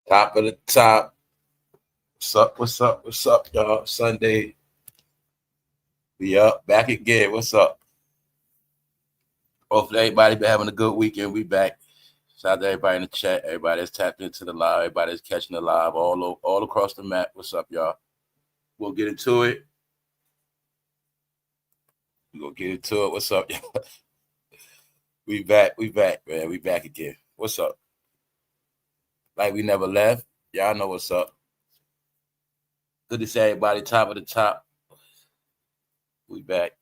Top of the top. What's up? What's up? What's up, y'all? Sunday. We up. Back again. What's up? Hopefully everybody been having a good weekend. We back. Shout out to everybody in the chat. Everybody that's tapped into the live. Everybody that's catching the live all across the map. What's up, y'all? We'll get into it. We're going to get into it. What's up, y'all? We back, man. We back again. What's up? Like we never left. Y'all know what's up. Good to see everybody top of the top. We back.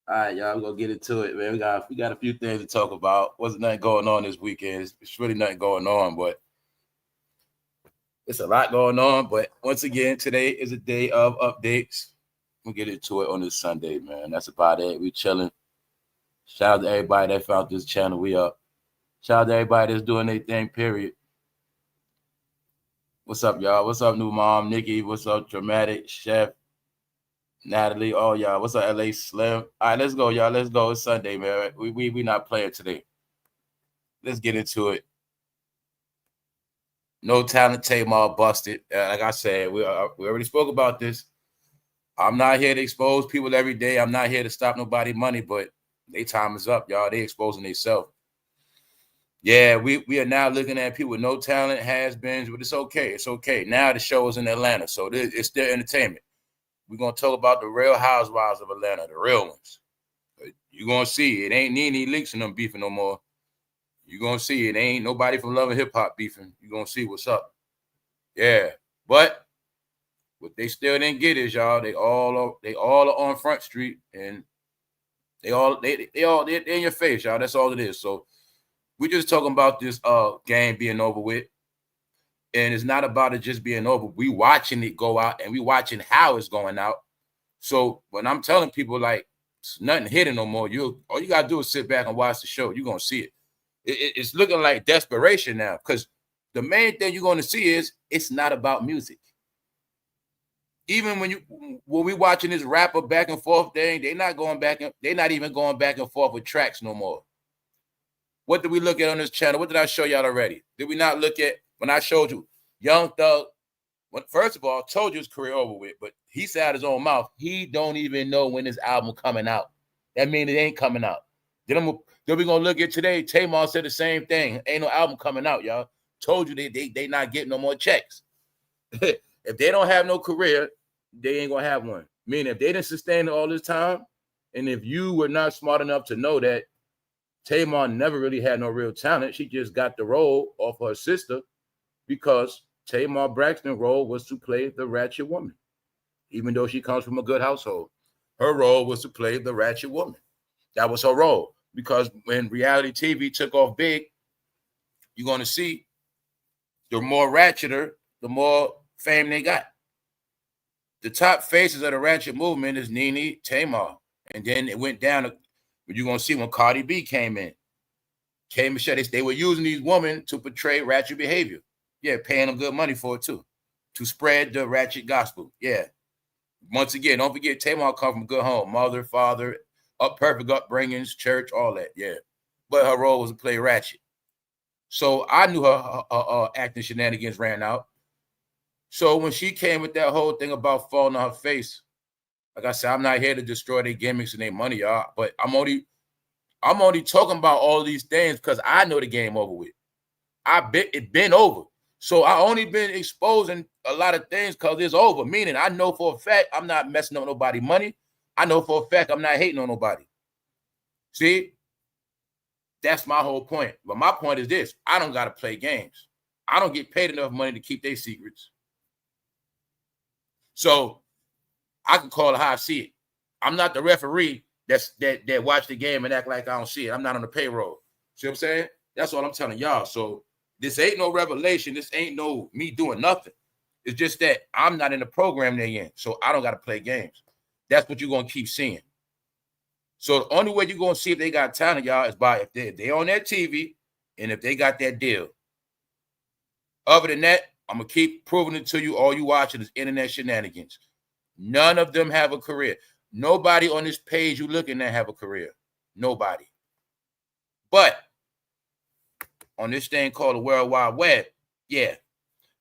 All right, y'all, we're going to get into it, man. We got a few things to talk about. Wasn't nothing going on this weekend. It's really nothing going on, but it's a lot going on. But once again, today is a day of updates. We'll get into it on this Sunday, man. That's about it. We chilling. Shout out to everybody that found this channel. We up. Shout out to everybody that's doing their thing, period. What's up, y'all? What's up, new mom, Nikki? What's up, Dramatic, Chef, Natalie? Oh, y'all. What's up, LA Slim? All right, let's go, y'all. Let's go. It's Sunday, man. We not playing today. Let's get into it. No talent, Tamar busted. Like I said, we already spoke about this. I'm not here to expose people every day. I'm not here to stop nobody money, but their time is up, y'all. They exposing themselves. Yeah, we are now looking at people with no talent, has-beens, but it's okay. It's okay. Now the show is in Atlanta, so it's their entertainment. We're going to talk about the real housewives of Atlanta, the real ones. You're going to see it ain't Nene Leaks and them beefing no more. You're going to see it ain't nobody from Love and Hip Hop beefing. You're going to see what's up. Yeah, but what they still didn't get is, y'all, they all are on Front Street, and they in your face, y'all. That's all it is. So we're just talking about this game being over with. And it's not about it just being over. We watching it go out, and we watching how it's going out. So when I'm telling people, like, it's nothing hidden no more, all you got to do is sit back and watch the show. You're going to see it. It's looking like desperation now, because the main thing you're going to see is it's not about music. Even when we watching this rapper back and forth thing, they're not even going back and forth with tracks no more. What did we look at on this channel? What did I show y'all already? Did we not look at when I showed you Young Thug? First of all, I told you his career over with, but he said out his own mouth, he don't even know when his album coming out. That means it ain't coming out. Then we're going to look at today. Tamar said the same thing. Ain't no album coming out, y'all. Told you they not getting no more checks. If they don't have no career, they ain't going to have one. Meaning if they didn't sustain it all this time, and if you were not smart enough to know that Tamar never really had no real talent, she just got the role off her sister because Tamar Braxton's role was to play the ratchet woman. Even though she comes from a good household, her role was to play the ratchet woman. That was her role. Because when reality TV took off big, you're going to see the more ratcheter, the more fame they got. The top faces of the ratchet movement is Nene, Tamar. And then it went down. You're going to see when Cardib came in. They were using these women to portray ratchet behavior. Yeah, paying them good money for it too. To spread the ratchet gospel. Yeah. Once again, don't forget Tamar come from a good home. Mother, father, perfect upbringings, church, all that. Yeah. But her role was to play ratchet. So I knew her acting shenanigans ran out. So when she came with that whole thing about falling on her face, like I said, I'm not here to destroy their gimmicks and their money, y'all. But I'm only talking about all these things because I know the game over with. It been over. So I only been exposing a lot of things because it's over. Meaning I know for a fact I'm not messing up nobody's money. I know for a fact I'm not hating on nobody. See? That's my whole point. But my point is this. I don't got to play games. I don't get paid enough money to keep their secrets. So I can call it how I see it. I'm not the referee that watch the game and act like I don't see it. I'm not on the payroll. See what I'm saying? That's all I'm telling y'all. So this ain't no revelation. This ain't no me doing nothing. It's just that I'm not in the program they're in. So I don't got to play games. That's what you're going to keep seeing. So the only way you're going to see if they got talent, y'all, is by if they're on that TV and if they got that deal. Other than that, I'm going to keep proving it to you. All you watching is internet shenanigans. None of them have a career. Nobody on this page you looking at have a career. Nobody. But on this thing called the World Wide Web. Yeah.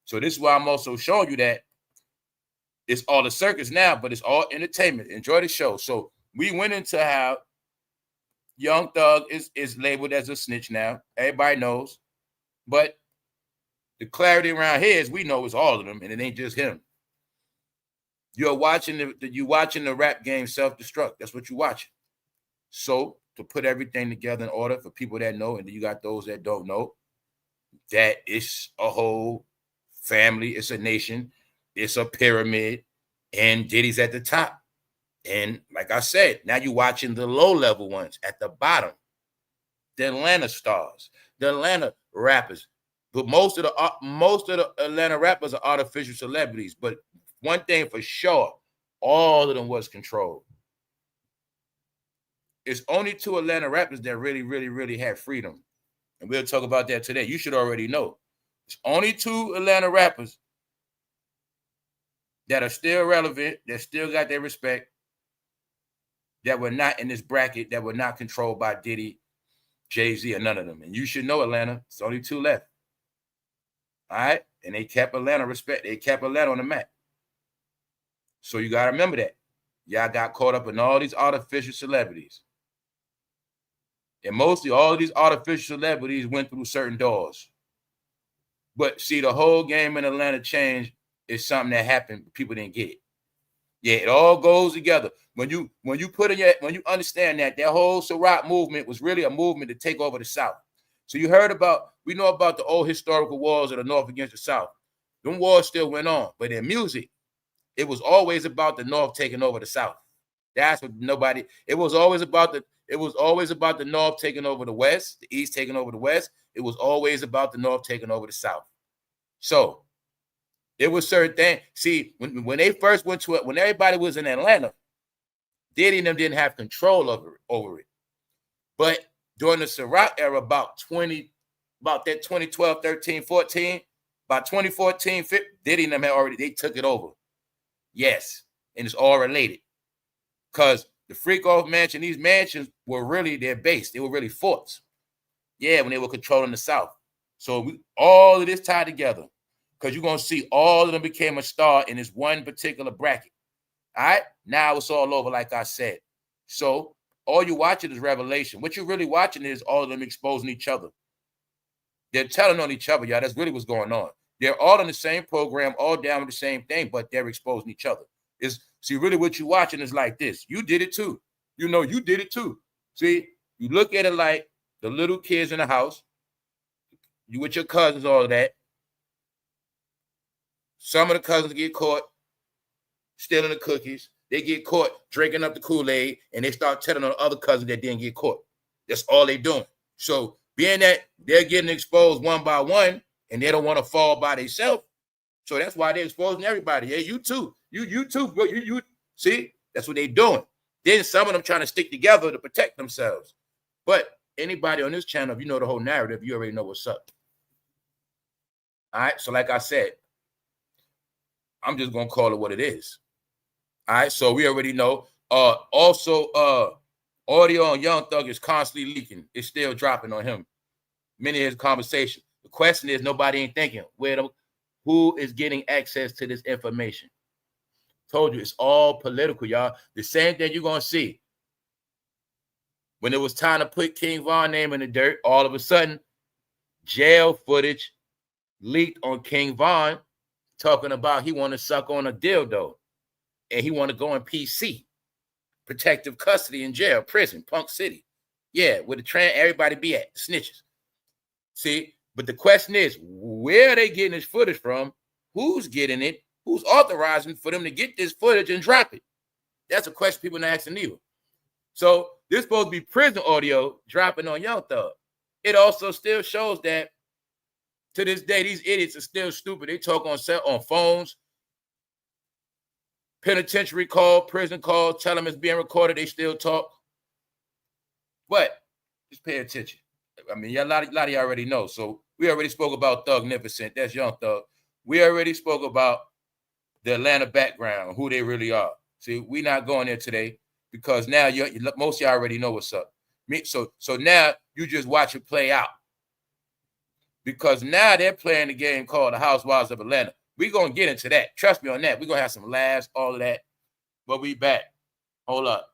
So this is why I'm also showing you that it's all the circus now, but it's all entertainment. Enjoy the show. So we went into how Young Thug is labeled as a snitch now. Everybody knows. But the clarity around here is we know it's all of them, and it ain't just him. You're watching the rap game self-destruct. That's what you're watching. So to put everything together in order for people that know, and then you got those that don't know, that it's a whole family, it's a nation, it's a pyramid, and Diddy's at the top. And like I said, now you're watching the low-level ones at the bottom, the Atlanta stars, the Atlanta rappers. But most of the Atlanta rappers are artificial celebrities. But one thing for sure, all of them was controlled. It's only 2 Atlanta rappers that really, really, really have freedom. And we'll talk about that today. You should already know. It's only 2 Atlanta rappers that are still relevant, that still got their respect, that were not in this bracket, that were not controlled by Diddy, Jay-Z, or none of them. And you should know Atlanta. It's only 2 left. All right? And they kept Atlanta respect. They kept Atlanta on the map. So you got to remember that. Y'all got caught up in all these artificial celebrities. And mostly all of these artificial celebrities went through certain doors. But see, the whole game in Atlanta changed is something that happened, but people didn't get it. Yeah, it all goes together. When you understand that whole Ciroc movement was really a movement to take over the South. So we know about the old historical wars of the North against the South. Them wars still went on, but in music, it was always about the North taking over the South. That's what it was always about the North taking over the West, the East taking over the West. It was always about the North taking over the South. So there was certain things. See, when they first went to it, when everybody was in Atlanta, Diddy and them didn't have control over it. But during the Ciroc era, about that 2012, 13, 14, by 2014, Diddy and them they took it over. Yes, and it's all related. Because the Freak-Off Mansion, these mansions were really their base. They were really forts. Yeah, when they were controlling the South. So all of this tied together. Because you're going to see all of them became a star in this one particular bracket. All right? Now it's all over, like I said. So all you're watching is revelation. What you're really watching is all of them exposing each other. They're telling on each other, y'all. That's really what's going on. They're all in the same program, all down with the same thing, but they're exposing each other. See, really what you're watching is like this. You did it too. You know, you did it too. See, you look at it like the little kids in the house. You with your cousins, all of that. Some of the cousins get caught stealing the cookies. They get caught drinking up the Kool-Aid, and they start telling on the other cousins that didn't get caught. That's all they're doing. So being that they're getting exposed one by one, and they don't want to fall by themselves, so that's why they're exposing everybody. Yeah, you too. You too, bro. You see, that's what they're doing. Then some of them trying to stick together to protect themselves. But anybody on this channel, if you know the whole narrative, you already know what's up. All right. So like I said, I'm just gonna call it what it is. All right. So we already know. Also, audio on Young Thug is constantly leaking. It's still dropping on him. Many of his conversations. The question is, nobody ain't thinking who is getting access to this information. Told you, it's all political, y'all. The same thing you're going to see. When it was time to put King Von's name in the dirt, all of a sudden, jail footage leaked on King Von talking about he want to suck on a dildo and he want to go in PC, protective custody in jail, prison, Punk City. Yeah, where everybody be at, snitches. See, but the question is, where are they getting this footage from? Who's getting it? Who's authorizing for them to get this footage and drop it? That's a question people not asking either. So this supposed to be prison audio dropping on Young Thug. It also still shows that to this day, these idiots are still stupid. They talk on phones, penitentiary call, prison call, tell them it's being recorded. They still talk. But just pay attention. I mean, a lot of y'all already know. So we already spoke about Thugnificent. That's Young Thug. We already spoke about the Atlanta background, who they really are. See, we're not going there today because now most of y'all already know what's up. So now you just watch it play out. because now they're playing the game called the Housewives of Atlanta. We're going to get into that. Trust me on that. We're going to have some laughs, all of that. But we back. Hold up.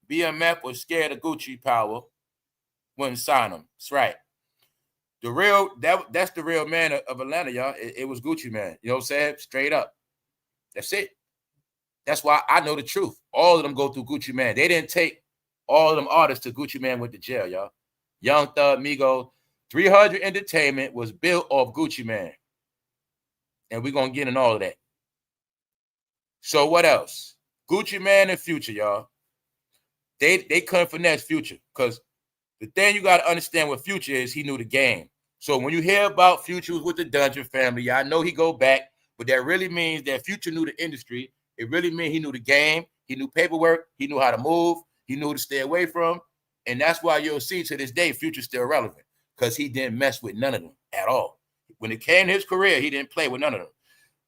BMF was scared of Gucci power. Wouldn't sign him. That's right. The real, that's the real man of Atlanta, y'all. It was Gucci Man. You know what I'm saying? Straight up. That's it. That's why I know the truth. All of them go through Gucci Man. They didn't take all of them artists to Gucci Man went to jail, y'all. Young Thug, Migos, 300 Entertainment was built off Gucci Man. And we're going to get in all of that. So what else? Gucci Man and Future, y'all. They couldn't finesse Future because the thing you got to understand with Future is he knew the game. So when you hear about Future was with the Dungeon family, I know he go back, but that really means that Future knew the industry. It really means he knew the game. He knew paperwork. He knew how to move. He knew who to stay away from. And that's why you'll see to this day, Future's still relevant because he didn't mess with none of them at all. When it came to his career, he didn't play with none of them.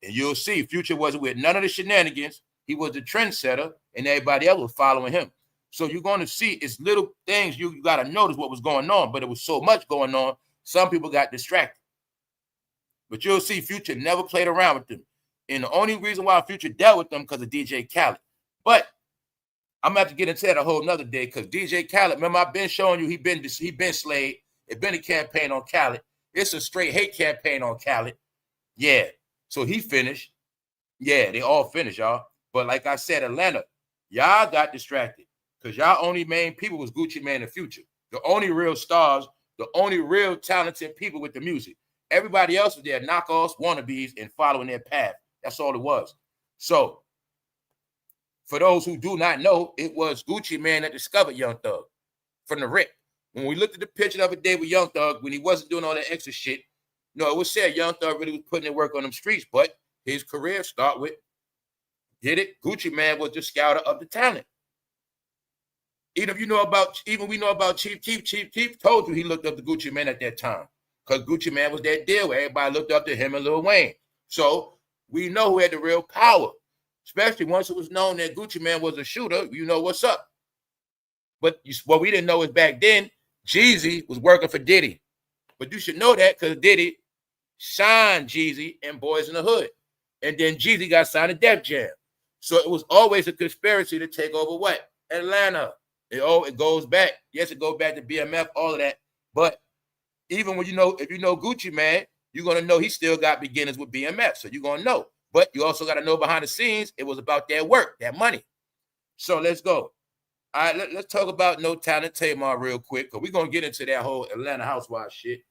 And you'll see Future wasn't with none of the shenanigans. He was the trendsetter, and everybody else was following him. So you're going to see it's little things you got to notice what was going on, but it was so much going on, some people got distracted. But you'll see Future never played around with them. And the only reason why Future dealt with them because of DJ Khaled. But I'm going to have to get into that a whole nother day because DJ Khaled, remember I've been showing you he been slayed. It's been a campaign on Khaled. It's a straight hate campaign on Khaled. Yeah. So he finished. Yeah, they all finished, y'all. But like I said, Atlanta, y'all got distracted because y'all only main people was Gucci Man and Future. The only real stars, the only real talented people with the music. Everybody else was there, knockoffs, wannabes, and following their path. That's all it was. So, for those who do not know, it was Gucci Man that discovered Young Thug from the rip. When we looked at the picture the other day with Young Thug, when he wasn't doing all that extra shit, no, it was said Young Thug really was putting in work on them streets, but his career started with, did it? Gucci Man was the scouter of the talent. Even we know about Chief Keef. Chief Keef told you he looked up to Gucci Man at that time because Gucci Man was that deal where everybody looked up to him and Lil Wayne. So we know who had the real power, especially once it was known that Gucci Man was a shooter. You know what's up. But what we didn't know is back then, Jeezy was working for Diddy. But you should know that because Diddy signed Jeezy and Boys in the Hood. And then Jeezy got signed to Def Jam. So it was always a conspiracy to take over what? Atlanta. It goes back. Yes, it goes back to BMF, all of that. But even when if you know Gucci Man, you're going to know he still got beginnings with BMF. So you're going to know. But you also got to know behind the scenes, it was about their work, that money. So let's go. All right, let's talk about No Talent Tamar real quick, because we're going to get into that whole Atlanta Housewives shit.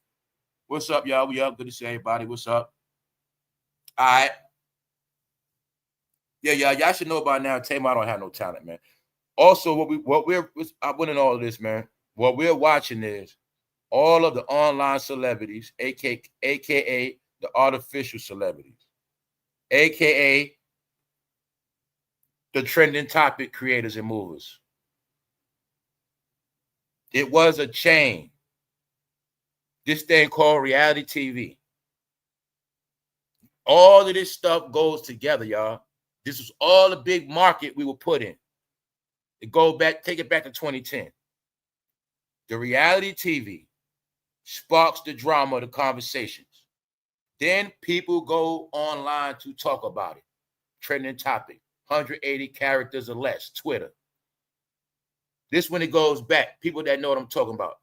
What's up, y'all? We up? Good to see everybody. What's up? All right. Yeah, y'all should know by now, Tamar don't have no talent, man. Also, I went in all of this, man. What we're watching is all of the online celebrities, aka the artificial celebrities, aka the trending topic creators and movers. It was a chain. This thing called reality TV. All of this stuff goes together, y'all. This was all the big market we were put in. Take it back to 2010. The reality TV sparks the drama, the conversations. Then people go online to talk about it. Trending topic, 180 characters or less, Twitter. This when it goes back. People that know what I'm talking about.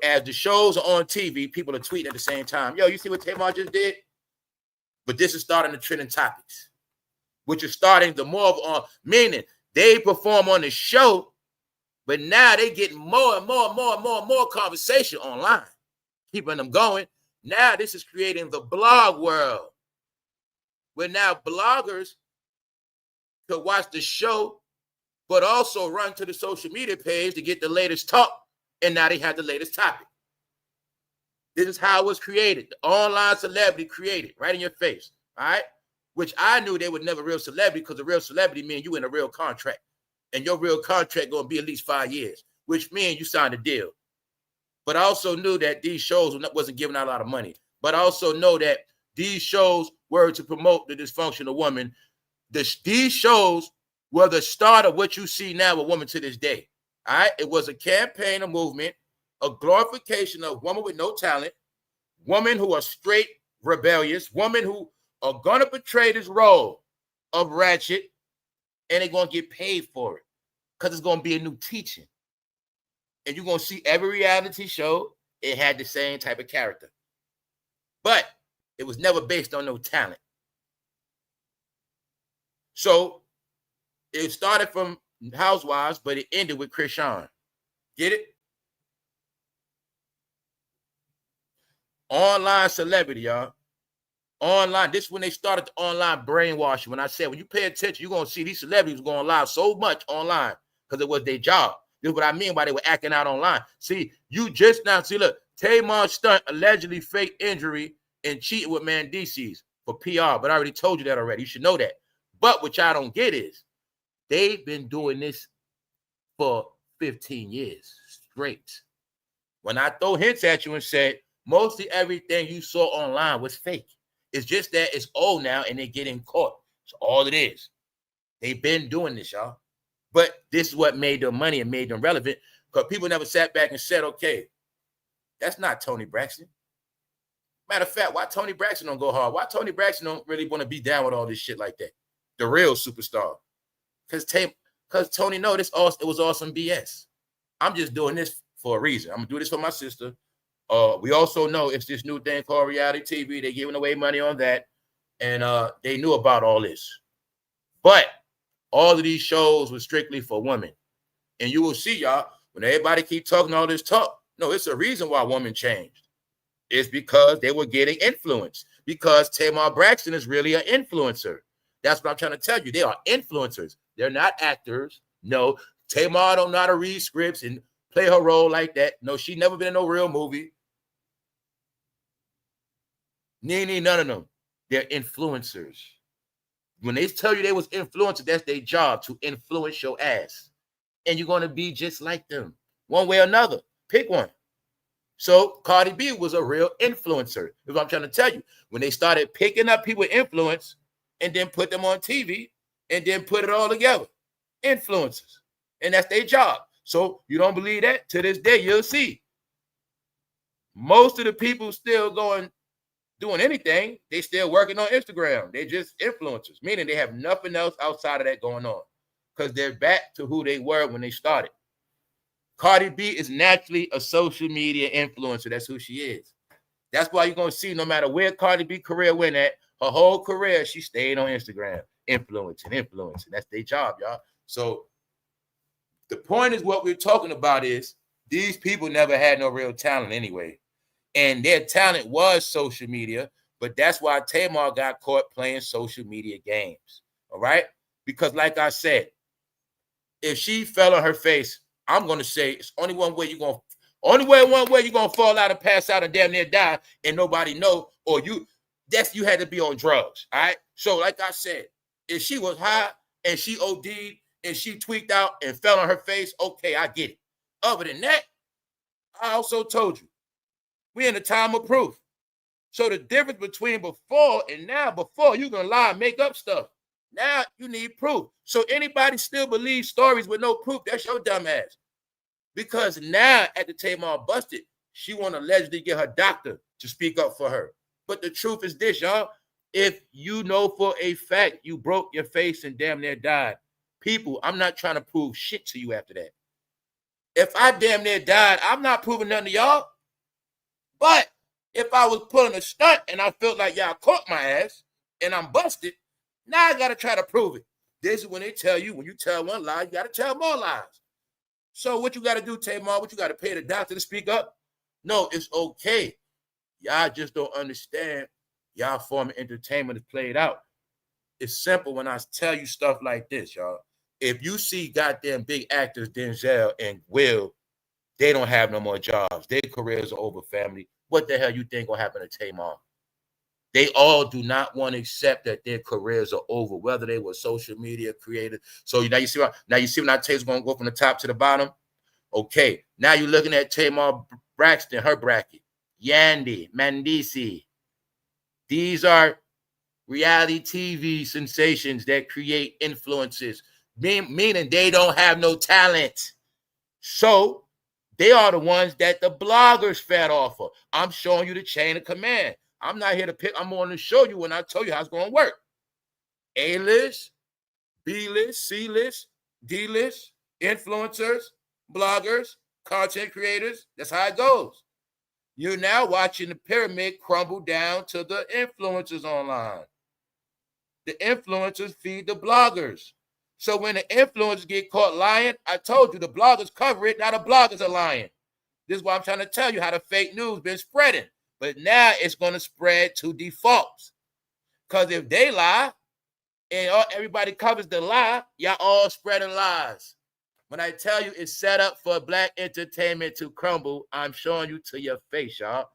As the shows are on TV, people are tweeting at the same time. Yo, you see what Tamar just did? But this is starting the trending topics, which is starting the more of meaning they perform on the show, but now they getting more and more conversation online, keeping them going. Now this is creating the blog world, where now bloggers could watch the show, but also run to the social media page to get the latest talk, and now they have the latest topic. This is how it was created. The online celebrity created right in your face, all right? Which I knew they were never real celebrity, because a real celebrity means you in a real contract. And your real contract going to be at least 5 years, which means you signed a deal. But I also knew that these shows wasn't giving out a lot of money. But I also know that these shows were to promote the dysfunctional woman. These shows were the start of what you see now with women to this day. All right? It was a campaign, a movement, a glorification of woman with no talent, women who are straight rebellious, women who are gonna portray this role of ratchet, and they're gonna get paid for it because it's gonna be a new teaching. And you're gonna see every reality show, it had the same type of character. But it was never based on no talent. So it started from Housewives, but it ended with Krishan. Get it? Online celebrity, y'all. Online. This is when they started the online brainwashing. When I said, when you pay attention, you're going to see these celebrities going live so much online because it was their job. This is what I mean by they were acting out online. See, you just now, see, look, Tamar stunt allegedly fake injury and cheating with Mandices for PR, but I already told you that already. You should know that. But what y'all don't get is they've been doing this for 15 years straight. When I throw hints at you and said, mostly everything you saw online was fake. It's just that it's old now and they're getting caught. That's all it is. They've been doing this, y'all. But this is what made them money and made them relevant because people never sat back and said, okay, that's not Toni Braxton. Matter of fact, why Toni Braxton don't go hard? Why Toni Braxton don't really want to be down with all this shit like that? The real superstar. Because Toni know this all, it was all some BS. I'm just doing this for a reason. I'm going to do this for my sister. We also know it's this new thing called reality TV. They're giving away money on that. And they knew about all this. But all of these shows were strictly for women. And you will see, y'all, when everybody keep talking all this talk, no, it's a reason why women changed. It's because they were getting influenced. Because Tamar Braxton is really an influencer. That's what I'm trying to tell you. They are influencers. They're not actors. No, Tamar don't know how to read scripts and play her role like that. No, she never been in no real movie. None of them. They're influencers. When they tell you they was influencers, that's their job, to influence your ass. And you're going to be just like them. One way or another. Pick one. So Cardi B was a real influencer. That's what I'm trying to tell you. When they started picking up people with influence and then put them on TV and then put it all together. Influencers. And that's their job. So you don't believe that? To this day, you'll see. Most of the people still doing anything, they still working on Instagram. They just influencers, meaning they have nothing else outside of that going on because they're back to who they were when they started. Cardi B is naturally a social media influencer. That's who she is. That's why you're going to see no matter where Cardi B career went at, her whole career, she stayed on Instagram, influencing. That's their job, y'all. So the point is what we're talking about is these people never had no real talent anyway. And their talent was social media, but that's why Tamar got caught playing social media games. All right? Because like I said, if she fell on her face, I'm going to say it's only one way you're going to fall out and pass out and damn near die and nobody know, or you had to be on drugs. All right? So like I said, if she was high and she OD'd and she tweaked out and fell on her face, okay, I get it. Other than that, I also told you, we're in a time of proof. So the difference between before and now, before you can lie and make up stuff. Now you need proof. So anybody still believes stories with no proof, that's your dumb ass. Because now at the Tamar busted, she want to allegedly get her doctor to speak up for her. But the truth is this, y'all. If you know for a fact you broke your face and damn near died, people, I'm not trying to prove shit to you after that. If I damn near died, I'm not proving nothing to y'all. But if I was pulling a stunt and I felt like y'all caught my ass and I'm busted, now I got to try to prove it. This is when they tell you, when you tell one lie, you got to tell more lies. So what you got to do, Tamar? What you got to pay the doctor to speak up? No, it's okay. Y'all just don't understand. Y'all form of entertainment is played out. It's simple when I tell you stuff like this, y'all. If you see goddamn big actors, Denzel and Will, they don't have no more jobs. Their careers are over, family. What the hell you think will happen to Tamar? They all do not want to accept that their careers are over, whether they were social media creators. So now you see when I tell you it's going to go from the top to the bottom? Okay, now you're looking at Tamar Braxton, her bracket. Yandy, Mandisi. These are reality TV sensations that create influences, meaning they don't have no talent. So They are the ones that the bloggers fed off of. I'm showing you the chain of command. I'm not here to pick. I'm going to show you when I tell you how it's going to work. A-list, B-list, C-list, D-list, influencers, bloggers, content creators. That's how it goes. You're now watching the pyramid crumble down to the influencers online. The influencers feed the bloggers. So when the influencers get caught lying, I told you the bloggers cover it. Now the bloggers are lying. This is why I'm trying to tell you how the fake news been spreading. But now it's going to spread to defaults. Because if they lie and everybody covers the lie, y'all all spreading lies. When I tell you it's set up for black entertainment to crumble, I'm showing you to your face, y'all.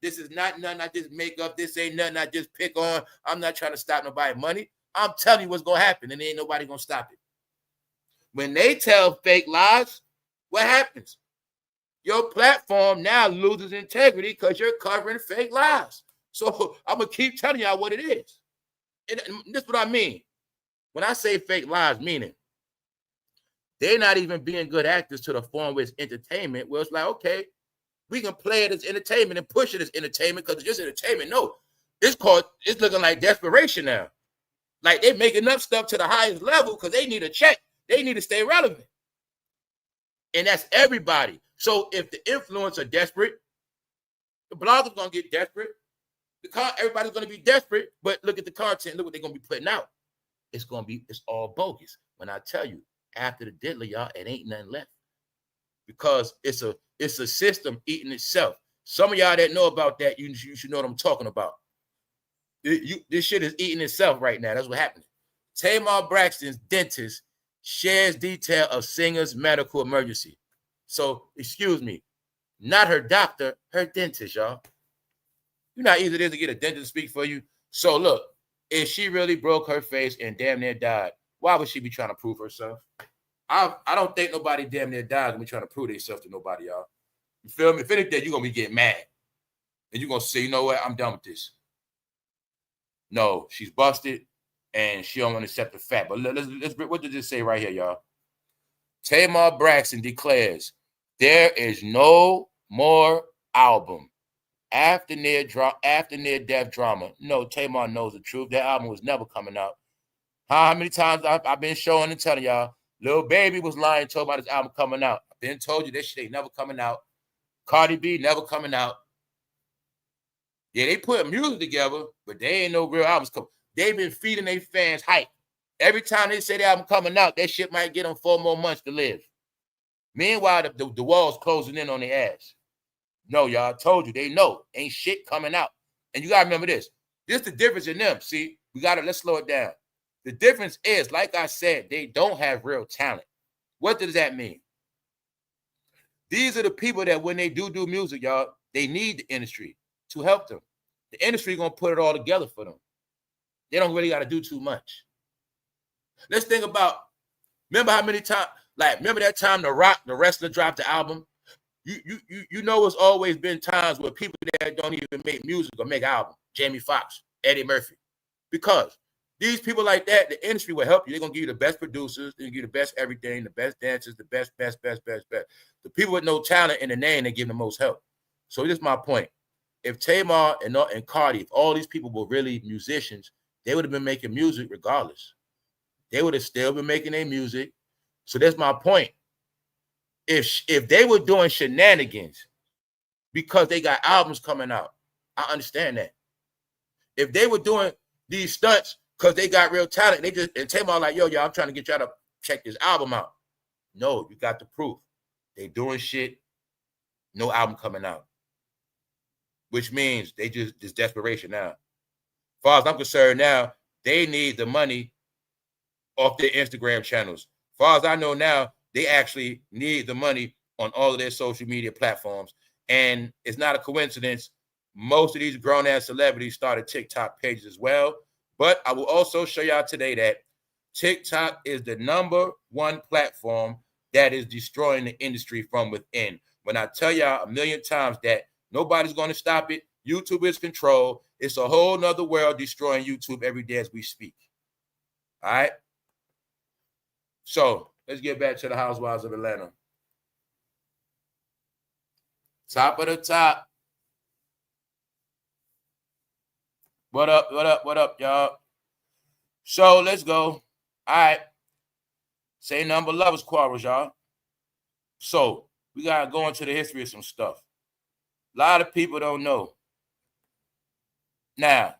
This is not nothing I just make up. This ain't nothing I just pick on. I'm not trying to stop nobody's money. I'm telling you what's going to happen, and ain't nobody going to stop it. When they tell fake lies, what happens? Your platform now loses integrity because you're covering fake lies. So I'm going to keep telling y'all what it is. And this is what I mean. When I say fake lies, meaning they're not even being good actors to the form where it's entertainment, where it's like, okay, we can play it as entertainment and push it as entertainment because it's just entertainment. No, it's looking like desperation now. Like they're making up stuff to the highest level because they need a check. They need to stay relevant. And that's everybody. So if the influencers are desperate, the bloggers going to get desperate. Everybody's going to be desperate, but look at the content. Look what they're going to be putting out. It's all bogus. When I tell you, after the diddler, y'all, it ain't nothing left. Because it's a system eating itself. Some of y'all that know about that, you should know what I'm talking about. This shit is eating itself right now. That's what happened. Tamarbraxton's dentist shares detail of singer's medical emergency. So, excuse me, not her doctor, her dentist, y'all. You know how easy it is to get a dentist to speak for you? So, look, if she really broke her face and damn near died, why would she be trying to prove herself? I don't think nobody damn near died and be trying to prove themselves to nobody, y'all. You feel me? If anything, you're going to be getting mad. And you're going to say, you know what? I'm done with this. No, she's busted, and she don't want to accept the fact. But let's what did this say right here, y'all? Tamarbraxton declares there is no more album after near-death drama. No, Tamar knows the truth. That album was never coming out. How many times I've been showing and telling y'all, Lil Baby was lying, told about his album coming out. I've been told you this shit ain't never coming out. Cardib never coming out. Yeah, they put music together, but they ain't no real albums coming. They've been feeding their fans hype. Every time they say the album coming out, that shit might get them 4 more months to live. Meanwhile, the wall's closing in on their ass. No, y'all, I told you, they know. Ain't shit coming out. And you got to remember this. This is the difference in them. See, let's slow it down. The difference is, like I said, they don't have real talent. What does that mean? These are the people that when they do music, y'all, they need the industry to help them. The industry going to put it all together for them. They don't really got to do too much. Let's think about, remember how many times, remember that time The Rock, the wrestler, dropped the album? You know it's always been times where people that don't even make music or make albums, Jamie Foxx, Eddie Murphy, because these people like that, the industry will help you. They're going to give you the best producers, they're going to give you the best everything, the best dancers, the best. The people with no talent in the name, they give the most help. So this is my point. If Tamar and Cardi, if all these people were really musicians, they would have been making music regardless. They would have still been making their music. So that's my point. If they were doing shenanigans because they got albums coming out, I understand that. If they were doing these stunts because they got real talent, and Tamar like, yo, I'm trying to get y'all to check this album out. No, you got the proof. They doing shit, no album coming out. Which means they just desperation now. As far as I'm concerned now, they need the money off their Instagram channels. As far as I know now, they actually need the money on all of their social media platforms. And it's not a coincidence. Most of these grown-ass celebrities started TikTok pages as well. But I will also show y'all today that TikTok is the #1 platform that is destroying the industry from within. When I tell y'all a million times that nobody's going to stop it, YouTube is controlled. It's a whole nother world destroying YouTube every day as we speak. All right? So let's get back to the Housewives of Atlanta. Top of the top. What up, what up, what up, y'all? So let's go. All right. Say number lovers quarrels, y'all. So we got to go into the history of some stuff. A lot of people don't know. Now,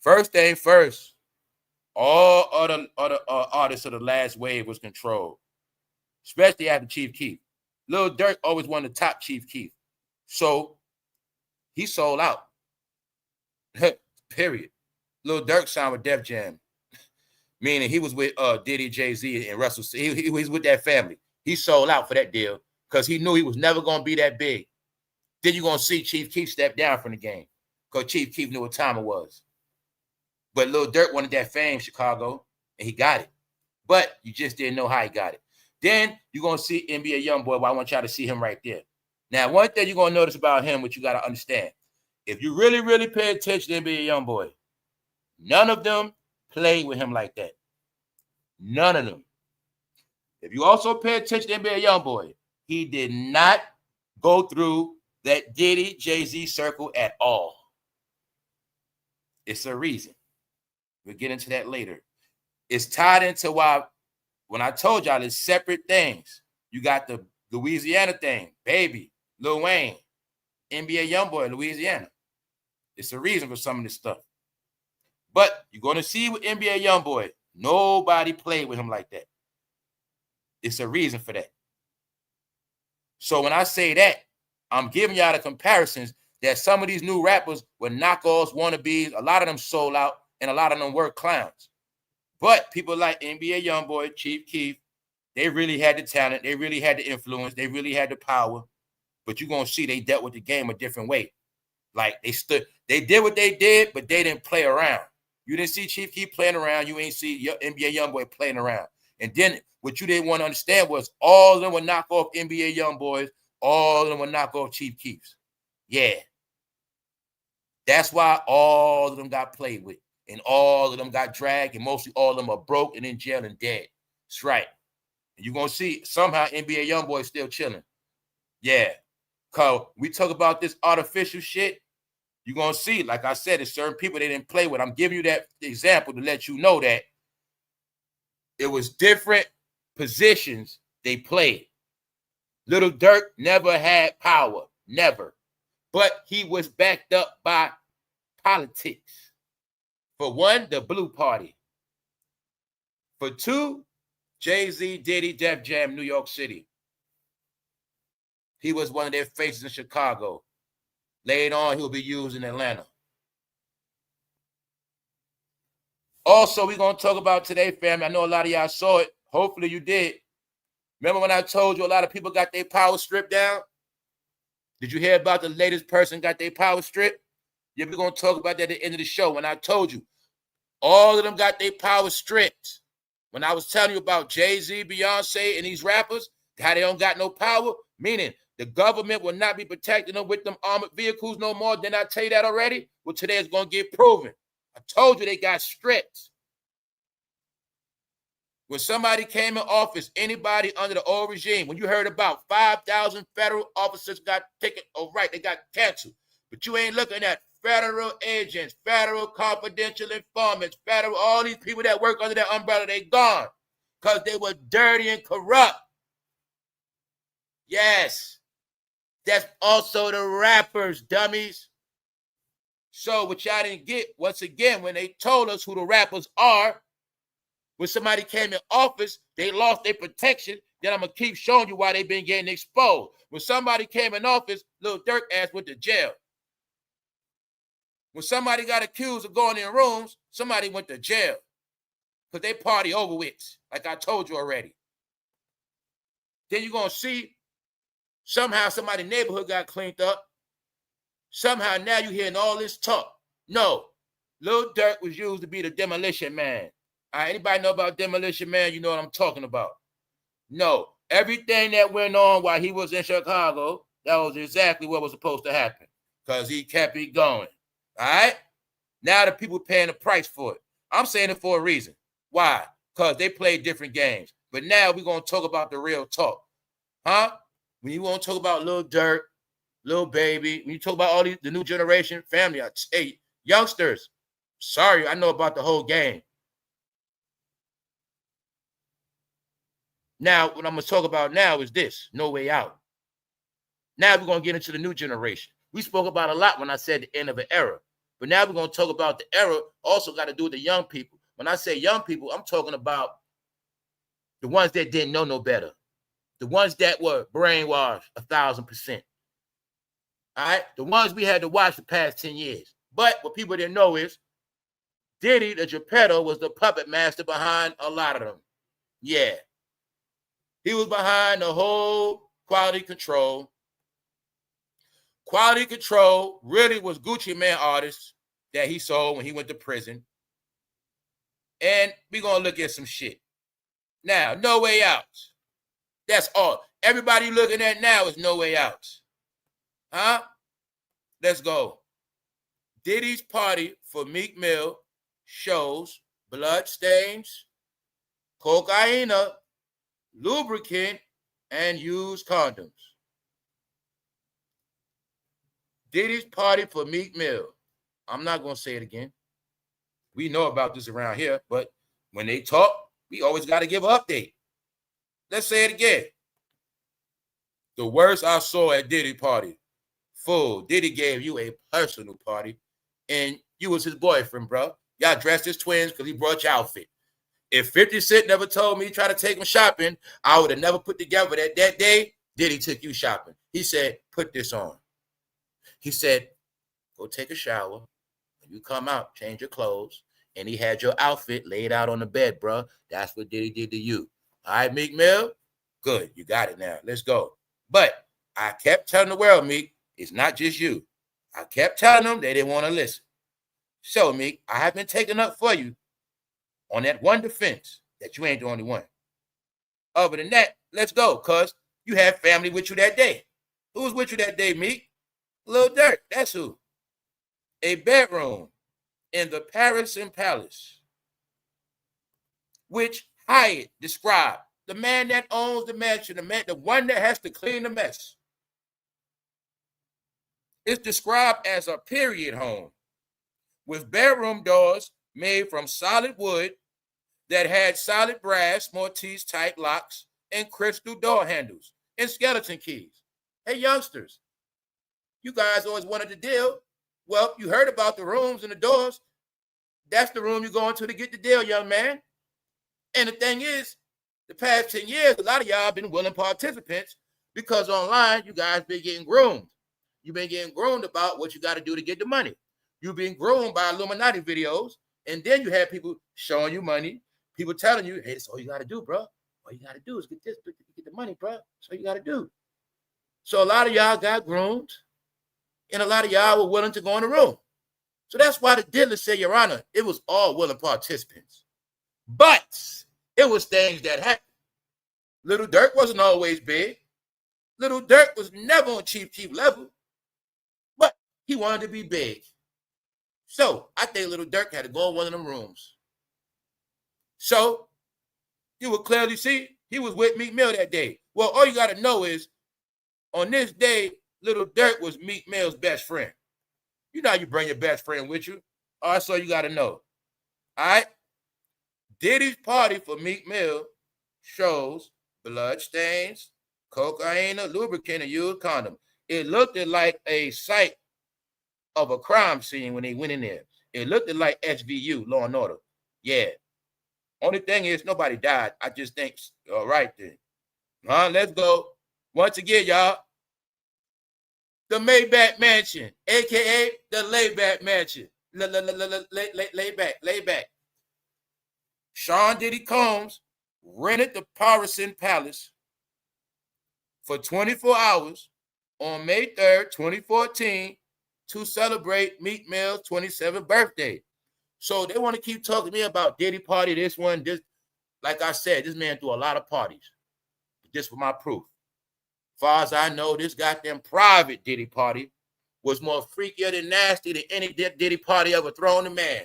first thing first, all other artists of the last wave was controlled, especially after Chief Keef. Lil Durk always wanted to top Chief Keef. So he sold out. Period. Lil Durk signed with Def Jam, meaning he was with Diddy, Jay-Z, and Russell. He was with that family. He sold out for that deal because he knew he was never going to be that big. Then you're going to see Chief Keef step down from the game because Chief Keef knew what time it was. But Lil Durk wanted that fame, Chicago, and he got it. But you just didn't know how he got it. Then you're going to see NBA Youngboy, but I want y'all to see him right there. Now, one thing you're going to notice about him, which you got to understand, if you really, really pay attention to NBA Youngboy, none of them played with him like that. None of them. If you also pay attention to NBA Youngboy, he did not go through that Diddy, Jay-Z circle at all. It's a reason. We'll get into that later. It's tied into why, when I told y'all it's separate things. You got the Louisiana thing, Baby, Lil Wayne, NBA Youngboy, Louisiana. It's a reason for some of this stuff. But you're going to see with NBA Youngboy, nobody played with him like that. It's a reason for that. So when I say that, I'm giving y'all the comparisons that some of these new rappers were knockoffs, wannabes. A lot of them sold out, and a lot of them were clowns. But people like NBA Youngboy, Chief Keef, they really had the talent. They really had the influence. They really had the power. But you're going to see they dealt with the game a different way. Like they did what they did, but they didn't play around. You didn't see Chief Keef playing around. You ain't see NBA Youngboy playing around. And then what you didn't want to understand was all of them would knock off NBA Youngboys. All of them would knock off Chief Keefs. Yeah. That's why all of them got played with. And all of them got dragged. And mostly all of them are broke and in jail and dead. That's right. And you're going to see somehow NBA Youngboy is still chilling. Yeah. Because we talk about this artificial shit. You're going to see, like I said, it's certain people they didn't play with. I'm giving you that example to let you know that it was different positions they played. Little Durk never had power, never. But he was backed up by politics. For one, the Blue Party. For two, Jay-Z, Diddy, Def Jam, New York City. He was one of their faces in Chicago. Later on, he'll be used in Atlanta. Also, we're going to talk about today, family. I know a lot of y'all saw it. Hopefully you did. Remember when I told you a lot of people got their power stripped down? Did you hear about the latest person got their power stripped? Yeah, we're going to talk about that at the end of the show. When I told you, all of them got their power stripped. When I was telling you about Jay-Z, Beyonce, and these rappers, how they don't got no power, meaning the government will not be protecting them with them armored vehicles no more. Didn't I tell you that already? Well, today is going to get proven. I told you they got stripped. When somebody came in office, anybody under the old regime, when you heard about 5,000 federal officers got taken, oh, right, they got canceled. But you ain't looking at federal agents, federal confidential informants, federal, all these people that work under that umbrella, they gone because they were dirty and corrupt. Yes. That's also the rappers, dummies. So what y'all didn't get, once again, when they told us who the rappers are, when somebody came in office, they lost their protection. Then I'm going to keep showing you why they've been getting exposed. When somebody came in office, Lil Durk ass went to jail. When somebody got accused of going in rooms, somebody went to jail because they party over with, like I told you already. Then you're going to see somehow somebody's neighborhood got cleaned up. Somehow now you're hearing all this talk. No, Lil Durk was used to be the demolition man. All right, anybody know about demolition man? You know what I'm talking about. No, everything that went on while he was in Chicago, that was exactly what was supposed to happen because he kept it going. All right? Now the people paying the price for it. I'm saying it for a reason. Why? Because they played different games. But now we're going to talk about the real talk. Huh? When you want to talk about Lil Durk, Lil Baby, when you talk about all the new generation family, I say, youngsters, sorry, I know about the whole game. Now, what I'm going to talk about now is this, No Way Out. Now we're going to get into the new generation. We spoke about a lot when I said the end of an era. But now we're going to talk about the era also got to do with the young people. When I say young people, I'm talking about the ones that didn't know no better. The ones that were brainwashed 1,000%. All right? The ones we had to watch the past 10 years. But what people didn't know is Diddy, the Geppetto, was the puppet master behind a lot of them. Yeah. He was behind the whole quality control. Quality Control really was Gucci Mane artists that he sold when he went to prison. And we're going to look at some shit. Now, No Way Out. That's all. Everybody looking at now is No Way Out. Huh? Let's go. Diddy's party for Meek Mill shows bloodstains, cocaine, lubricant, and used condoms. Diddy's party for Meek Mill. I'm not going to say it again. We know about this around here, but when they talk, we always got to give an update. Let's say it again. The worst I saw at Diddy party. Fool, Diddy gave you a personal party, and you was his boyfriend, bro. Y'all dressed as twins because he brought your outfit. If 50 Cent never told me he tried to take him shopping, I would have never put together that day Diddy took you shopping. He said, put this on. He said, go take a shower. When you come out, change your clothes. And he had your outfit laid out on the bed, bro. That's what Diddy did to you. All right, Meek Mill? Good. You got it now. Let's go. But I kept telling the world, Meek, it's not just you. I kept telling them they didn't want to listen. So, Meek, I have been taking up for you on that one defense that you ain't the only one. Other than that, let's go, cuz you had family with you that day. Who was with you that day, Meek? Lil Durk, that's who. A bedroom in the Parisian Palace, which Hyatt described. The man that owns the mansion, the one that has to clean the mess. It's described as a period home with bedroom doors made from solid wood that had solid brass, Mortise-type locks, and crystal door handles, and skeleton keys. Hey, youngsters, you guys always wanted to deal. Well, you heard about the rooms and the doors. That's the room you're going to get the deal, young man. And the thing is, the past 10 years, a lot of y'all been willing participants because online, you guys been getting groomed. You've been getting groomed about what you got to do to get the money. You've been groomed by Illuminati videos, and then you have people showing you money, people telling you, hey, that's all you got to do, bro. All you got to do is get this, get the money, bro. That's all you got to do. So a lot of y'all got groomed, and a lot of y'all were willing to go in the room. So that's why the diddlers say, Your Honor, it was all willing participants. But it was things that happened. Little Durk wasn't always big. Little Durk was never on cheap level. But he wanted to be big. So I think Little Durk had to go in one of them rooms. So you would clearly see he was with Meek Mill that day. Well, all you got to know is on this day, Little Durk was Meek Mill's best friend. You know how you bring your best friend with you. All right, so you got to know. All right? Diddy's party for Meek Mill shows blood stains, cocaine, lubricant, and used condom. It looked like a site of a crime scene when they went in there. It looked like SVU, Law and Order. Yeah. Only thing is, nobody died. I just think, all right then. Let's go. Once again, y'all. The Maybach Mansion, a.k.a. the Layback Mansion. Lay back. Sean Diddy Combs rented the Parisian Palace for 24 hours on May 3rd, 2014 to celebrate Meek Mill's 27th birthday. So they want to keep talking to me about Diddy party, this one, this. Like I said, this man threw a lot of parties. Just for my proof. Far as I know, this goddamn private Diddy party was more freakier than nasty than any Diddy party ever thrown a man.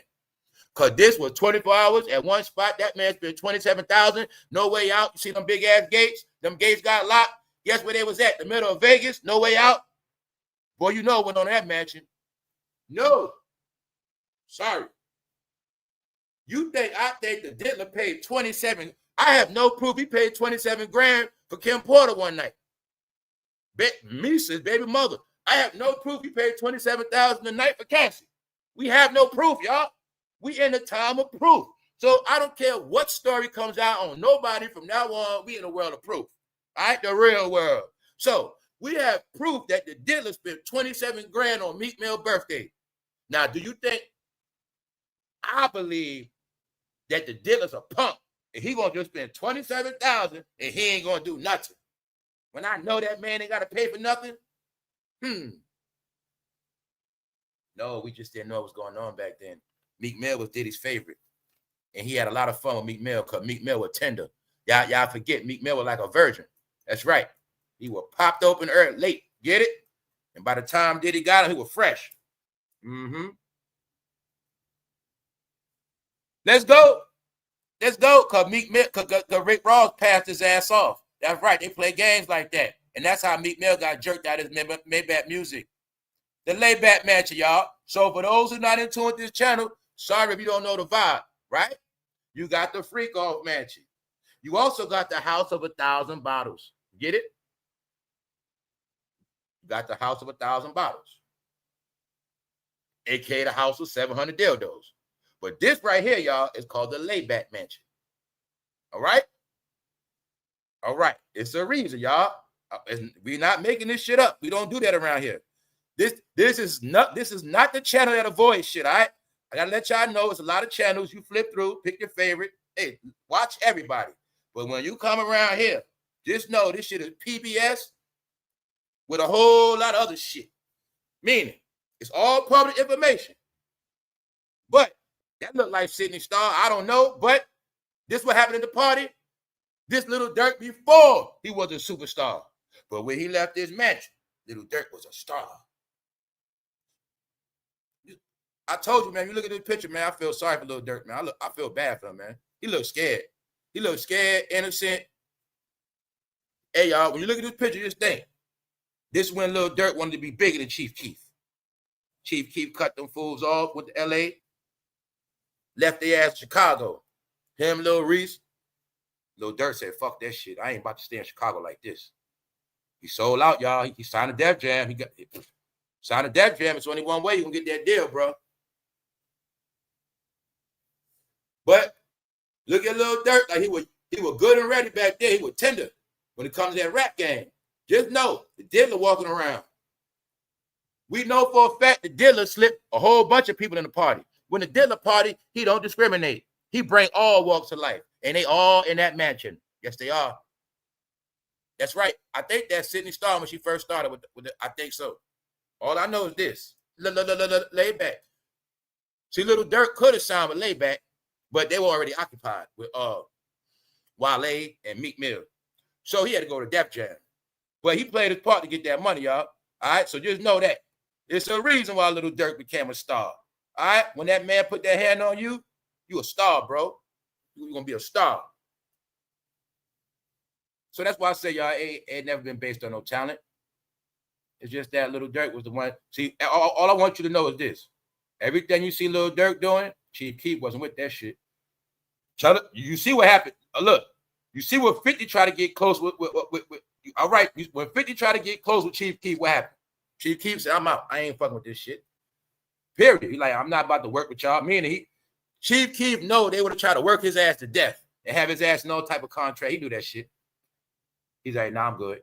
Because this was 24 hours at one spot. That man spent $27,000. No way out. You see them big ass gates? Them gates got locked. Guess where they was at? The middle of Vegas, no way out. Boy, you know went on that mansion. No. Sorry. I think the Diddler paid 27. I have no proof he paid 27 grand for Kim Porter one night. Misa's baby mother. I have no proof he paid 27,000 a night for Cassie. We have no proof, y'all. We in the time of proof. So I don't care what story comes out on nobody from now on. We in the world of proof. All right, the real world. So we have proof that the Diddler spent 27 grand on Meek Mill's birthday. Now, do you think? I believe that the Diddler's a punk and he gonna just spend 27,000 and he ain't gonna do nothing. When I know that man ain't gotta pay for nothing. No, we just didn't know what was going on back then. Meek Mill was Diddy's favorite. And he had a lot of fun with Meek Mill because Meek Mill was tender. Y'all forget Meek Mill was like a virgin. That's right. He was popped open early, late. Get it? And by the time Diddy got him, he was fresh. Let's go. Let's go. Because Meek Mill, because Rick Ross passed his ass off. That's right. They play games like that. And that's how Meek Mill got jerked out of his Maybach music. The Layback Mansion, y'all. So for those who not in tune with this channel, sorry if you don't know the vibe, right? You got the Freak Off Mansion. You also got the House of 1,000 Bottles. Get it? You got the House of 1,000 Bottles. AKA the House of 700 Dildos. But this right here, y'all, is called the Layback Mansion. All right? All right. It's a reason, y'all. We're not making this shit up. We don't do that around here. This is not the channel that avoids shit, all right? I gotta let y'all know it's a lot of channels. You flip through, pick your favorite. Hey, watch everybody. But when you come around here, just know this shit is PBS with a whole lot of other shit. Meaning, it's all public information. But that looked like Sydney Star. I don't know. But this what happened at the party. This Little Durk before he was a superstar. But when he left this mansion, Little Durk was a star. I told you, man, you look at this picture, man, I feel sorry for Little Durk, man. I feel bad for him, man. He looks scared. He looks scared, innocent. Hey, y'all, when you look at this picture, just think. This is when Little Durk wanted to be bigger than Chief Keef. Chief Keef cut them fools off with the L.A., left their ass to Chicago. Him, Lil Reese. Little Durk said, fuck that shit. I ain't about to stay in Chicago like this. He sold out, y'all. He signed a Def Jam. He signed a Def Jam. It's only one way you can get that deal, bro. But look at Lil Durk. Like he was good and ready back then. He was tender when it comes to that rap game. Just know the Diddler walking around. We know for a fact the Diddler slipped a whole bunch of people in the party. When the Diddler party, he don't discriminate. He bring all walks of life. And they all in that mansion. Yes, they are. That's right. I think that's Sydney Star when she first started with the, I think so. All I know is this. Layback. See, Little Durk could have signed with Layback, but they were already occupied with Wale and Meek Mill. So he had to go to Def Jam. But he played his part to get that money, y'all. All right, so just know that. It's a reason why Little Durk became a star. All right, when that man put that hand on you, you a star, bro. You're going to be a star. So that's why I say y'all ain't never been based on no talent. It's just that Little Durk was the one. See, all I want you to know is this. Everything you see Little Durk doing, Chief Keef wasn't with that shit. You see what happened? Look, you see what 50 tried to get close with all right, when 50 tried to get close with Chief Keef, what happened? Chief Keef said, I'm out. I ain't fucking with this shit. Period. He's like, I'm not about to work with y'all. Chief Keef know they would have tried to work his ass to death and have his ass in no type of contract. He knew that shit. He's like, nah, I'm good.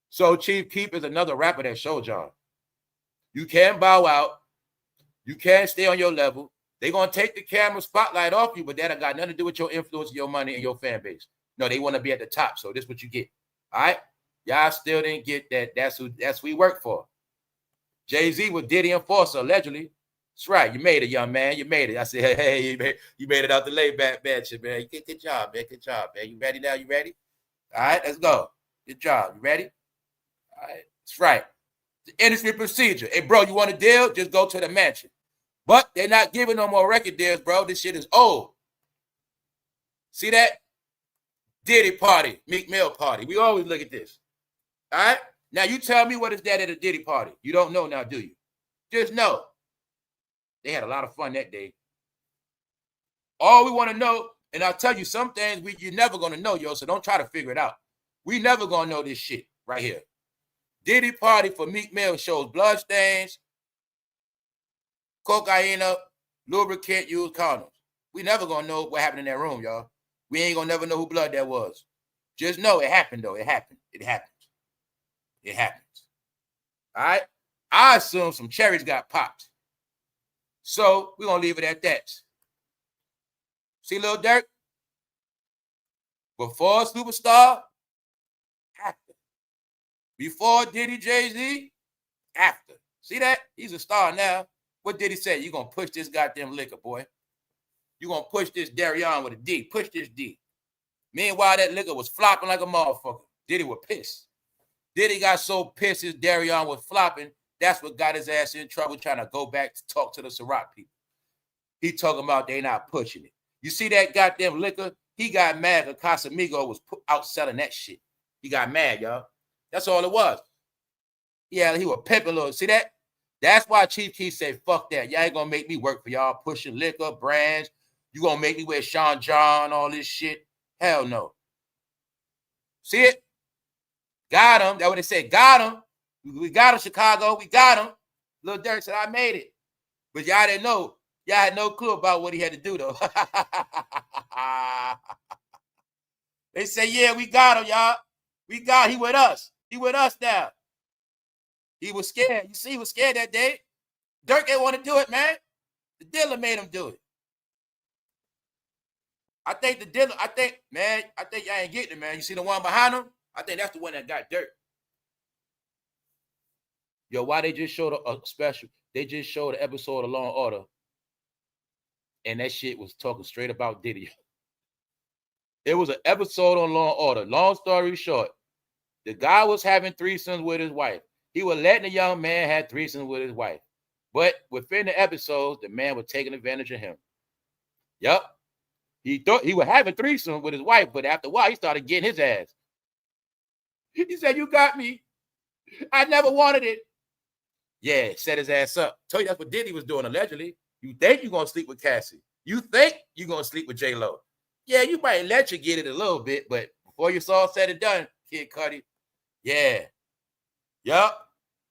So Chief Keef is another rapper that showed y'all. You can't bow out. You can't stay on your level. They're going to take the camera spotlight off you, but that ain't got nothing to do with your influence, your money, and your fan base. No, they want to be at the top. So this is what you get. All right? Y'all still didn't get that. That's who we work for. Jay-Z was Diddy Enforcer, allegedly. That's right. You made it, young man. You made it. I said, hey, you made it out the Layback Mansion, man. Good job, man. Good job, man. You ready now? You ready? All right, let's go. Good job. You ready? All right. That's right. The industry procedure. Hey, bro, you want a deal? Just go to the mansion. But they're not giving no more record deals, bro. This shit is old. See that? Diddy party, Meek Mill party. We always look at this. All right? Now you tell me what is that at a Diddy party. You don't know now, do you? Just know. They had a lot of fun that day. All we want to know, and I'll tell you some things you're never going to know, yo, so don't try to figure it out. We never going to know this shit right here. Diddy party for Meek Mill shows bloodstains, cocaine, lubricant, used condoms. We never going to know what happened in that room, y'all. We ain't going to never know who blood that was. Just know it happened, though. It happened. It happened. It happened. All right? I assume some cherries got popped. So we're going to leave it at that. See Lil Durk? Before Superstar, after. Before Diddy, Jay-Z, after. See that? He's a star now. What did he say? You're going to push this goddamn liquor, boy. You're going to push this Darion with a D. Push this D. Meanwhile, that liquor was flopping like a motherfucker. Diddy was pissed. Diddy got so pissed his Darion was flopping. That's what got his ass in trouble trying to go back to talk to the Ciroc people. He talking about they not pushing it. You see that goddamn liquor? He got mad because Casamigo was out selling that shit. He got mad, y'all. That's all it was. Yeah, he was pimping little. See that? That's why Chief Keef said, fuck that. Y'all ain't gonna make me work for y'all pushing liquor, brands. You gonna make me wear Sean John, all this shit. Hell no. See it? Got him. That's what they said. Got him. We got him, Chicago. We got him. Lil Durk said, I made it. But y'all didn't know. Y'all had no clue about what he had to do, though. They say, yeah, we got him, y'all. He with us. He with us now. He was scared. You see, he was scared that day. Durk didn't want to do it, man. The dealer made him do it. I think y'all ain't getting it, man. You see the one behind him? I think that's the one that got Durk. Yo, why they just showed a special? They just showed an episode of Law and Order, and that shit was talking straight about Diddy. It was an episode on Law and Order. Long story short, the guy was having threesomes with his wife. He was letting the young man have threesomes with his wife. But within the episodes, the man was taking advantage of him. Yup. He thought he was having threesomes with his wife, but after a while, he started getting his ass. He said, you got me. I never wanted it. Yeah, set his ass up. Told you that's what Diddy was doing, allegedly. You think you're going to sleep with Cassie. You think you're going to sleep with J-Lo. Yeah, you might let you get it a little bit, but before you saw said and done, Kid Cudi, yeah. Yup.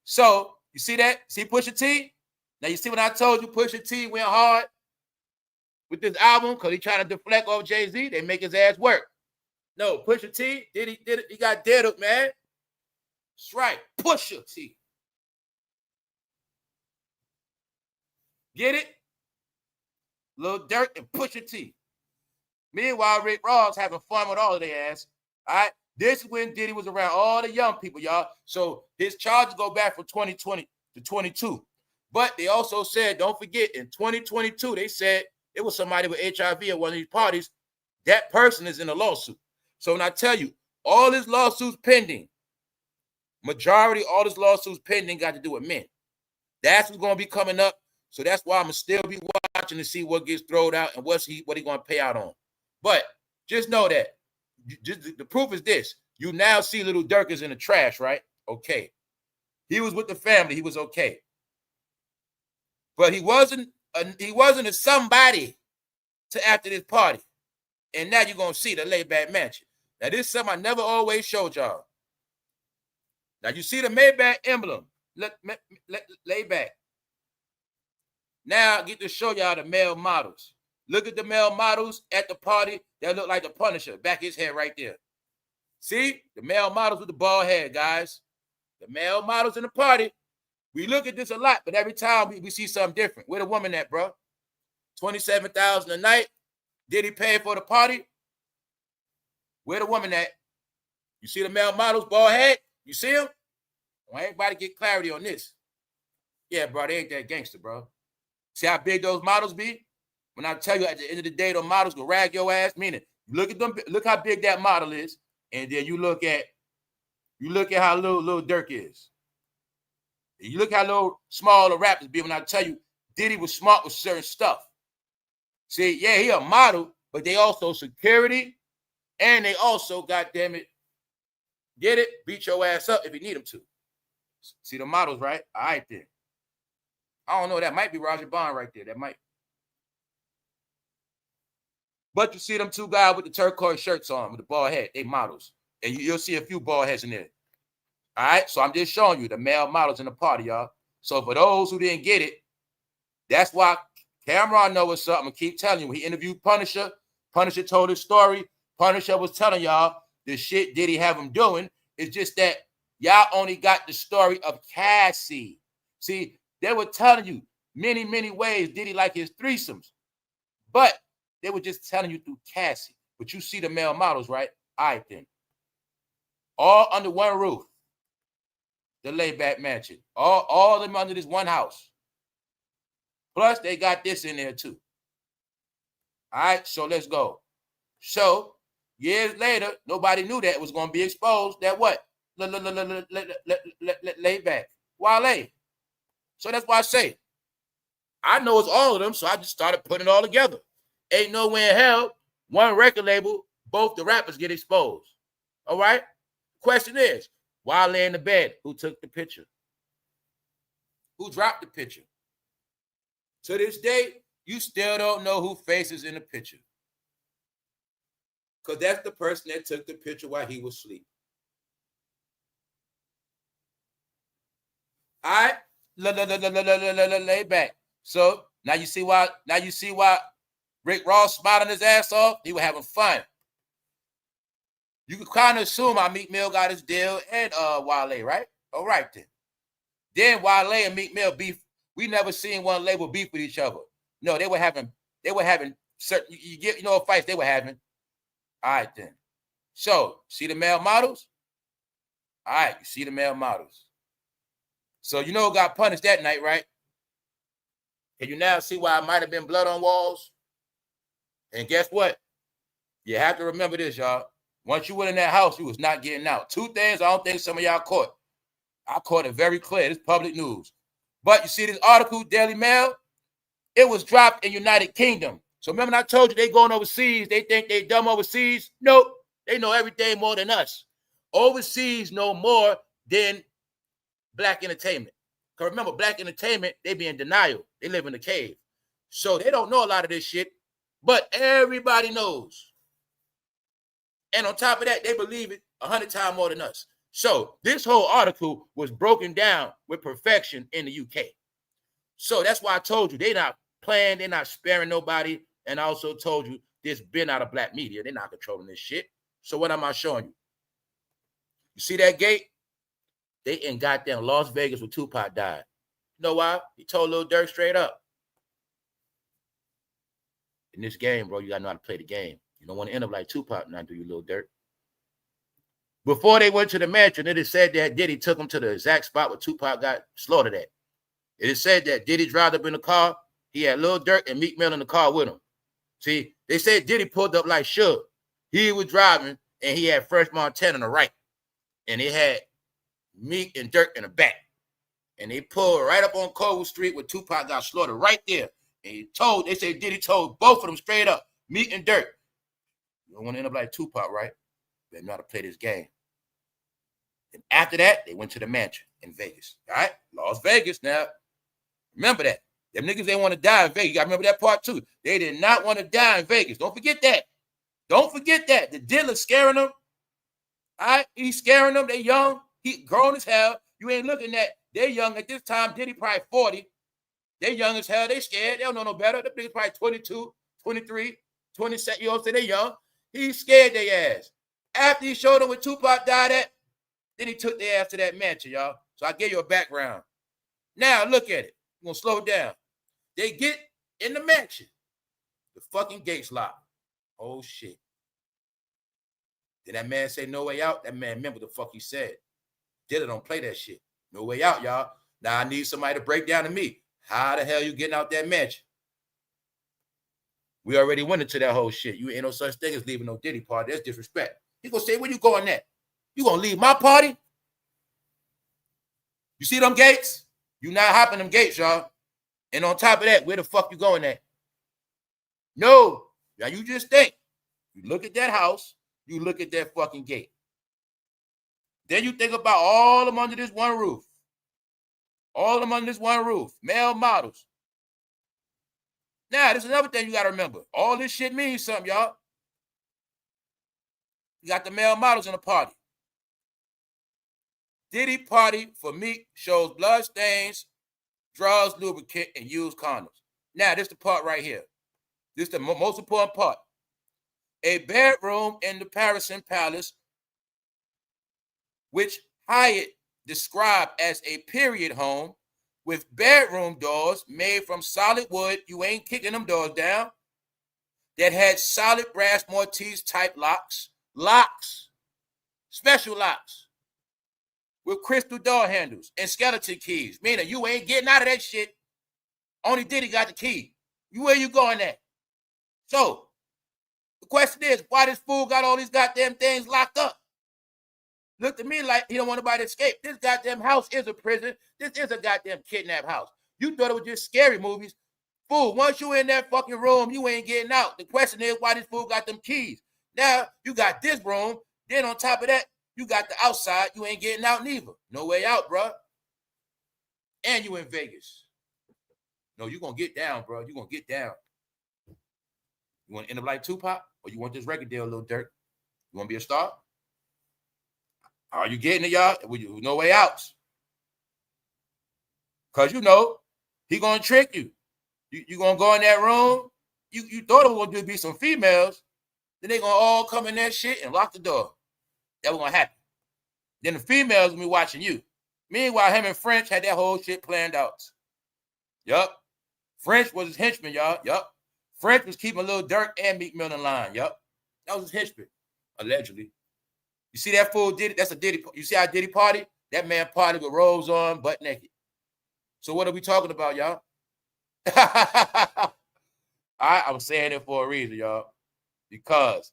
So, you see that? See Pusha T? Now, you see when I told you Pusha T went hard with this album because he trying to deflect off Jay-Z? They make his ass work. No, Pusha T, he got diddled, man. That's right. Pusha T. Get it? Lil Durk and Pusha T. Meanwhile, Rick Ross having fun with all of their ass. All right? This is when Diddy was around all the young people, y'all. So his charges go back from 2020 to 22. But they also said, don't forget, in 2022, they said it was somebody with HIV at one of these parties. That person is in a lawsuit. So when I tell you, all his lawsuits pending, majority, all his lawsuits pending got to do with men. That's what's going to be coming up. So that's why I'm going to still be watching to see what gets thrown out and what he going to pay out on. But just know that the proof is this. You now see Little Durk is in the trash, right? Okay. He was with the family. He was okay. But he wasn't a somebody to after this party. And now you're going to see the Maybach mansion. Now, this is something I never always showed y'all. Now, you see the Maybach emblem. Lay back. Now, I get to show y'all the male models. Look at the male models at the party that look like the Punisher. Back his head right there. See? The male models with the bald head, guys. The male models in the party. We look at this a lot, but every time we see something different. Where the woman at, bro? $27,000 a night. Did he pay for the party? Where the woman at? You see the male models, bald head? You see him? Well, everybody get clarity on this. Yeah, bro, they ain't that gangster, bro. See how big those models be? When I tell you at the end of the day, those models will rag your ass, meaning look at them, look how big that model is, and then you look at how little Durk is. And you look how little small the rappers be when I tell you Diddy was smart with certain stuff. See, yeah, he a model, but they also security. And they also, goddamn it, get it, beat your ass up if you need them to. See the models, right? All right, then. I don't know. That might be Roger Bond right there. That might. But you see them two guys with the turquoise shirts on with the bald head. They models. And you'll see a few bald heads in there. All right? So I'm just showing you the male models in the party, y'all. So for those who didn't get it, that's why Cameron know what's up. I'm going to keep telling you. He interviewed Punisher. Punisher told his story. Punisher was telling y'all the shit Diddy have him doing. It's just that y'all only got the story of Cassie. See, they were telling you many, many ways Diddy like his threesomes. But they were just telling you through Cassie. But you see the male models, right? All right, then. All under one roof. The layback mansion. All of them under this one house. Plus, they got this in there, too. All right, so let's go. So, years later, nobody knew that it was going to be exposed. That what? Layback. Wale. So that's why I say, I know it's all of them, so I just started putting it all together. Ain't nowhere in hell, one record label, both the rappers get exposed. All right? Question is, Wale in the bed, who took the picture? Who dropped the picture? To this day, you still don't know who faces in the picture. Because that's the person that took the picture while he was asleep. All right? Lay back. So now you see why Rick Ross smiling his ass off? He was having fun. You could kind of assume Meek Mill got his deal and Wale, right? All right then. Then Wale and Meek Mill beef. We never seen one label beef with each other. No, they were having certain fights they were having. All right then. So see the male models? All right, you see the male models. So you know who got punished that night, right? Can you now see why it might have been blood on walls? And guess what? You have to remember this, y'all. Once you went in that house, you was not getting out. Two things I don't think some of y'all caught. I caught it very clear. It's public news. But you see this article, Daily Mail? It was dropped in United Kingdom. So remember I told you they going overseas. They think they dumb overseas? Nope. They know everything more than us. Overseas know more than Black entertainment. Because remember, Black entertainment, they be in denial. They live in the cave. So they don't know a lot of this shit. But everybody knows. And on top of that, they believe it 100 times more than us. So this whole article was broken down with perfection in the UK. So that's why I told you they're not playing, they're not sparing nobody. And I also told you this been out of Black media. They're not controlling this shit. So what am I showing you? You see that gate? They in goddamn Las Vegas when Tupac died. You know why? He told Lil Durk straight up. In this game, bro, you gotta know how to play the game. You don't want to end up like Tupac now, do you, Lil Durk? Before they went to the mansion, it is said that Diddy took them to the exact spot where Tupac got slaughtered at. It is said that Diddy drove up in the car. He had Lil Durk and Meek Mill in the car with him. See, they said Diddy pulled up like Suge. He was driving, and he had Fresh Montana on the right. And he had Meek and Durk in the back. And they pulled right up on Cole Street where Tupac got slaughtered right there. And they said Diddy told both of them straight up, Meek and Durk, you don't want to end up like Tupac, right? You better know how to play this game. And after that, they went to the mansion in Vegas. All right? Las Vegas. Now, remember that. Them niggas, they want to die in Vegas. You got to remember that part too. They did not want to die in Vegas. Don't forget that. Don't forget that. The dealer's scaring them. All right? He's scaring them. They young. He grown as hell. You ain't looking at. They're young at this time. Diddy probably 40. They young as hell. They scared. They don't know no better. The niggas probably 22, 23, 27. You know what I'm saying? They young. He scared their ass. After he showed them where Tupac died at, then he took their ass to that mansion, y'all. So I gave you a background. Now, look at it. I'm going to slow down. They get in the mansion. The fucking gate's locked. Oh, shit. Did that man say no way out? That man remember the fuck he said. Dilla don't play that shit. No way out, y'all. Now I need somebody to break down to me. How the hell you getting out that mansion? We already went into that whole shit. You ain't no such thing as leaving no Diddy party. That's disrespect. He gonna say, where you going at? You gonna leave my party? You see them gates? You not hopping them gates, y'all. And on top of that, where the fuck you going at? No. Now you just think. You look at that house. You look at that fucking gate. Then you think about all of them under this one roof. All of them under this one roof. Male models. Now, there's another thing you got to remember. All this shit means something, y'all. You got the male models in the party. Diddy party for Meek shows blood stains, draws lubricant, and used condoms. Now, this is the part right here. This is the most important part. A bedroom in the Parisian Palace, which Hyatt described as a period home with bedroom doors made from solid wood, you ain't kicking them doors down, that had solid brass Mortise type locks, special locks, with crystal door handles and skeleton keys, meaning you ain't getting out of that shit. Only Diddy got the key. Where you going at? So, the question is, why this fool got all these goddamn things locked up? Looked at me like he don't want nobody to escape. This goddamn house is a prison. This is a goddamn kidnap house. You thought it was just scary movies. Fool, once you in that fucking room, you ain't getting out. The question is, why this fool got them keys? Now, you got this room. Then on top of that, you got the outside. You ain't getting out neither. No way out, bro. And you in Vegas. No, you going to get down, bro. You going to get down. You want to end up like Tupac? Or you want this record deal, Lil Durk? You want to be a star? Are you getting it, y'all? No way out. Because you know, he going to trick you. You going to go in that room. You thought it was going to be some females. Then they going to all come in that shit and lock the door. That was going to happen. Then the females will be watching you. Meanwhile, him and French had that whole shit planned out. Yup. French was his henchman, y'all. Yup. French was keeping Lil Durk and Meek Mill in line. Yup. That was his henchman, allegedly. You see that fool Diddy? That's a Diddy. You see how Diddy party? That man party with robes on, butt naked. So what are we talking about, y'all? I'm saying it for a reason, y'all. Because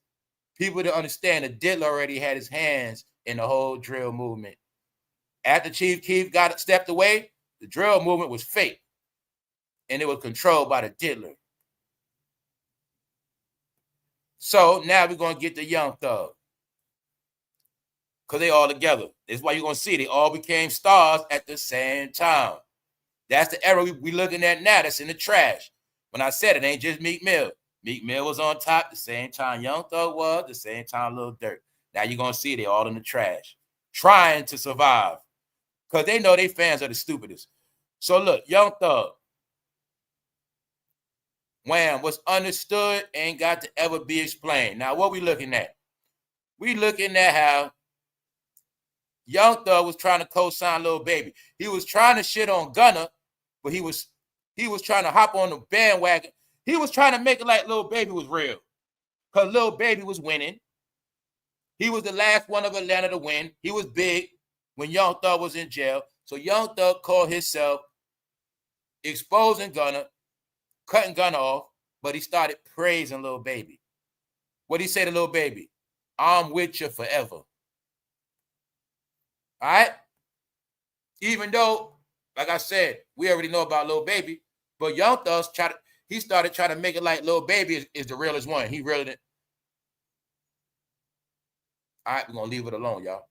people to understand that Diddler already had his hands in the whole drill movement. After Chief Keef stepped away, the drill movement was fake. And it was controlled by the Diddler. So now we're going to get the Young Thug. Because they all together. That's why you're going to see they all became stars at the same time. That's the era we looking at now. That's in the trash. When I said it ain't just Meek Mill. Meek Mill was on top the same time Young Thug was, the same time Lil Durk. Now you're going to see they all in the trash. Trying to survive. Because they know they fans are the stupidest. So look, Young Thug. Wham, what's understood ain't got to ever be explained. Now what we looking at? We looking at how Young Thug was trying to co-sign Lil Baby. He was trying to shit on Gunna, but he was trying to hop on the bandwagon. He was trying to make it like Lil Baby was real. Because Lil Baby was winning. He was the last one of Atlanta to win. He was big when Young Thug was in jail. So Young Thug called himself exposing Gunna, cutting Gunna off, but he started praising Lil Baby. What'd he say to Lil Baby? I'm with you forever. All right? Even though, like I said, we already know about Lil Baby, but Young Thug started trying to make it like Lil Baby is the realest one. He really didn't. All right, we're going to leave it alone, y'all.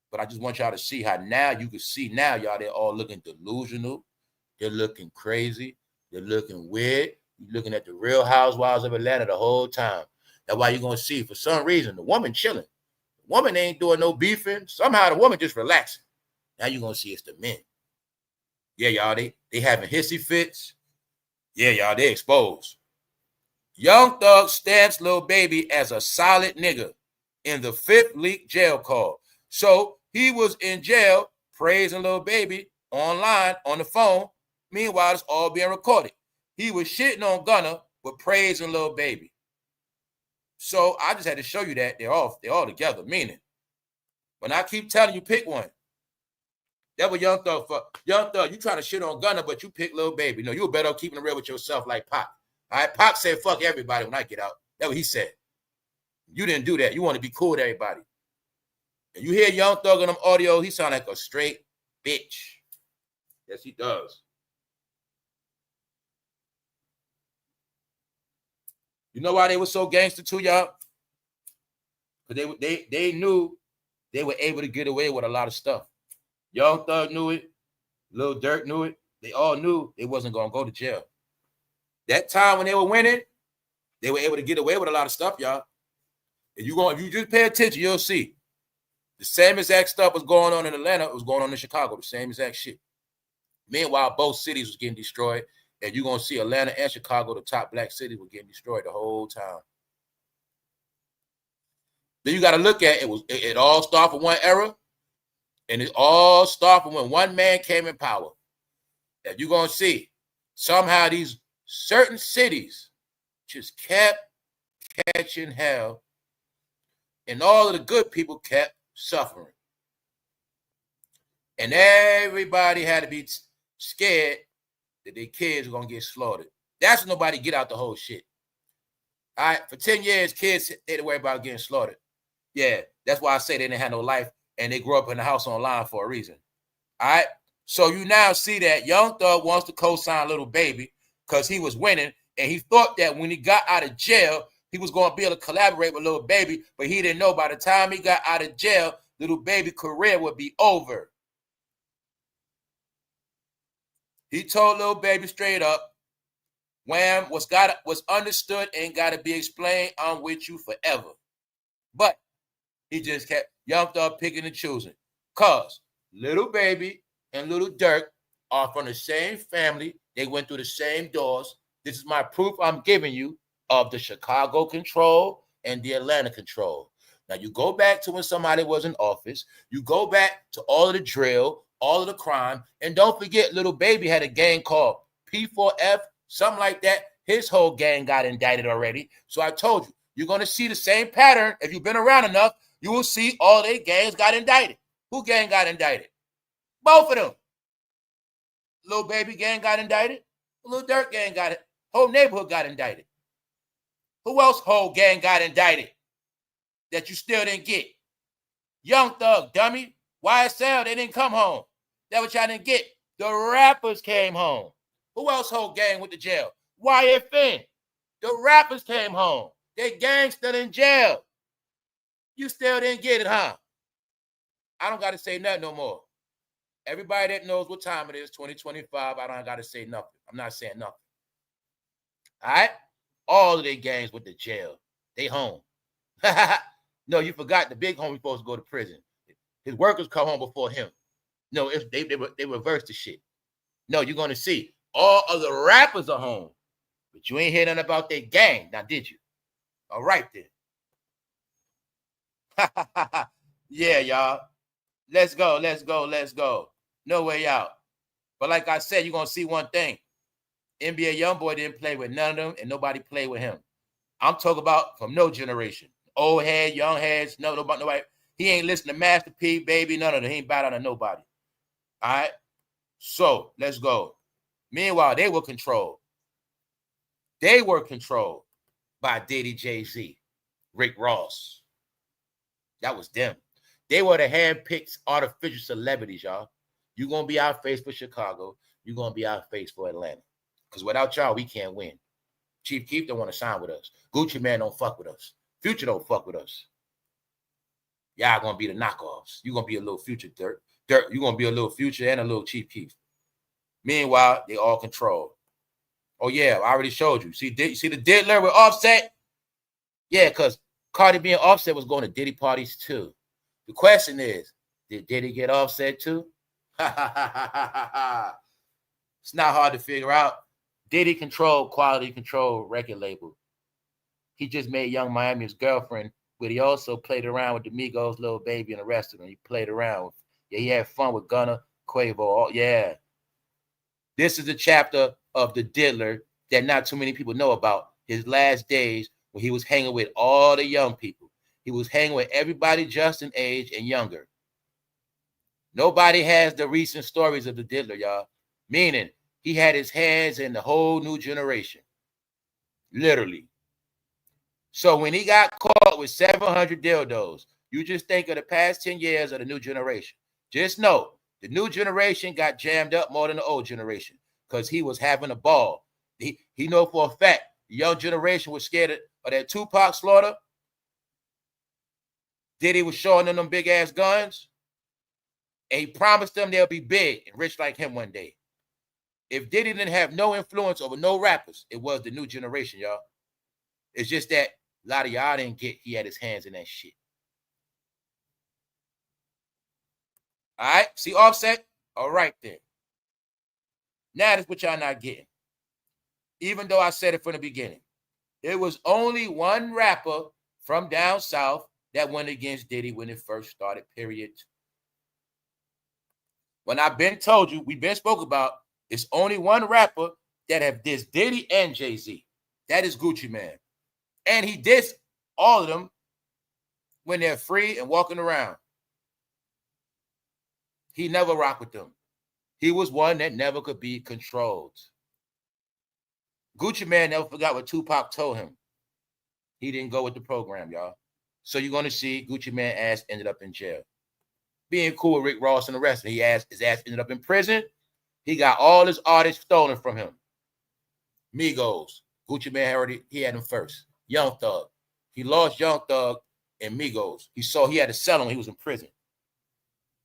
But I just want y'all to see how now you can see now, y'all, they're all looking delusional. They're looking crazy. They're looking weird. You're looking at the Real Housewives of Atlanta the whole time. That's why you're going to see, for some reason, the woman chilling. The woman ain't doing no beefing. Somehow the woman just relaxing. Now you're going to see it's the men. Yeah, y'all, they having hissy fits. Yeah, y'all, they exposed. Young Thug stamps Lil Baby as a solid nigga in the 5th leaked jail call. So he was in jail praising Lil Baby online on the phone. Meanwhile, it's all being recorded. He was shitting on Gunna, but praising Lil Baby. So I just had to show you that they're all together. Meaning, when I keep telling you pick one, that's what Young Thug for. Young Thug, you trying to shit on Gunna, but you pick Lil Baby. No, you better keeping it real with yourself like Pac. All right, Pac said fuck everybody when I get out. That's what he said. You didn't do that. You want to be cool with everybody. And you hear Young Thug on them audio, he sound like a straight bitch. Yes, he does. You know why they were so gangster too, y'all? Because they knew they were able to get away with a lot of stuff. Young Thug knew it. Lil Durk knew it. They all knew they wasn't going to go to jail. That time when they were winning, they were able to get away with a lot of stuff, y'all. If you just pay attention, you'll see. The same exact stuff was going on in Atlanta. It was going on in Chicago. The same exact shit. Meanwhile, both cities was getting destroyed. And you're going to see Atlanta and Chicago, the top black cities, were getting destroyed the whole time. Then you got to look at it. It all started from one era. And it all started from when one man came in power. That you're going to see somehow these certain cities just kept catching hell. And all of the good people kept suffering. And everybody had to be scared that their kids were going to get slaughtered. That's when nobody get out the whole shit. All right, for 10 years, kids, they didn't worry about getting slaughtered. Yeah, that's why I say they didn't have no life, and they grew up in the house online for a reason. All right, so you now see that Young Thug wants to co-sign Little Baby because he was winning, and he thought that when he got out of jail, he was going to be able to collaborate with Little Baby, but he didn't know by the time he got out of jail, Little Baby career would be over. He told Little Baby straight up, Wham, what's understood ain't got to be explained. I'm with you forever. But he just kept Young Thug picking and choosing. Because Little Baby and Little Durk are from the same family. They went through the same doors. This is my proof I'm giving you of the Chicago control and the Atlanta control. Now, you go back to when somebody was in office. You go back to all of the drill, all of the crime. And don't forget, Little Baby had a gang called P4F, something like that. His whole gang got indicted already. So I told you, you're going to see the same pattern. If you've been around enough, you will see all their gangs got indicted. Who gang got indicted? Both of them. Little Baby gang got indicted. Little Durk gang got it. Whole neighborhood got indicted. Who else whole gang got indicted that you still didn't get? Young Thug, dummy. YSL, they didn't come home. That what y'all didn't get. The rappers came home. Who else whole gang went to jail? YFN. The rappers came home. They gang still in jail. You still didn't get it, huh? I don't got to say nothing no more. Everybody that knows what time it is, 2025, I don't got to say nothing. I'm not saying nothing. All right? All of their gangs went to jail. They home. No, you forgot the big homie supposed to go to prison. His workers come home before him. No, they reversed the shit. No, you're going to see all of the rappers are home. But you ain't hear nothing about their gang. Now, did you? All right, then. Yeah, y'all. Let's go. No way out. But like I said, you're going to see one thing. NBA Youngboy didn't play with none of them, and nobody played with him. I'm talking about from no generation. Old head, young heads, nobody. He ain't listening to Master P, baby, none of them. He ain't bow down to nobody. All right? So, let's go. Meanwhile, they were controlled. They were controlled by Diddy, Jay-Z, Rick Ross. That was them. They were the hand-picked artificial celebrities, y'all. You're going to be our face for Chicago. You're going to be our face for Atlanta. Because without y'all, we can't win. Chief Keef don't want to sign with us. Gucci Man don't fuck with us. Future don't fuck with us. Y'all going to be the knockoffs. You're going to be a little Future Dirt. You're going to be a little Future and a little Chief Keef. Meanwhile, they all control. Oh, yeah, I already showed you. See the Diddler with Offset? Yeah, because Cardi B and Offset was going to Diddy parties too. The question is, did Diddy get Offset too? It's not hard to figure out. Diddy controlled Quality Control record label. He just made Young Miami his girlfriend, but he also played around with the Migos, Lil Baby, and the rest of them. He played around with. Yeah, he had fun with Gunna, Quavo. Yeah. This is a chapter of the Diddler that not too many people know about. His last days when he was hanging with all the young people. He was hanging with everybody Justin age and younger. Nobody has the recent stories of the Diddler, y'all. Meaning, he had his hands in the whole new generation. Literally. So when he got caught with 700 dildos, you just think of the past 10 years of the new generation. Just know, the new generation got jammed up more than the old generation because he was having a ball. He know for a fact the young generation was scared of that Tupac slaughter. Diddy was showing them big ass guns, and he promised them they'll be big and rich like him one day. If Diddy didn't have no influence over no rappers, it was the new generation, y'all. It's just that a lot of y'all didn't get he had his hands in that shit. All right, see Offset? All right then. Now that's what y'all not getting. Even though I said it from the beginning, it was only one rapper from down south that went against Diddy when it first started, period. When I've been told you, we've been spoke about, it's only one rapper that have dissed Diddy and Jay-Z. That is Gucci Mane. And he dissed all of them when they're free and walking around. He never rocked with them. He was one that never could be controlled. Gucci Mane never forgot what Tupac told him. He didn't go with the program, y'all. So you're going to see Gucci Mane ass ended up in jail. Being cool with Rick Ross and the rest. His ass ended up in prison. He got all his artists stolen from him. Migos. Gucci Mane he had him first. Young Thug. He lost Young Thug and Migos. He had to sell him when he was in prison.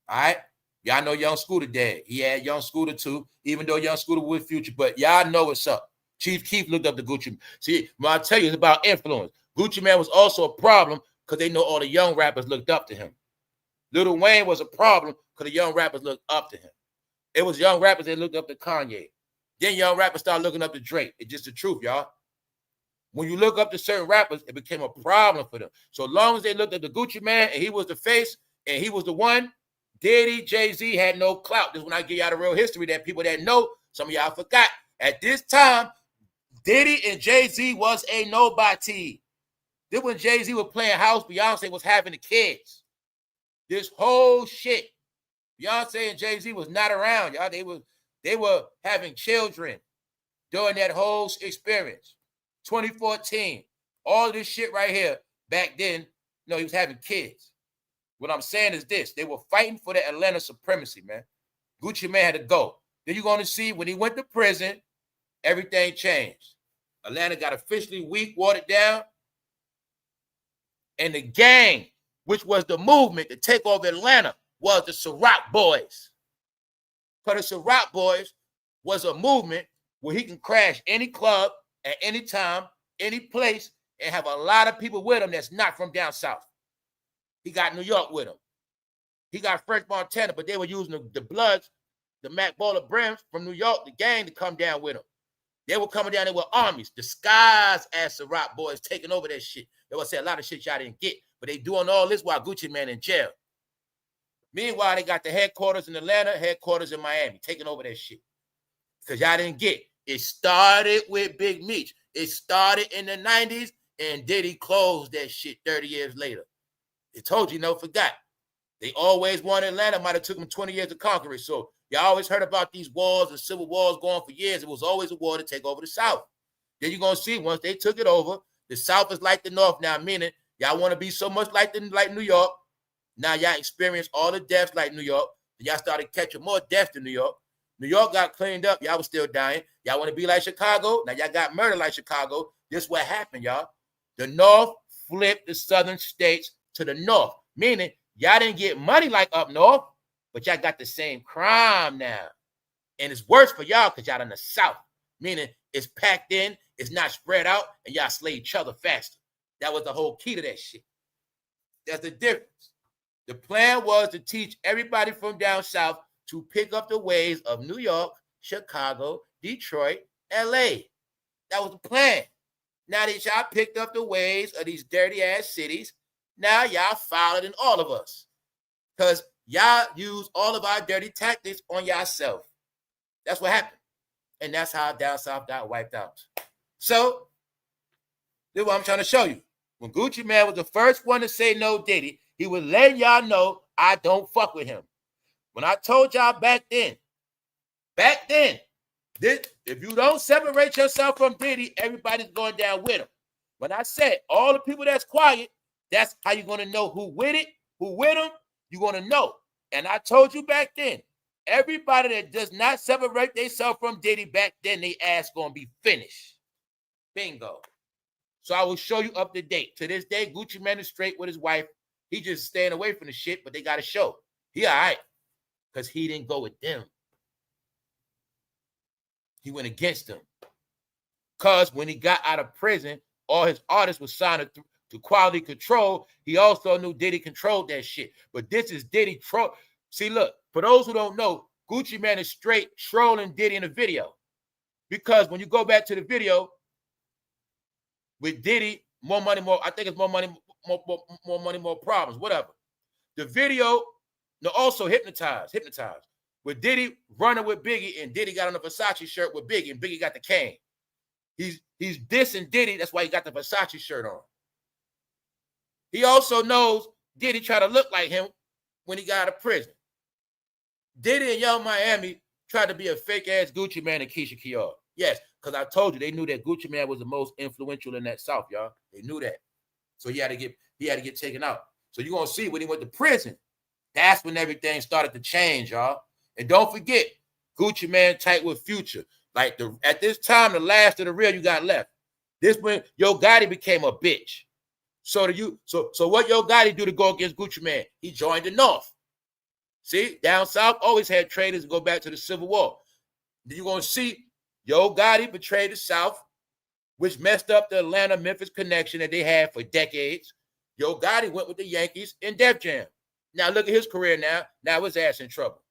All right? Y'all know Young Scooter dead. He had Young Scooter too, even though Young Scooter was Future. But y'all know what's up. Chief Keef looked up to Gucci. See, when I tell you, it's about influence. Gucci Mane was also a problem because they know all the young rappers looked up to him. Lil Wayne was a problem because the young rappers looked up to him. It was young rappers that looked up to Kanye. Then young rappers started looking up to Drake. It's just the truth, y'all. When you look up to certain rappers, it became a problem for them. So long as they looked at the Gucci Mane and he was the face and he was the one, Diddy, Jay-Z had no clout. This is when I give y'all the real history that people that know, some of y'all forgot. At this time, Diddy and Jay-Z was a nobody. This when Jay-Z was playing house, Beyonce was having the kids. This whole shit, Beyonce and Jay-Z was not around, y'all. They were having children during that whole experience. 2014, all of this shit right here, back then, he was having kids. What I'm saying is this. They were fighting for the Atlanta supremacy, man. Gucci Mane had to go. Then you're going to see when he went to prison, everything changed. Atlanta got officially weak, watered down. And the gang, which was the movement to take over Atlanta, was the Ciroc Boys. Because the Ciroc Boys was a movement where he can crash any club at any time, any place, and have a lot of people with him that's not from down south. He got New York with him. He got French Montana, but they were using the Bloods, the Mac Baller Brims from New York, the gang, to come down with him. They were coming down there with armies, disguised as Ciroc Boys, taking over that shit. They would say a lot of shit y'all didn't get, but they doing all this while Gucci Mane in jail. Meanwhile, they got the headquarters in Atlanta, headquarters in Miami, taking over that shit. Because y'all didn't get. It started with Big Meech. It started in the 90s, and Diddy closed that shit 30 years later. They told you, forgot. They always wanted Atlanta. Might have took them 20 years to conquer it. So y'all always heard about these wars and civil wars going for years. It was always a war to take over the South. Then you're going to see once they took it over, the South is like the North now, meaning y'all want to be so much like New York. Now y'all experience all the deaths like New York. Y'all started catching more deaths than New York. New York got cleaned up. Y'all was still dying. Y'all want to be like Chicago. Now y'all got murdered like Chicago. This is what happened, y'all. The North flipped the southern states to the North, meaning y'all didn't get money like up North, but y'all got the same crime now. And it's worse for y'all because y'all in the South, meaning it's packed in, it's not spread out, and y'all slay each other faster. That was the whole key to that shit. That's the difference. The plan was to teach everybody from down south to pick up the ways of New York, Chicago, Detroit, LA. That was the plan. Now that y'all picked up the ways of these dirty ass cities, now y'all followed in all of us. Because y'all use all of our dirty tactics on yourself. That's what happened. And that's how down south got wiped out. So, this is what I'm trying to show you. When Gucci Mane was the first one to say no Diddy, he was letting y'all know I don't fuck with him. When I told y'all back then, if you don't separate yourself from Diddy, everybody's going down with him. When I said all the people that's quiet, that's how you're going to know who with it, who with him, you're going to know. And I told you back then, everybody that does not separate themselves from Diddy back then, they ass going to be finished. Bingo. So I will show you up to date. To this day, Gucci Mane is straight with his wife. He just staying away from the shit, but they got a show. He all right, because he didn't go with them. He went against them. Because when he got out of prison, all his artists were signed to Quality Control. He also knew Diddy controlled that shit. But this is Diddy troll. See, look, for those who don't know, Gucci Mane is straight trolling Diddy in the video. Because when you go back to the video with Diddy, more money, more, I think it's more money, more money, more problems, whatever. The video, no, also hypnotized. With Diddy running with Biggie, and Diddy got on a Versace shirt with Biggie, and Biggie got the cane. He's dissing Diddy. That's why he got the Versace shirt on. He also knows Diddy tried to look like him when he got out of prison. Diddy and Young Miami tried to be a fake-ass Gucci Mane and Keisha Kiar. Yes, because I told you, they knew that Gucci Mane was the most influential in that South, y'all. They knew that. So he had to get taken out. So you're going to see when he went to prison, that's when everything started to change, y'all. And don't forget, Gucci Mane tight with Future. Like at this time, the last of the real you got left. This when Yo Gotti became a bitch. So what Yo Gotti do to go against Gucci Mane? He joined the North. See, down south always had traders go back to the Civil War. Then you're gonna see Yo Gotti betrayed the South, which messed up the Atlanta-Memphis connection that they had for decades. Yo Gotti went with the Yankees in Def Jam. Now look at his career now. Now his ass in trouble.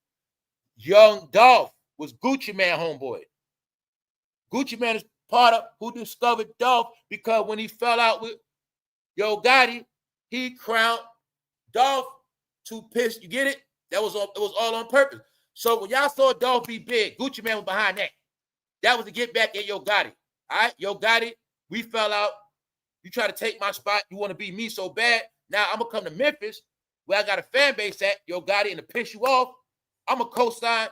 Young Dolph was Gucci Mane homeboy. Gucci Mane is part of who discovered Dolph, because when he fell out with Yo Gotti, he crowned Dolph to piss. You get it? It was all on purpose. So when y'all saw Dolph be big, Gucci Mane was behind that. That was to get back at Yo Gotti. All right, Yo Gotti, we fell out. You try to take my spot. You want to be me so bad. Now I'm going to come to Memphis, where I got a fan base at, Yo Gotti, and to piss you off, I'm going to co-sign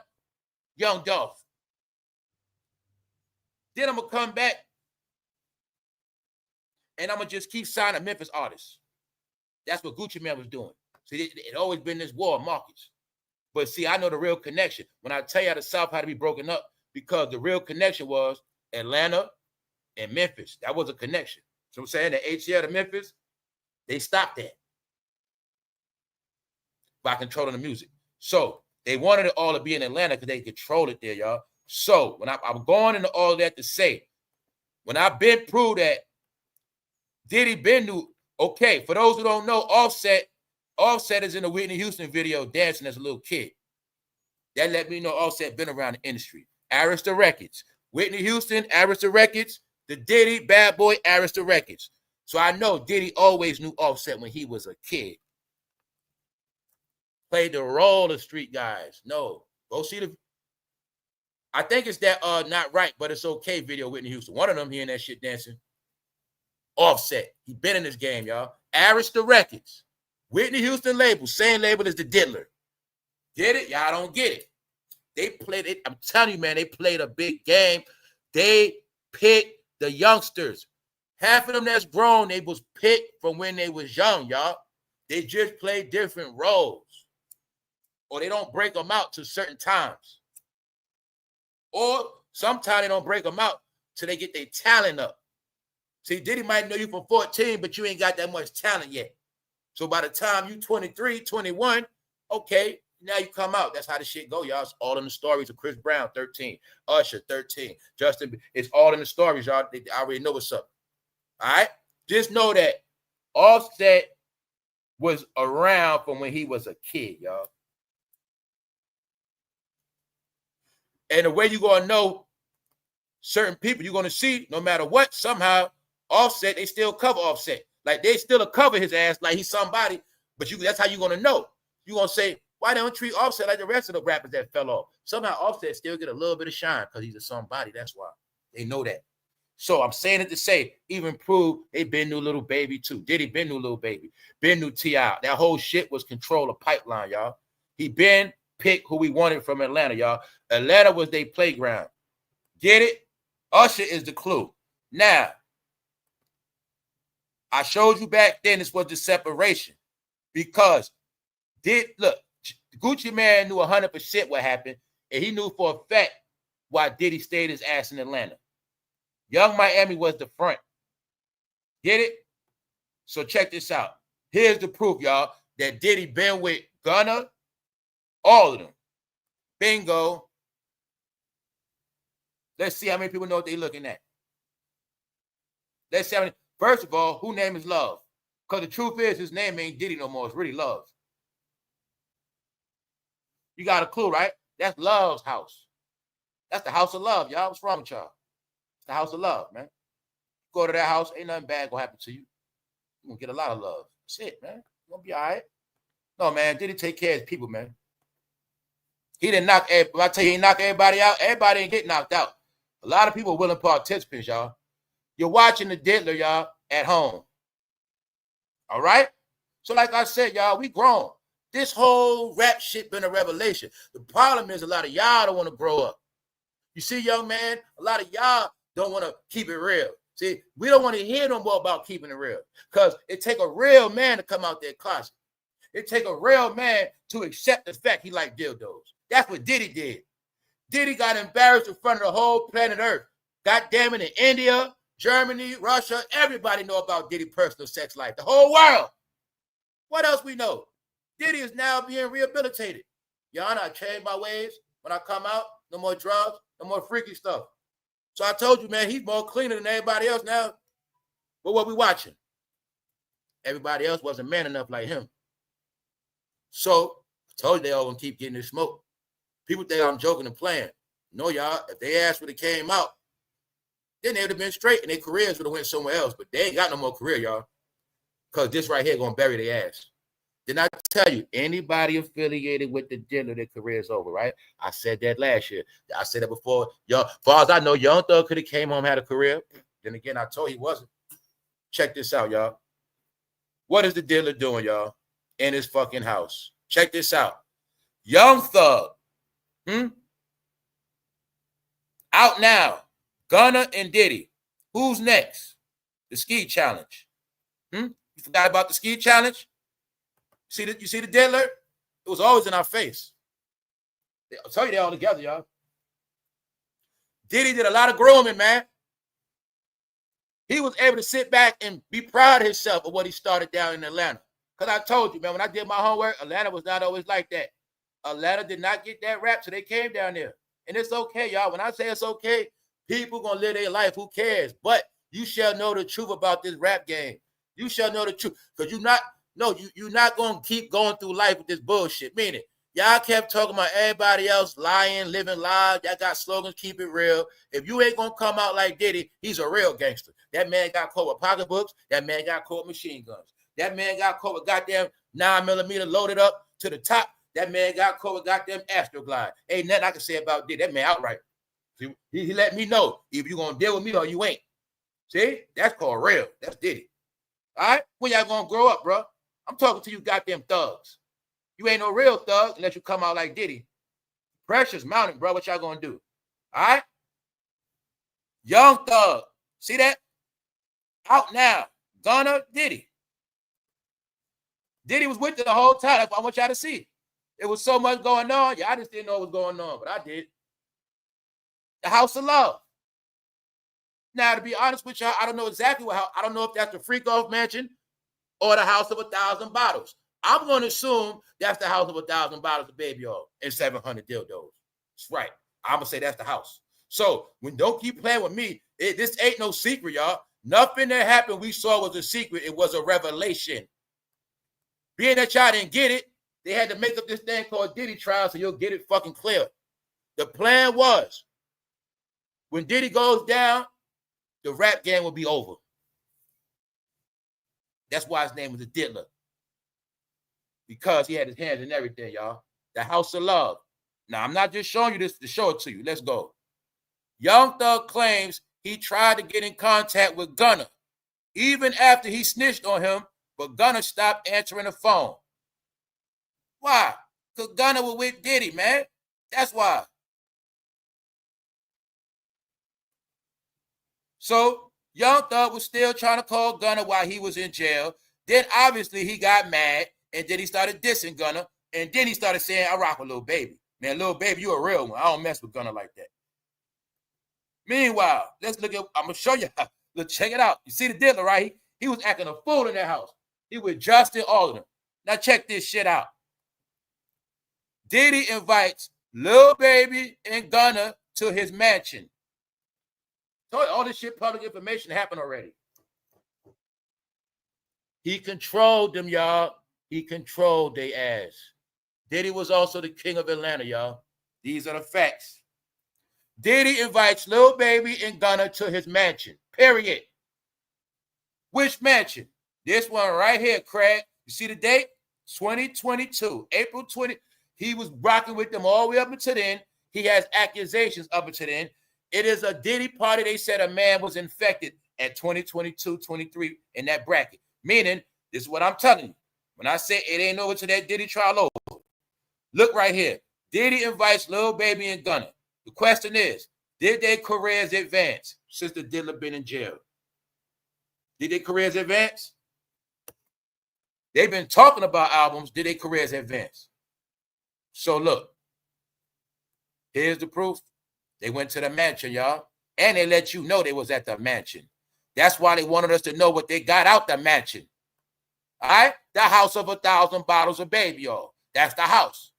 Young Dolph. Then I'm going to come back, and I'm going to just keep signing Memphis artists. That's what Gucci Mane was doing. See, it always been this war of markets. But see, I know the real connection. When I tell you the South had to be broken up, because the real connection was Atlanta and Memphis. That was a connection. So I'm saying the ATL to Memphis, they stopped that by controlling the music. So they wanted it all to be in Atlanta because they control it there, y'all. So when I'm going into all that to say, when I've been proved that Diddy been knew, okay, for those who don't know, Offset is in the Whitney Houston video dancing as a little kid. That let me know Offset been around the industry. Arista Records. Whitney Houston, Arista Records. The Diddy, Bad Boy, Arista Records. So I know Diddy always knew Offset when he was a kid. Played the role of street guys. No. Go see the... I think it's that Not Right, But It's Okay video, Whitney Houston. One of them hearing that shit dancing. Offset. He been in this game, y'all. Arista Records. Whitney Houston label, same label as the Diddler. Get it? Y'all don't get it. They played it. I'm telling you, man, they played a big game. They picked the youngsters. Half of them that's grown, they was picked from when they was young, y'all. They just play different roles. Or they don't break them out to certain times. Or sometimes they don't break them out till they get their talent up. See, Diddy might know you from 14, but you ain't got that much talent yet. So by the time you 23, 21, okay, now you come out. That's how the shit go, y'all. It's all in the stories of Chris Brown, 13. Usher, 13. Justin, it's all in the stories, y'all. I already know what's up. All right? Just know that Offset was around from when he was a kid, y'all. And the way you're going to know certain people, you're going to see, no matter what, somehow, Offset, they still cover Offset. Like, they still cover his ass like he's somebody, but that's how you're going to know. You're going to say, why don't treat Offset like the rest of the rappers that fell off? Somehow Offset still get a little bit of shine because he's a somebody. That's why. They know that. So I'm saying it to say, even prove they been new Little Baby too. Diddy been new Little Baby. Been new T.I. That whole shit was control of pipeline, y'all. He been picked who we wanted from Atlanta, y'all. Atlanta was their playground. Get it? Usher is the clue. Now, I showed you back then this was the separation. Because look, Gucci Mane knew 100% what happened, and he knew for a fact why Diddy stayed his ass in Atlanta. Young Miami was the front. Get it? So check this out. Here's the proof, y'all, that Diddy been with Gunna, all of them. Bingo. Let's see how many people know what they're looking at. Let's see how many. First of all, who name is Love? Because the truth is, his name ain't Diddy no more. It's really Love. You got a clue, right? That's Love's house. That's the house of love, y'all. What's wrong with y'all? It's the house of love, man. Go to that house, ain't nothing bad gonna happen to you. You're gonna get a lot of love. That's it, man. You're gonna be all right. No, man, Diddy take care of his people, man. He didn't knock everybody. I tell you, he knocked everybody out. Everybody didn't get knocked out. A lot of people are willing participants, y'all. You're watching the Diddler, y'all, at home. All right? So like I said, y'all, we grown. This whole rap shit been a revelation. The problem is a lot of y'all don't want to grow up. You see, young man, a lot of y'all don't want to keep it real. See, we don't want to hear no more about keeping it real because it take a real man to come out there closet. It take a real man to accept the fact he like dildos. That's what Diddy did. Diddy got embarrassed in front of the whole planet Earth. God damn it, in India, Germany, Russia, everybody know about Diddy's personal sex life. The whole world. What else we know? Diddy is now being rehabilitated. Your Honor, I changed my ways. When I come out, no more drugs, no more freaky stuff. So I told you, man, he's more cleaner than everybody else now. But what we watching? Everybody else wasn't man enough like him. So I told you they all gonna keep getting this smoke. People think I'm joking and playing. No, y'all, if they asked when it came out, then they would have been straight and their careers would have went somewhere else. But they ain't got no more career, y'all. Because this right here gonna bury their ass. Didn't I tell you, anybody affiliated with the Diddler, their career is over, right? I said that last year. I said that before. Y'all, as far as I know, Young Thug could have came home, had a career. Then again, I told he wasn't. Check this out, y'all. What is the Diddler doing, y'all, in his fucking house? Check this out. Young Thug. Out now. Gunna and Diddy. Who's next? The ski challenge. You forgot about the ski challenge? You see the Diddler? It was always in our face. I'll tell you they all together, y'all. Diddy did a lot of grooming, man. He was able to sit back and be proud of himself of what he started down in Atlanta. Because I told you, man, when I did my homework, Atlanta was not always like that. Atlanta did not get that rap, so they came down there. And it's okay, y'all. When I say it's okay, people going to live their life. Who cares? But you shall know the truth about this rap game. You shall know the truth. Because you're not going to keep going through life with this bullshit. Meaning, y'all kept talking about everybody else lying, living lies. Y'all got slogans, keep it real. If you ain't going to come out like Diddy, he's a real gangster. That man got caught with pocketbooks. That man got caught with machine guns. That man got caught with goddamn 9mm loaded up to the top. That man got caught with goddamn Astroglide. Ain't nothing I can say about Diddy. That man outright. See, he let me know if you going to deal with me or you ain't. See? That's called real. That's Diddy. All right? When y'all going to grow up, bro? I'm talking to you goddamn thugs. You ain't no real thug unless you come out like Diddy. Pressure's mounting, bro. What y'all going to do? All right? Young Thug. See that? Out now. Gunna, Diddy. Diddy was with you the whole time. That's what I want y'all to see. It was so much going on. Y'all just didn't know what was going on, but I did. The House of Love. Now, to be honest with y'all, I don't know exactly I don't know if that's the Freak Off Mansion or the House of 1,000 Bottles. I'm going to assume that's the House of 1,000 Bottles of baby oil and 700 dildos. That's right. I'm going to say that's the house. So, don't keep playing with me. This ain't no secret, y'all. Nothing that happened we saw was a secret. It was a revelation. Being that y'all didn't get it, they had to make up this thing called Diddy trial so you'll get it fucking clear. The plan was, when Diddy goes down, the rap game will be over. That's why his name was the Diddler. Because he had his hands in everything, y'all. The House of Love. Now, I'm not just showing you this to show it to you. Let's go. Young Thug claims he tried to get in contact with Gunna, even after he snitched on him, but Gunna stopped answering the phone. Why? Because Gunna was with Diddy, man. That's why. So, Young Thug was still trying to call Gunna while he was in jail. Then, obviously, he got mad, and then he started dissing Gunna, and then he started saying, I rock with Lil Baby. Man, Lil Baby, you a real one. I don't mess with Gunna like that. Meanwhile, let's look at, I'm going to show you. Look, check it out. You see the Diddler, right? He was acting a fool in that house. He with Justin, all of them. Now check this shit out. Diddy invites Lil Baby and Gunna to his mansion. So all this shit, public information, happened already. He controlled them, y'all. He controlled their ass. Diddy was also the king of Atlanta, y'all. These are the facts. Diddy invites Lil Baby and Gunna to his mansion, period. Which mansion? This one right here, Craig. You see the date? 2022, April 20. He was rocking with them all the way up until then. He has accusations up until then. It is a Diddy party. They said a man was infected at 2022, 23 in that bracket. Meaning, this is what I'm telling you. When I say it ain't over to that Diddy trial over. Look right here. Diddy invites Lil Baby and Gunna. The question is, did their careers advance since the Diddler been in jail? Did their careers advance? They've been talking about albums. Did their careers advance? So look, here's the proof. They went to the mansion, y'all. And they let you know they was at the mansion. That's why they wanted us to know what they got out the mansion. All right? The house of 1,000 bottles of baby oil. That's the house.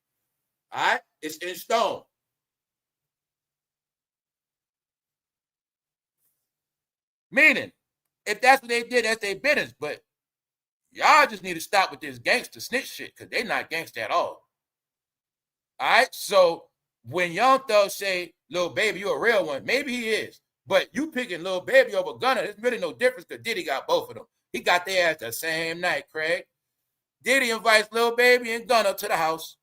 All right? It's in stone. Meaning, if that's what they did, that's their business. But y'all just need to stop with this gangster snitch shit because they're not gangster at all. All right? So when Young Thug say, Lil Baby, you a real one, maybe he is. But you picking Lil Baby over Gunna, there's really no difference because Diddy got both of them. He got their ass the same night, Craig. Diddy invites Lil Baby and Gunna to the house.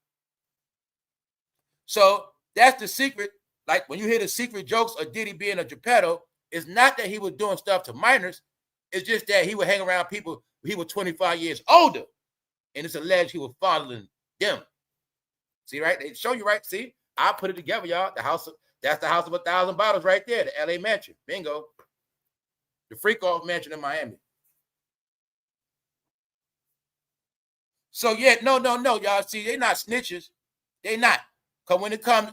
So that's the secret. Like when you hear the secret jokes of Diddy being a Geppetto, it's not that he was doing stuff to minors. It's just that he would hang around people. He was 25 years older. And it's alleged he was following them. See, right? They show you, right? See? I put it together, y'all. That's the house of 1,000 bottles right there, the LA mansion. Bingo. The freak off mansion in Miami. So yeah, no, y'all. See, they not snitches. They not. Because when it comes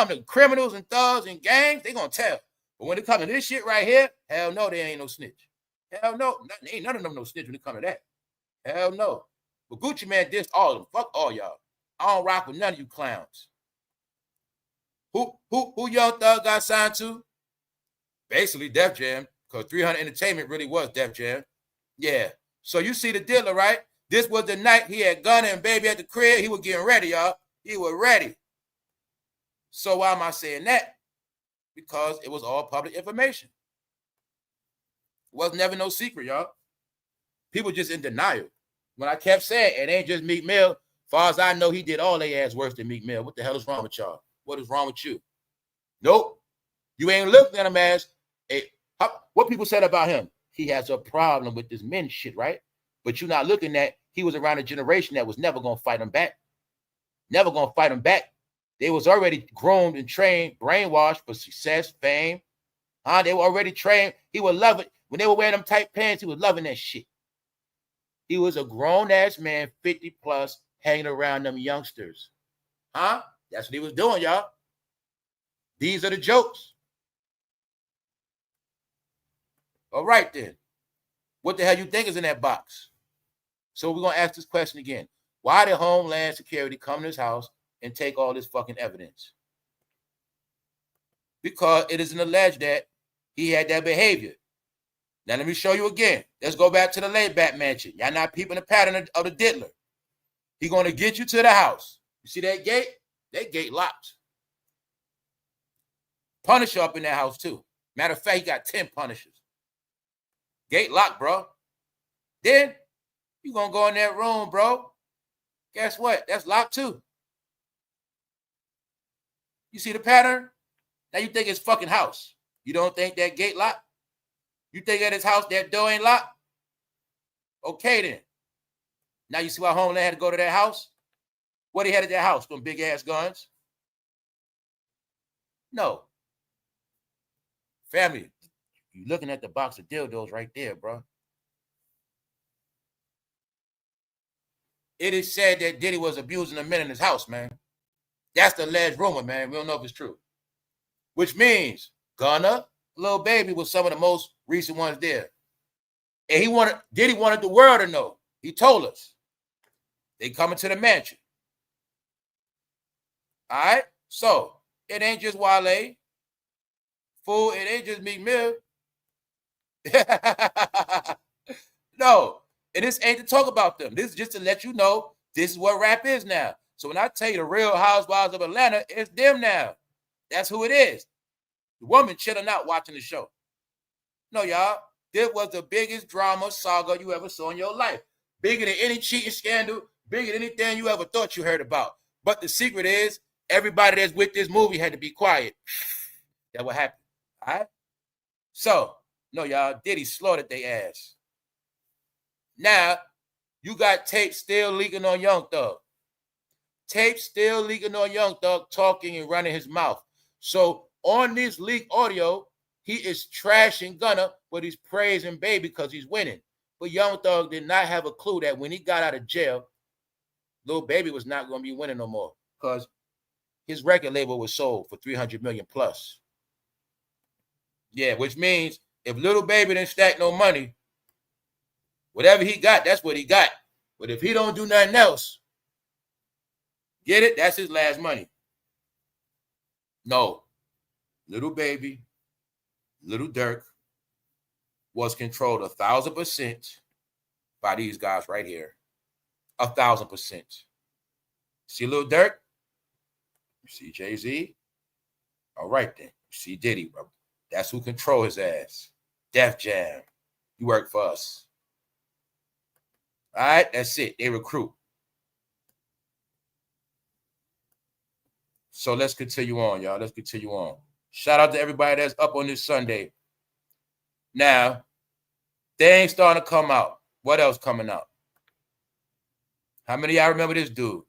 to criminals and thugs and gangs, they gonna tell. But when it comes to this shit right here, hell no, they ain't no snitch. Hell no. Ain't none of them no snitch when it comes to that. Hell no. But Gucci Man dissed all of them. Fuck all y'all. I don't rock with none of you clowns. Who Young Thug got signed to? Basically Def Jam, because 300 Entertainment really was Def Jam. Yeah. So you see the Diddler, right? This was the night he had Gunna and Baby at the crib. He was getting ready, y'all. He was ready. So why am I saying that? Because it was all public information. It was never no secret, y'all. People just in denial. When I kept saying it ain't just Meek Mill, far as I know, he did all they ass worse than Meek Mill. What the hell is wrong with y'all? What is wrong with you? Nope. You ain't looking at him as what people said about him. He has a problem with this men shit, right? But you're not looking at he was around a generation that was never going to fight him back. Never going to fight him back. They was already groomed and trained, brainwashed for success, fame. They were already trained. He would love it. When they were wearing them tight pants, he was loving that shit. He was a grown-ass man, 50 plus, hanging around them youngsters. That's what he was doing, y'all. These are the jokes. All right, then. What the hell you think is in that box? So we're going to ask this question again. Why did Homeland Security come to his house and take all this fucking evidence? Because it is alleged that he had that behavior. Now, let me show you again. Let's go back to the laid-back mansion. Y'all not peeping the pattern of the Diddler. He's going to get you to the house. You see that gate? That gate locked. Punisher up in that house, too. Matter of fact, he got 10 Punishers. Gate locked, bro. Then, you going to go in that room, bro. Guess what? That's locked, too. You see the pattern? Now you think it's fucking house. You don't think that gate locked? You think at his house that door ain't locked? Okay, then. Now you see why Homeland had to go to that house? What he had at that house? Them big-ass guns? No. Family, you looking at the box of dildos right there, bro. It is said that Diddy was abusing the men in his house, man. That's the alleged rumor, man. We don't know if it's true. Which means Gunna, Lil Baby was some of the most recent ones there. And Diddy wanted the world to know. He told us. They coming to the mansion. All right? So, it ain't just Wale. Fool, it ain't just Meek Mill. No. And this ain't to talk about them. This is just to let you know this is what rap is now. So when I tell you the Real Housewives of Atlanta, it's them now. That's who it is. The woman chilling out watching the show. No, y'all. This was the biggest drama saga you ever saw in your life. Bigger than any cheating scandal, bigger than anything you ever thought you heard about. But the secret is, everybody that's with this movie had to be quiet. That's what happened. All right? So, no, y'all, Diddy slaughtered their ass. Now, you got tape still leaking on Young Thug. Tape still leaking on Young Thug, talking and running his mouth. So, on this leaked audio, he is trashing Gunna, but he's praising Baby because he's winning. But Young Thug did not have a clue that when he got out of jail, Lil Baby was not going to be winning no more because his record label was sold for $300 million plus. Yeah, which means if Lil Baby didn't stack no money, whatever he got, that's what he got. But if he don't do nothing else, get it? That's his last money. No. Lil Baby, Lil Durk was controlled 1,000% by these guys right here. 1,000%. See Lil Durk? You see Jay-Z? All right then. You see Diddy, bro. That's who control his ass. Def Jam. You work for us. All right, that's it. They recruit. So let's continue on, y'all. Let's continue on. Shout out to everybody that's up on this Sunday. Now, things starting to come out. What else coming out? How many of y'all remember this dude?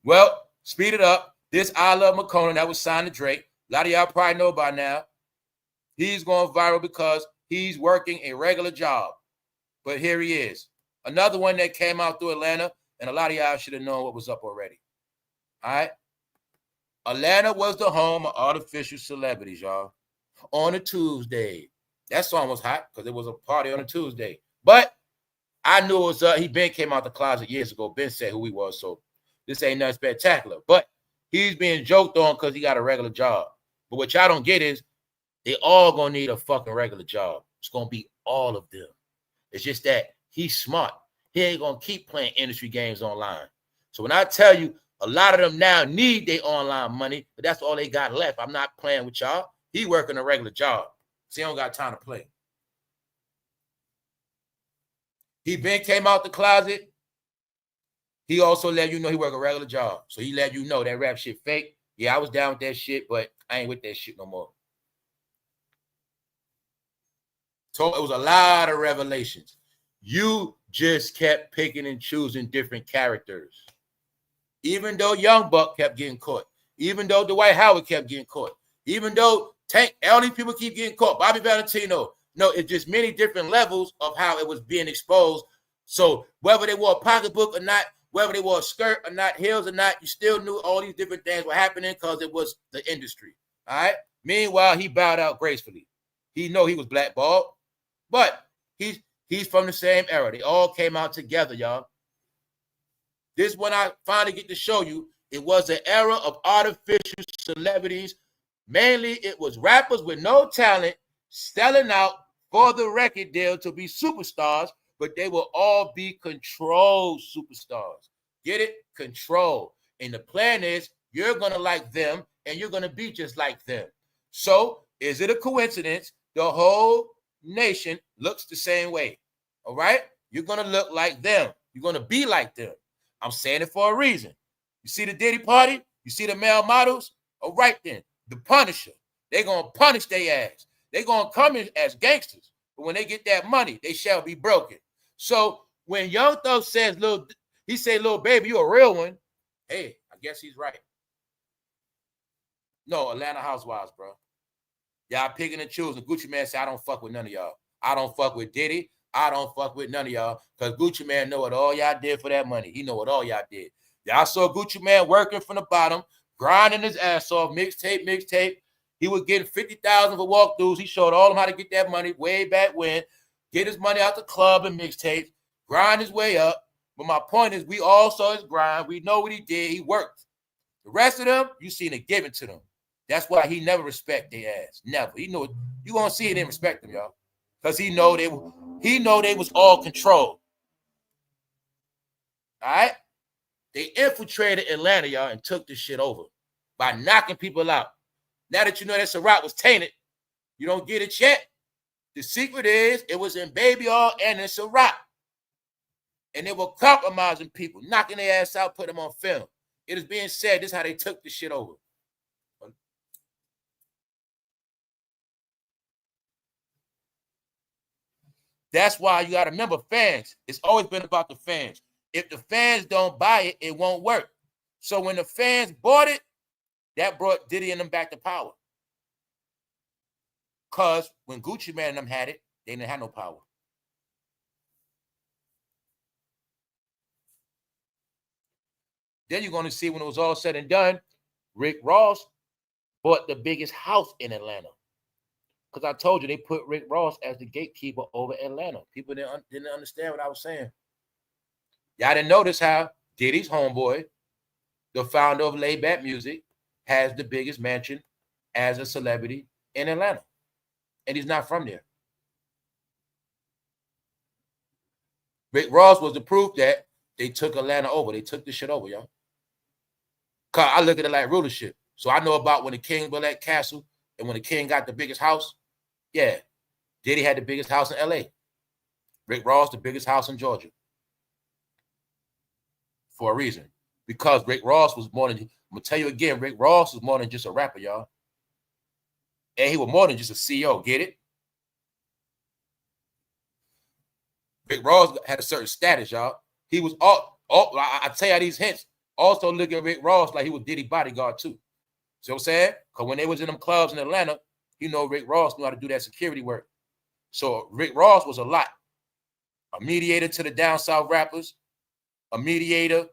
Well, speed it up. This I Love McConan that was signed to Drake. A lot of y'all probably know by now. He's going viral because he's working a regular job. But here he is. Another one that came out through Atlanta, and a lot of y'all should have known what was up already. All right? Atlanta was the home of artificial celebrities, y'all. On a Tuesday. That song was hot because it was a party on a Tuesday. But I knew it was he Ben came out the closet years ago. Ben said who he was, so this ain't nothing spectacular. But he's being joked on because he got a regular job. But what y'all don't get is they all gonna need a fucking regular job. It's gonna be all of them. It's just that he's smart. He ain't gonna keep playing industry games online. So when I tell you a lot of them now need their online money, but that's all they got left. I'm not playing with y'all. He working a regular job. So he don't got time to play. He been came out the closet. He also let you know he work a regular job. So he let you know that rap shit fake. Yeah, I was down with that shit, but I ain't with that shit no more. So it was a lot of revelations. You just kept picking and choosing different characters. Even though Young Buck kept getting caught. Even though Dwight Howard kept getting caught. Even though Tank, all these people keep getting caught. Bobby Valentino. No, it's just many different levels of how it was being exposed. So whether they wore a pocketbook or not, whether they wore a skirt or not, heels or not, you still knew all these different things were happening because it was the industry. All right. Meanwhile, he bowed out gracefully. He know he was blackballed, but he's from the same era. They all came out together, y'all. This one I finally get to show you. It was an era of artificial celebrities. Mainly, it was rappers with no talent selling out for the record deal to be superstars, but they will all be controlled superstars. Get it? Control. And the plan is you're going to like them and you're going to be just like them. So is it a coincidence the whole nation looks the same way? All right? You're going to look like them. You're going to be like them. I'm saying it for a reason. You see the Diddy party? You see the male models? All right then. The Punisher. They're going to punish their ass. They're going to come in as gangsters. But when they get that money, they shall be broken. So when Young Thug says, he say, Lil Baby, you a real one. Hey, I guess he's right. No, Atlanta Housewives, bro. Y'all picking and choosing. Gucci Man said, I don't fuck with none of y'all. I don't fuck with Diddy. I don't fuck with none of y'all. Because Gucci Man know what all y'all did for that money. He know what all y'all did. Y'all saw Gucci Man working from the bottom, grinding his ass off, mixtape. He was getting $50,000 for walkthroughs. He showed all of them how to get that money way back when. Get his money out the club and mixtapes, grind his way up. But my point is, we all saw his grind. We know what he did. He worked. The rest of them, you seen it given to them. That's why he never respect their ass. Never. He know you gonna see he didn't respect them, y'all. Because he know they was all controlled. All right? They infiltrated Atlanta, y'all, and took this shit over by knocking people out. Now that you know that Ciroc was tainted, you don't get it yet. The secret is it was in Baby All and in Ciroc. And they were compromising people, knocking their ass out, put them on film. It is being said this is how they took the shit over. That's why you got to remember fans. It's always been about the fans. If the fans don't buy it, it won't work. So when the fans bought it, that brought Diddy and them back to power. Because when Gucci Mane and them had it, they didn't have no power. Then you're going to see when it was all said and done, Rick Ross bought the biggest house in Atlanta. Because I told you they put Rick Ross as the gatekeeper over Atlanta. People didn't understand what I was saying. Y'all didn't notice how Diddy's homeboy, the founder of Laid Back Music, has the biggest mansion as a celebrity in Atlanta. And he's not from there. Rick Ross was the proof that they took Atlanta over. They took this shit over, y'all. Because I look at it like rulership. So I know about when the king built that castle and when the king got the biggest house. Yeah, Diddy had the biggest house in LA. Rick Ross, the biggest house in Georgia. For a reason. Because Rick Ross was more than, I'm going to tell you again, Rick Ross was more than just a rapper, y'all. And he was more than just a CEO. Get it? Rick Ross had a certain status, y'all. He was all I tell you these hints. Also look at Rick Ross like he was Diddy bodyguard too. See what I'm saying? Because when they was in them clubs in Atlanta, you know Rick Ross knew how to do that security work. So Rick Ross was a lot. A mediator to the down south rappers, a mediator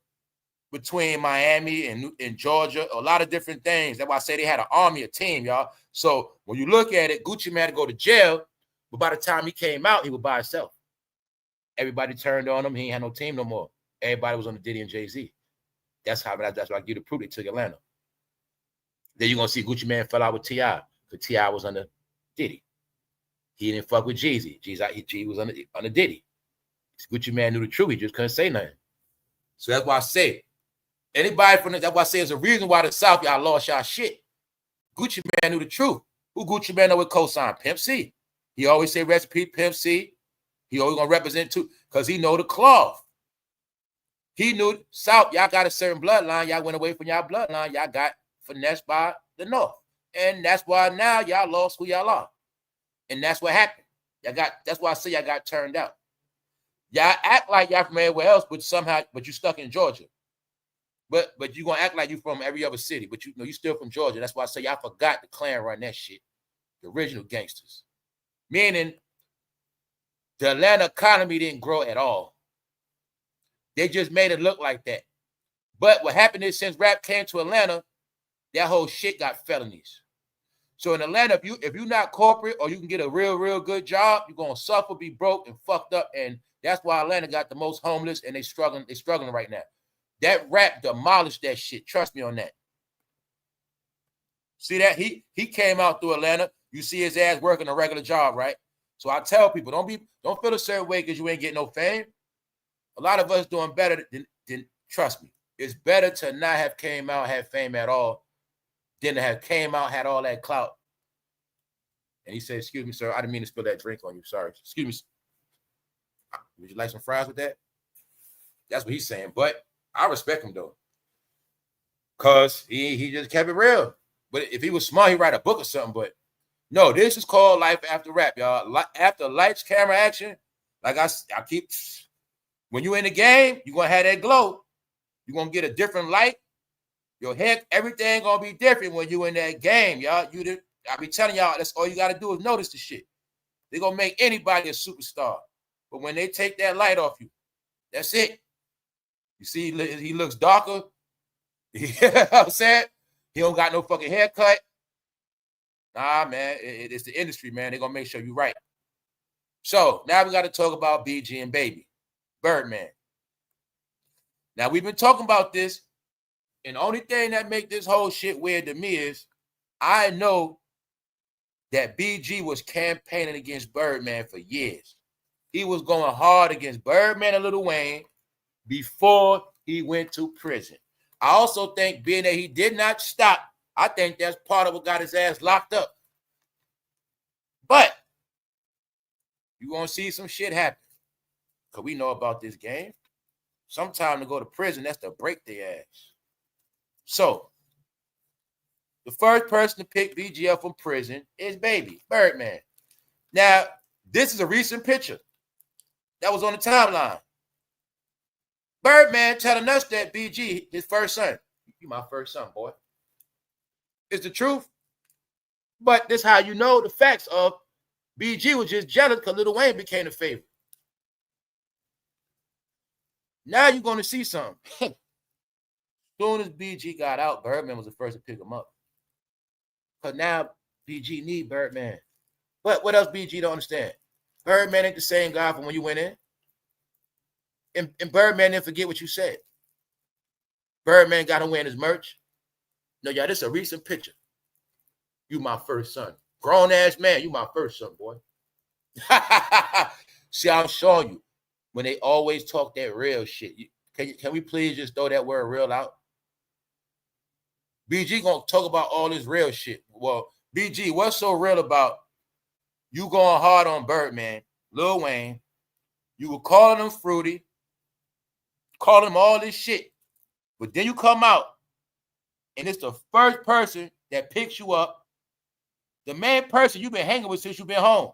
between Miami and Georgia, a lot of different things. That's why I say they had an army, a team, y'all. So when you look at it, Gucci Mane had to go to jail, but by the time he came out, he was by himself. Everybody turned on him. He ain't had no team no more. Everybody was on the Diddy and Jay-Z. That's why I give the proof they took Atlanta. Then you're going to see Gucci Mane fell out with T.I. because T.I. was under Diddy. He didn't fuck with Jeezy. Jeezy was under Diddy. Gucci Mane knew the truth. He just couldn't say nothing. So that's why I say, anybody from that's why I say there's a reason why the South, y'all lost y'all shit. Gucci Mane knew the truth. Who Gucci Mane know with cosign? Pimp C. He always say recipe Pimp C. He always going to represent too because he know the cloth. He knew South, y'all got a certain bloodline. Y'all went away from y'all bloodline. Y'all got finessed by the North. And that's why now y'all lost who y'all are. And that's what happened. That's why I say y'all got turned out. Y'all act like y'all from everywhere else, but you stuck in Georgia. But you gonna act like you from every other city, but you know you still from Georgia. That's why I say y'all forgot the clan run that shit. The original gangsters. Meaning the Atlanta economy didn't grow at all. They just made it look like that. But what happened is since rap came to Atlanta, that whole shit got felonies. So in Atlanta, if you're not corporate or you can get a real good job, you're gonna suffer, be broke, and fucked up. And that's why Atlanta got the most homeless and they struggling right now. That rap demolished that shit. Trust me on that. See that? He came out through Atlanta. You see his ass working a regular job, right? So I tell people, don't feel a certain way because you ain't getting no fame. A lot of us doing better than trust me. It's better to not have came out, have fame at all, than to have came out, had all that clout. And he said, excuse me, sir, I didn't mean to spill that drink on you. Sorry. Excuse me. Would you like some fries with that? That's what he's saying. But I respect him though. Because he just kept it real. But if he was smart, he'd write a book or something. But no, this is called life after rap, y'all. After lights, camera, action, like I keep, when you in the game, you're going to have that glow. You're going to get a different light. Your head, everything going to be different when you in that game, y'all. I be telling y'all, that's all you got to do is notice the shit. They're going to make anybody a superstar. But when they take that light off you, that's it. You see, he looks darker. You know what I'm saying? He don't got no fucking haircut. Nah, man, it's the industry, man. They're going to make sure you're right. So now we got to talk about BG and Baby. Birdman. Now, we've been talking about this, and the only thing that make this whole shit weird to me is I know that BG was campaigning against Birdman for years. He was going hard against Birdman and Lil Wayne before he went to prison. I also think being that he did not stop, I think that's part of what got his ass locked up. But you're going to see some shit happen. Because we know about this game. Sometime to go to prison, that's to break their ass. So, the first person to pick BG up from prison is Baby, Birdman. Now, this is a recent picture that was on the timeline. Birdman telling us that BG, his first son, you my first son, boy. It's the truth. But this how you know the facts of BG was just jealous because Lil Wayne became a favorite. Now you're going to see something. As soon as BG got out, Birdman was the first to pick him up. Because now BG need Birdman. But what else BG don't understand? Birdman ain't the same guy from when you went in. And Birdman didn't forget what you said. Birdman got him wearing his merch. No, y'all, this is a recent picture. You my first son. Grown-ass man, you my first son, boy. See, I'm showing you. When they always talk that real shit. Can we please just throw that word real out? BG gonna talk about all this real shit. Well, BG, what's so real about you going hard on Birdman, Lil Wayne? You were calling him fruity, calling him all this shit. But then you come out, and it's the first person that picks you up, the main person you've been hanging with since you've been home.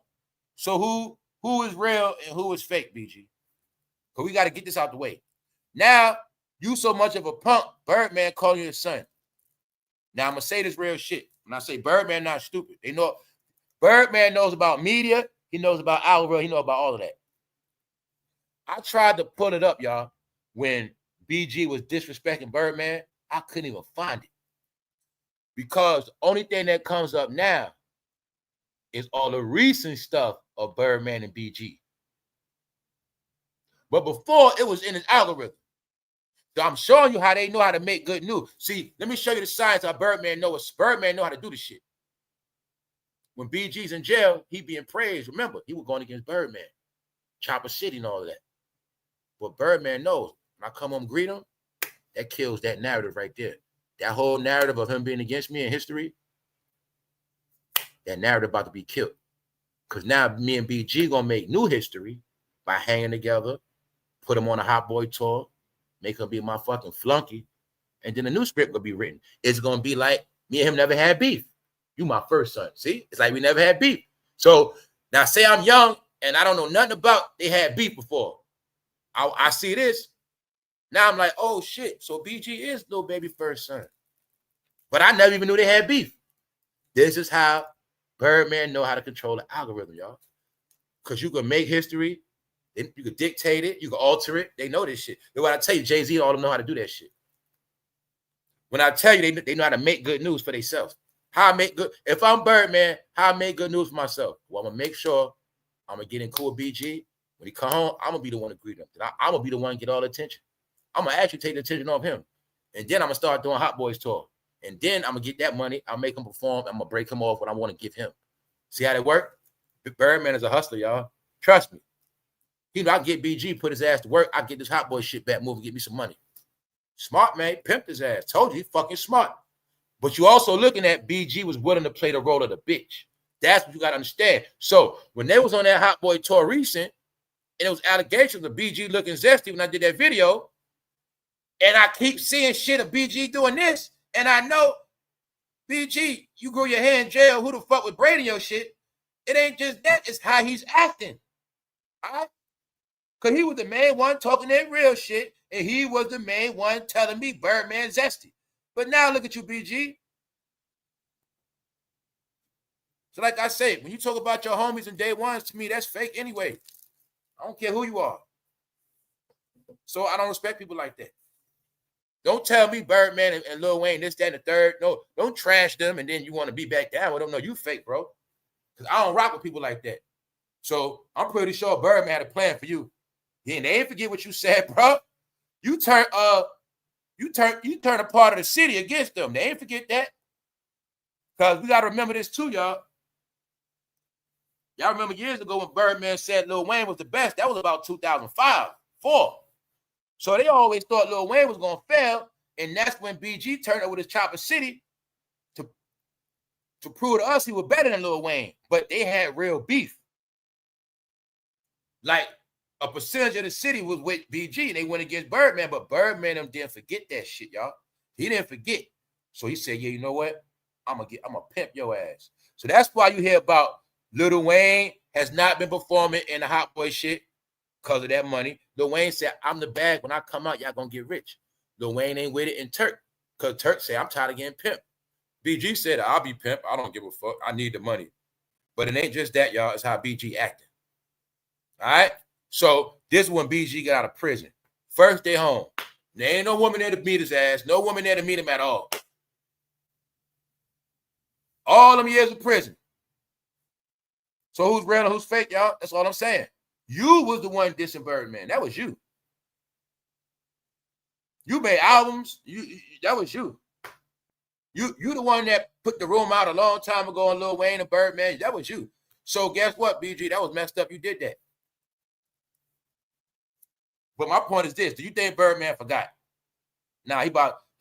So who is real and who is fake, BG? Because we got to get this out the way. Now, you so much of a punk, Birdman calling you his son. Now, I'm going to say this real shit. When I say Birdman not stupid, they know Birdman knows about media. He knows about algorithm. He knows about all of that. I tried to pull it up, y'all, when BG was disrespecting Birdman. I couldn't even find it. Because the only thing that comes up now is all the recent stuff of Birdman and BG. But before, it was in his algorithm. So I'm showing you how they know how to make good news. See, let me show you the science how Birdman knows. Birdman know how to do this shit. When BG's in jail, he being praised. Remember, he was going against Birdman, Chopper City and all of that. But Birdman knows. When I come home and greet him, that kills that narrative right there. That whole narrative of him being against me in history, that narrative about to be killed. Because now me and BG going to make new history by hanging together, put him on a Hot Boy tour, make him be my fucking flunky, and then a new script will be written. It's going to be like me and him never had beef. You my first son. See? It's like we never had beef. So now say I'm young and I don't know nothing about they had beef before. I see this. Now I'm like, oh shit. So BG is Lil Baby first son. But I never even knew they had beef. This is how Birdman know how to control the algorithm, y'all. Because you can make history. You can dictate it. You can alter it. They know this shit. And when I tell you, Jay-Z, all of them know how to do that shit. When I tell you, they know how to make good news for themselves. How I make good. If I'm Birdman, how I make good news for myself. Well, I'm going to make sure I'm going to get in cool with BG. When he come home, I'm going to be the one to greet him. I'm going to be the one to get all the attention. I'm going to actually take the attention off him. And then I'm going to start doing Hot Boys tour. And then I'm going to get that money. I'll make him perform. I'm going to break him off what I want to give him. See how that work? Birdman is a hustler, y'all. Trust me. You know, I get BG, put his ass to work. I get this Hot Boy shit back, move and get me some money. Smart, man. Pimped his ass. Told you, he fucking smart. But you also looking at BG was willing to play the role of the bitch. That's what you got to understand. So when they was on that Hot Boy tour recent, and it was allegations of BG looking zesty when I did that video, and I keep seeing shit of BG doing this, and I know, BG, you grew your hair in jail. Who the fuck was braiding your shit? It ain't just that. It's how he's acting. All right? Because he was the main one talking that real shit, and he was the main one telling me Birdman zesty. But now look at you, BG. So like I say, when you talk about your homies and day ones, to me, that's fake anyway. I don't care who you are. So I don't respect people like that. Don't tell me Birdman and Lil Wayne, this, that, and the third. No, don't trash them and then you want to be back down with them. No, you fake, bro. Because I don't rock with people like that. So I'm pretty sure Birdman had a plan for you. Yeah, and they ain't forget what you said, bro. You turn a part of the city against them. They ain't forget that. Because we gotta remember this too, y'all. Y'all remember years ago when Birdman said Lil Wayne was the best? That was about 2005, 4. So they always thought Lil Wayne was gonna fail, and that's when BG turned up with his Chopper City to prove to us he was better than Lil Wayne. But they had real beef. Like a percentage of the city was with BG, and they went against Birdman, but Birdman them didn't forget that shit, y'all. He didn't forget. So he said, yeah, you know what? I'm gonna pimp your ass. So that's why you hear about Lil Wayne has not been performing in the Hot Boy shit because of that money. Lil Wayne said, I'm the bag. When I come out, y'all gonna get rich. Lil Wayne ain't with it in Turk, because Turk said, I'm tired of getting pimped. BG said, I'll be pimp. I don't give a fuck. I need the money. But it ain't just that, y'all. It's how BG acting. All right? So this is when BG got out of prison. First day home. There ain't no woman there to beat his ass. No woman there to meet him at all. All them years of prison. So who's real and who's fake, y'all? That's all I'm saying. You was the one dissing Birdman. That was you. You made albums. That was you. You the one that put the room out a long time ago on Lil Wayne and Birdman. That was you. So guess what, BG? That was messed up. You did that. But my point is this: do you think Birdman forgot? Nah, he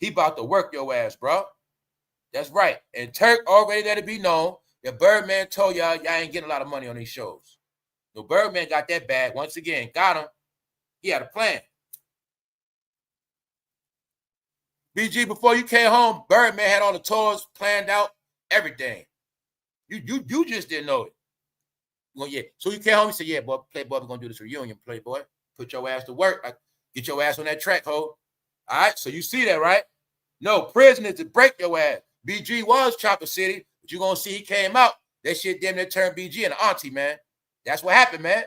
about to work your ass, bro. That's right. And Turk already let it be known that Birdman told y'all ain't getting a lot of money on these shows. No, Birdman got that bag once again. Got him. He had a plan. BG, before you came home, Birdman had all the tours planned out, everything. You just didn't know it. Well, yeah. So you came home and said, yeah, boy, Playboy, we're going to do this reunion, Playboy. Put your ass to work. Get your ass on that track, ho. All right? So you see that, right? No, prison is to break your ass. BG was Chopper City, but you're going to see he came out. That shit damn near turned BG into auntie, man. That's what happened, man.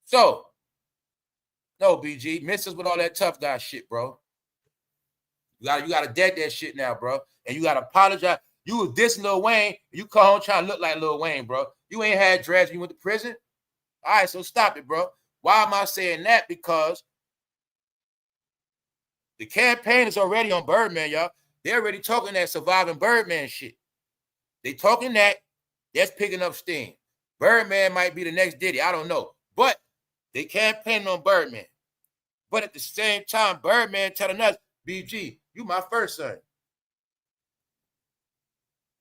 So, no, BG, miss us with all that tough guy shit, bro. You gotta dead that shit now, bro. And you gotta apologize. You was dissing Lil Wayne. You come home trying to look like Lil Wayne, bro. You ain't had dreads when you went to prison. All right, so stop it, bro. Why am I saying that? Because the campaign is already on Birdman, y'all. They're already talking that surviving Birdman shit. They talking that. That's picking up steam. Birdman might be the next Diddy. I don't know. But they campaigning on Birdman. But at the same time, Birdman telling us, BG, you my first son.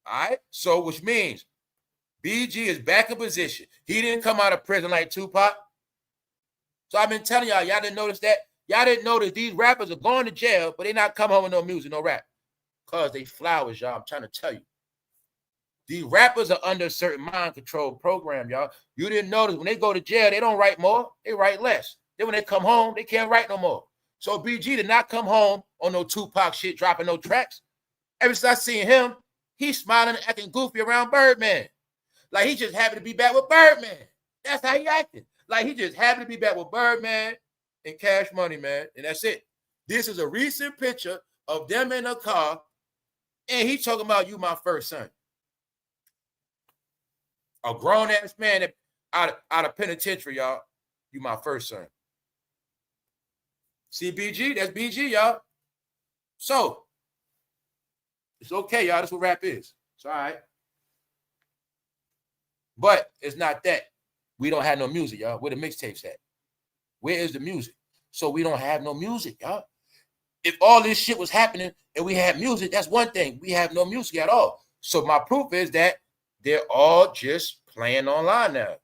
All right? So, which means BG is back in position. He didn't come out of prison like Tupac. So I've been telling y'all didn't notice that? Y'all didn't notice these rappers are going to jail, but they not come home with no music, no rap. Because they flowers, y'all. I'm trying to tell you. These rappers are under a certain mind control program, y'all. You didn't notice when they go to jail, they don't write more. They write less. Then when they come home, they can't write no more. So BG did not come home on no Tupac shit, dropping no tracks. Ever since I seen him, he's smiling and acting goofy around Birdman. Like he just happy to be back with Birdman. That's how he acted. Like he just happy to be back with Birdman and Cash Money, man. And that's it. This is a recent picture of them in a car, and he talking about you my first son. A grown-ass man that out of penitentiary, y'all. You my first son. See BG? That's BG, y'all. So, it's okay, y'all. That's what rap is. It's all right. But it's not that. We don't have no music, y'all. Where the mixtapes at? Where is the music? So we don't have no music, y'all. If all this shit was happening and we had music, that's one thing. We have no music at all. So my proof is that they're all just playing online now.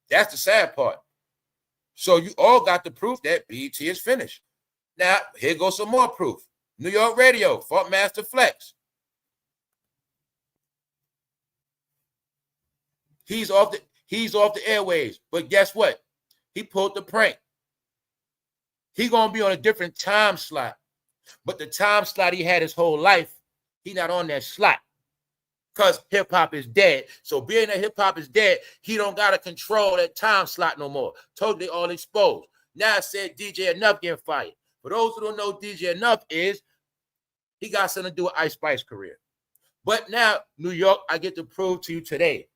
That's the sad part. So you all got the proof that BET is finished. Now, here goes some more proof. New York Radio, Funkmaster Flex. He's off the airwaves. But guess what? He pulled the prank. He gonna be on a different time slot. But the time slot he had his whole life, he not on that slot. Because hip-hop is dead. So being that hip-hop is dead, he don't got to control that time slot no more. Totally all exposed. Now I said DJ Enough getting fired. For those who don't know DJ Enough is, he got something to do with icespice career. But now, New York, I get to prove to you today,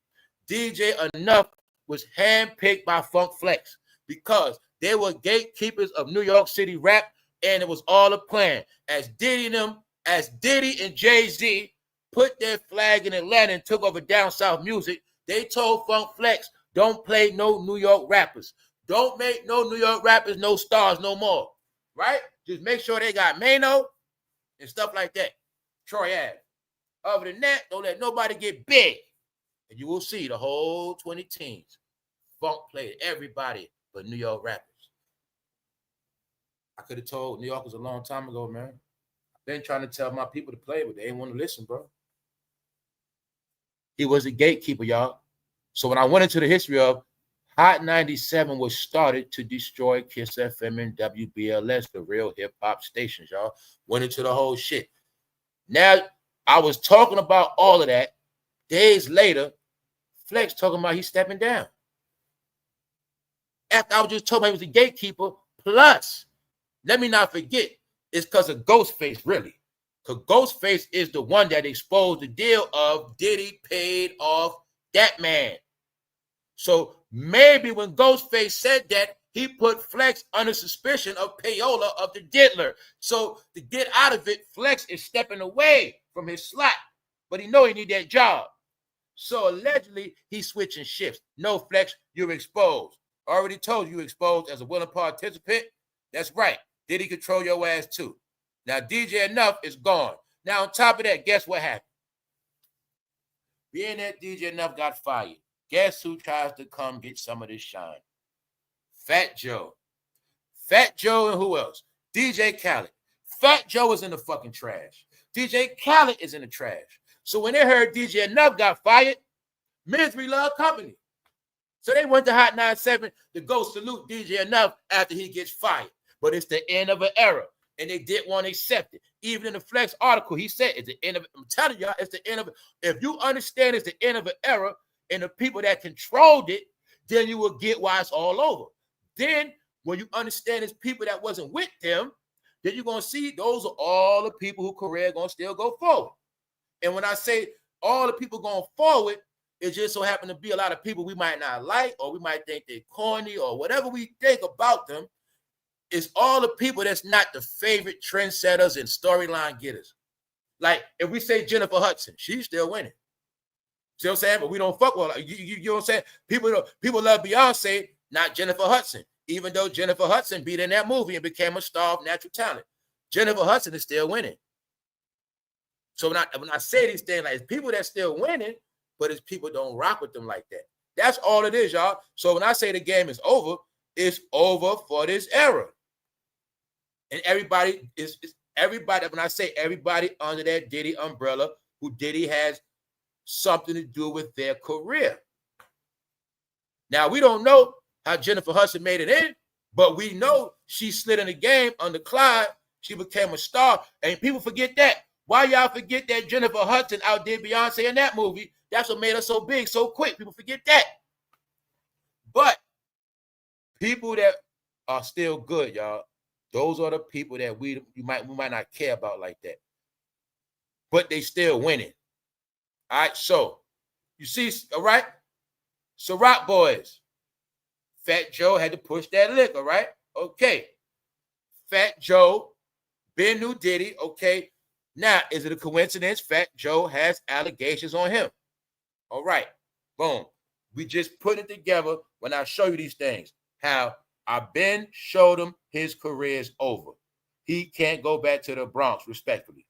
DJ Enough was handpicked by Funk Flex because They were gatekeepers of New York City rap, and it was all a plan. As Diddy and Jay-Z put their flag in Atlanta and took over down south music, they told Funk Flex, don't play no New York rappers. Don't make no New York rappers no stars no more. Right? Just make sure they got Mano and stuff like that. Troy Ave. Other than that, don't let nobody get big. And you will see the whole 20 teams. Funk played everybody but New York rappers. I could have told New Yorkers a long time ago, man. I've been trying to tell my people to play, but they didn't want to listen, bro. He was a gatekeeper, y'all. So when I went into the history of Hot 97 was started to destroy Kiss FM and WBLS, the real hip-hop stations, y'all. Went into the whole shit. Now, I was talking about all of that. Days later, Flex talking about he's stepping down. After I was just told him he was a gatekeeper, plus, let me not forget, it's because of Ghostface, really. Because Ghostface is the one that exposed the deal of Diddy paid off that man. So maybe when Ghostface said that, he put Flex under suspicion of payola of the diddler. So to get out of it, Flex is stepping away from his slot, but he know he need that job. So allegedly, he's switching shifts. No, Flex, you're exposed. Already told you exposed as a willing participant. That's right. Did he control your ass too? Now, DJ Enough is gone. Now, on top of that, guess what happened? Being that DJ Enough got fired, guess who tries to come get some of this shine? FatJoe. FatJoe and who else? DJ Khaled. FatJoe is in the fucking trash. DJ Khaled is in the trash. So when they heard DJ Enough got fired, Misery Love Company. So they went to Hot 97 to go salute DJ Enough after he gets fired. But it's the end of an era. And they didn't want to accept it. Even in the Flex article, he said it's the end of it. I'm telling y'all, it's the end of it. If you understand it's the end of an era and the people that controlled it, then you will get why it's all over. Then when you understand it's people that wasn't with them, then you're going to see those are all the people whose career going to still go forward. And when I say all the people going forward, it just so happen to be a lot of people we might not like, or we might think they're corny, or whatever we think about them. It's all the people that's not the favorite trendsetters and storyline getters. Like if we say Jennifer Hudson, she's still winning. See what I'm saying? But we don't fuck with her. You know what I'm saying? People love Beyonce, not Jennifer Hudson. Even though Jennifer Hudson beat in that movie and became a star of natural talent, Jennifer Hudson is still winning. So when I say these things, like it's people that's still winning, but it's people don't rock with them like that. That's all it is, y'all. So when I say the game is over, it's over for this era. And everybody is everybody. When I say everybody under that Diddy umbrella, who Diddy has something to do with their career. Now we don't know how Jennifer Hudson made it in, but we know she slid in the game under Clyde. She became a star, and people forget that. Why y'all forget that Jennifer Hudson outdid Beyonce in that movie? That's what made her so big so quick. People forget that. But people that are still good, y'all. Those are the people that we might not care about like that. But they still winning. All right, so you see, all right? So Rock Boys. FatJoe had to push that liquor, right? Okay. FatJoe, Ben New Diddy, okay. Now, is it a coincidence FatJoe has allegations on him? All right, boom. We just put it together when I show you these things. How I've been showed him his career is over. He can't go back to the Bronx, respectfully.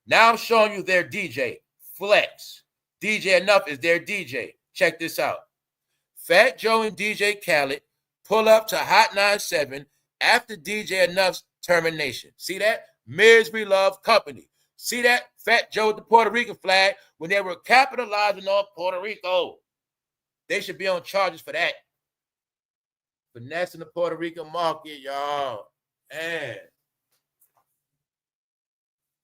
Now I'm showing you their DJ, Flex. DJ Enough is their DJ. Check this out. FatJoe and DJ Khaled pull up to Hot 97 after DJ Enough's termination. See that? Misery Love Company. See that? FatJoe with the Puerto Rican flag when they were capitalizing on Puerto Rico. They should be on charges for that. Finessing the Puerto Rican market, y'all. Man.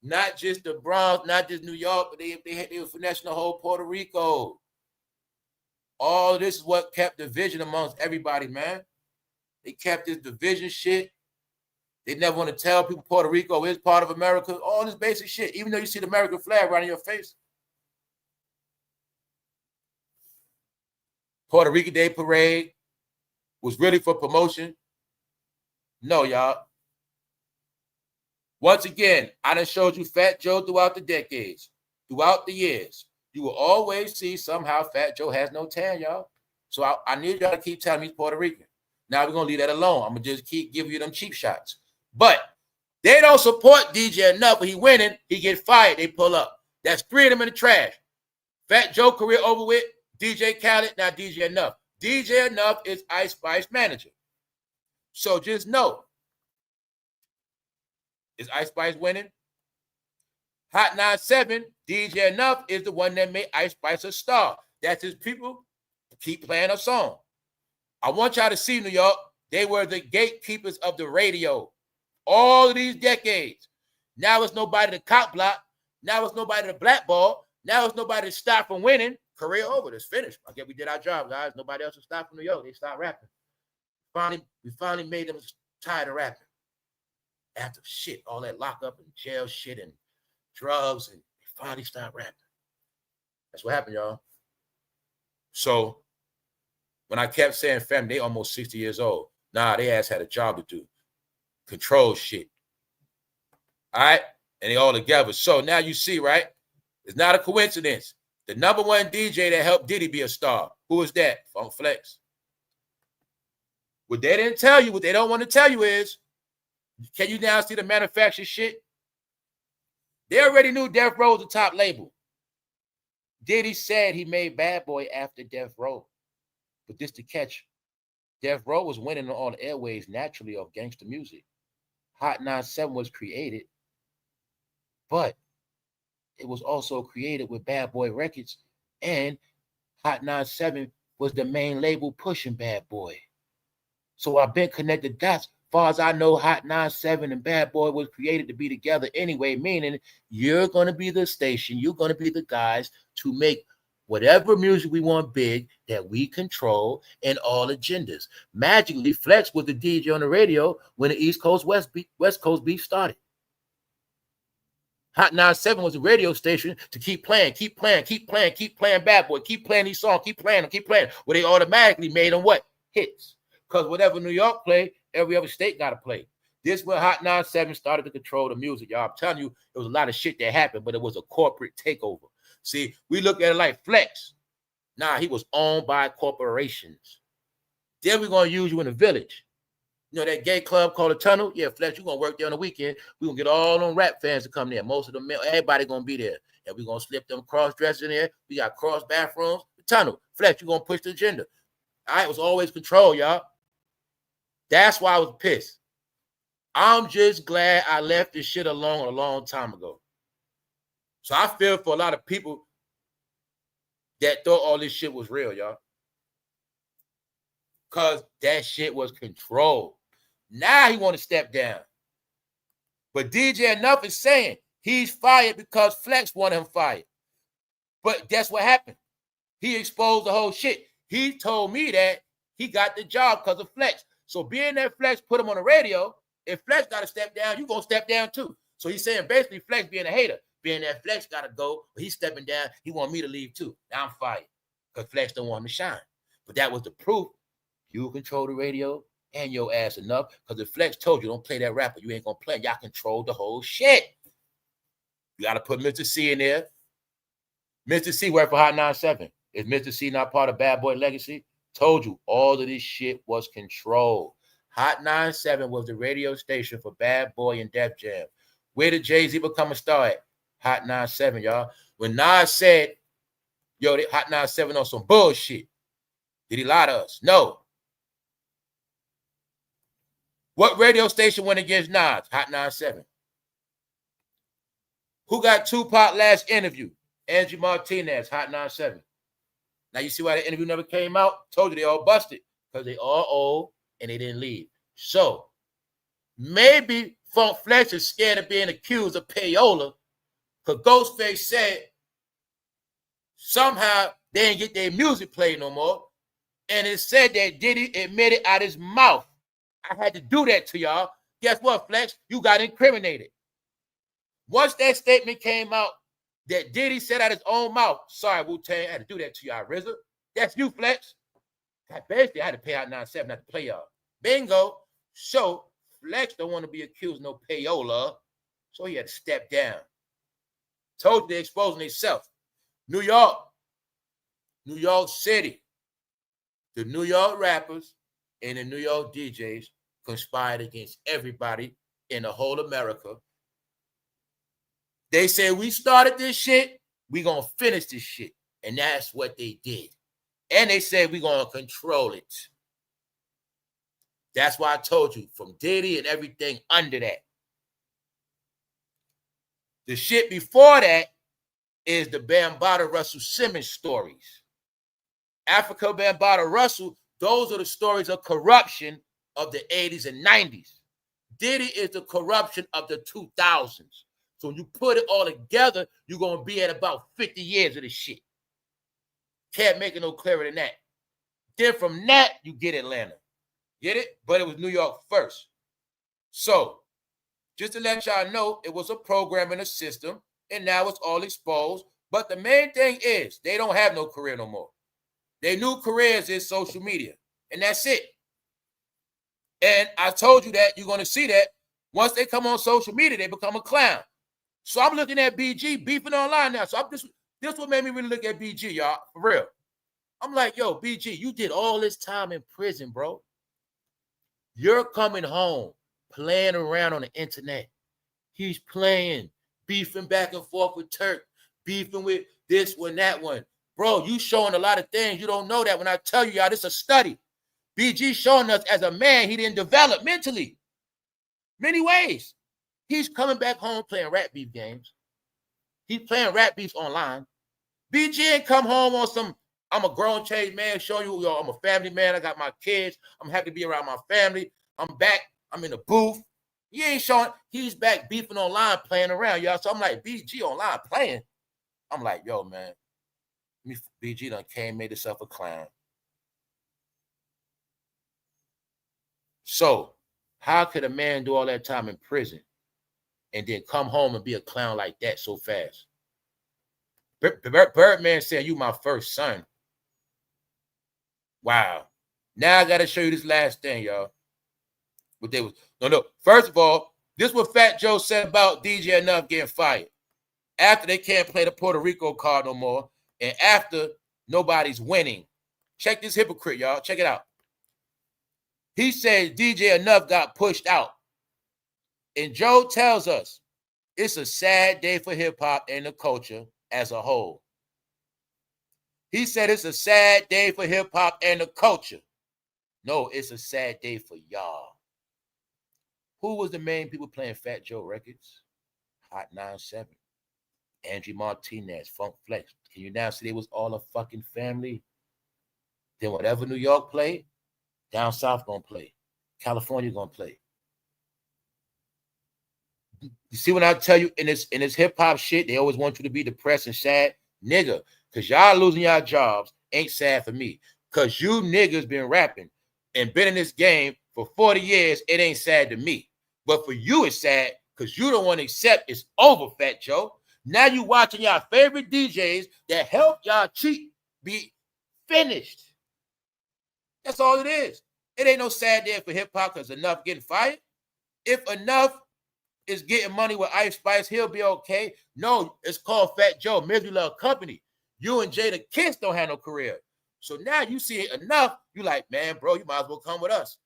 Not just the Bronx, not just New York, but they were finessing the whole Puerto Rico. All this is what kept division amongst everybody, man. They kept this division shit. They never want to tell people Puerto Rico is part of America. All this basic shit, even though you see the American flag right in your face. Puerto Rican Day Parade was really for promotion. No, y'all. Once again, I done showed you Fat Joe throughout the decades, throughout the years. You will always see somehow Fat Joe has no tan, y'all. So I need y'all to keep telling me he's Puerto Rican. Now we're going to leave that alone. I'm going to just keep giving you them cheap shots. But they don't support DJ enough. When he winning, he get fired. They pull up. That's 3 of them in the trash. Fat Joe career over with. DJ Khaled, now DJ Enough. DJ Enough is Ice Spice manager. So just know, is Ice Spice winning? Hot 97, DJ Enough is the one that made Ice Spice a star. That's his people. Keep playing a song. I want y'all to see, New York, they were the gatekeepers of the radio all of these decades. Now it's nobody to cop block. Now it's nobody to blackball. Now it's nobody to stop from winning. Career over. It's finished. I guess we did our job, guys. Nobody else will stop from New York. They stopped rapping. We finally made them tired of rapping. After shit, all that lockup and jail shit and drugs, and they finally stopped rapping. That's what happened, y'all. So when I kept saying, fam, they almost 60 years old. Nah, they ass had a job to do. Control shit. All right? And they all together. So now you see, right? It's not a coincidence. The number one DJ that helped Diddy be a star. Who is that? Funk Flex. What they didn't tell you, what they don't want to tell you is, can you now see the manufactured shit? They already knew Death Row was the top label. Diddy said he made Bad Boy after Death Row. But this to catch, Death Row was winning on all the airways naturally of gangster music. Hot 97 was created, but it was also created with Bad Boy Records, and Hot 97 was the main label pushing Bad Boy. So I've been connected dots. As far as I know, Hot 97 and Bad Boy was created to be together anyway, meaning you're going to be the station, you're going to be the guys to make whatever music we want big that we control and all agendas. Magically, Flex was the DJ on the radio when the East Coast West Coast beef started. Hot 97 was a radio station to keep playing Bad Boy, keep playing these songs, keep playing them. Well, they automatically made them what? Hits. Because whatever New York played, every other state got to play. This when Hot 97 started to control the music, y'all. I'm telling you, there was a lot of shit that happened, but it was a corporate takeover. See, we look at it like Flex. Nah, he was owned by corporations. Then we're going to use you in the village. You know that gay club called the Tunnel? Yeah, Flex, you're going to work there on the weekend. We're going to get all them rap fans to come there. Most of them, everybody going to be there. And we're going to slip them cross-dressers in there. We got cross bathrooms. The Tunnel. Flex, you're going to push the agenda. All right, it was always control, y'all. That's why I was pissed. I'm just glad I left this shit alone a long time ago. So I feel for a lot of people that thought all this shit was real, y'all. Because that shit was controlled. Now he want to step down. But DJ Enough is saying he's fired because Flex wanted him fired. But guess what happened? He exposed the whole shit. He told me that he got the job because of Flex. So being that Flex put him on the radio, if Flex got to step down, you going to step down too. So he's saying basically Flex being a hater. Being that Flex got to go, but he's stepping down. He want me to leave too. Now I'm fired because Flex don't want him to shine. But that was the proof. You control the radio and your ass enough, because if Flex told you don't play that rapper, you ain't going to play. Y'all control the whole shit. You got to put Mr. C in there. Mr. C worked for Hot 97. Is Mr. C not part of Bad Boy legacy? Told you, all of this shit was controlled. Hot 97 was the radio station for Bad Boy and Def Jam. Where did Jay-Z become a star at? Hot 97, y'all. When Nas said, yo, Hot 97 on some bullshit, did he lie to us? No. What radio station went against Nas? Hot 97. Who got Tupac last interview? Angie Martinez, Hot 97. Now you see why the interview never came out? Told you they all busted because they all old and they didn't leave. So maybe Funk Flex is scared of being accused of payola because Ghostface said somehow they didn't get their music played no more. And it said that Diddy admitted out his mouth. I had to do that to y'all. Guess what, Flex? You got incriminated. Once that statement came out, that Diddy said out his own mouth, sorry, Wu-Tang, I had to do that to y'all, RZA. That's you, Flex. Basically, I had to pay out 97 not to play y'all. Bingo. So Flex don't want to be accused of no payola, so he had to step down. Told you they're exposing themselves. New York City, the New York rappers and the New York DJs conspired against everybody in the whole America. They said, we started this shit, we gonna finish this shit. And that's what they did. And they said, we gonna control it. That's why I told you, from Diddy and everything under that. The shit before that is the Bambaataa Russell Simmons stories. Africa Bambaataa Russell, those are the stories of corruption of the 80s and 90s. Diddy is the corruption of the 2000s. So when you put it all together, you're going to be at about 50 years of this shit. Can't make it no clearer than that. Then from that, you get Atlanta. Get it? But it was New York first. So, just to let y'all know, it was a program in a system, and now it's all exposed. But the main thing is, they don't have no career no more. Their new careers is social media, and that's it. And I told you that you're going to see that once they come on social media, they become a clown. So I'm looking at BG beefing online now. So this what made me really look at BG, y'all, for real. I'm like, yo, BG, you did all this time in prison, bro. You're coming home, playing around on the internet. He's playing, beefing back and forth with Turk, beefing with this one, that one. Bro, you showing a lot of things. You don't know that when I tell you, y'all, this is a study. BG showing us as a man, he didn't develop mentally. Many ways. He's coming back home playing rap beef games. He's playing rap beefs online. BG ain't come home on some, I'm a grown changed man showing you, yo, I'm a family man. I got my kids. I'm happy to be around my family. I'm back. I'm in the booth. He ain't showing. He's back beefing online, playing around, y'all. So I'm like, BG online playing. I'm like, yo, man. BG done came, made himself a clown. So how could a man do all that time in prison and then come home and be a clown like that so fast? Birdman said, you my first son. Wow. Now I got to show you this last thing, y'all. What they was no. First of all, this is what fatjoe said about DJ Enough getting fired. After they can't play the Puerto Rico card no more, and after nobody's winning. Check this hypocrite, y'all. Check it out. He said DJ Enough got pushed out. And Joe tells us it's a sad day for hip-hop and the culture as a whole. He said it's a sad day for hip-hop and the culture. No, it's a sad day for y'all. Who was the main people playing fatjoe records? Hot 97. Angie Martinez, Funk Flex. Can you now see they was all a fucking family? Then whatever New York played, down south gonna play. California gonna play. You see when I tell you in this hip-hop shit, they always want you to be depressed and sad? Nigga, because y'all losing y'all jobs ain't sad for me. Because you niggas been rapping and been in this game for 40 years, it ain't sad to me. But for you, it's sad because you don't want to accept it's over, fatjoe. Now you watching y'all favorite DJs that help y'all cheat be finished. That's all it is. It ain't no sad day for hip-hop because Enough getting fired. If Enough is getting money with Icespice, he'll be okay. No, it's called fatjoe, Misery Love Company. You and Jada Kiss don't have no career. So now you see it Enough, you like, man, bro, you might as well come with us.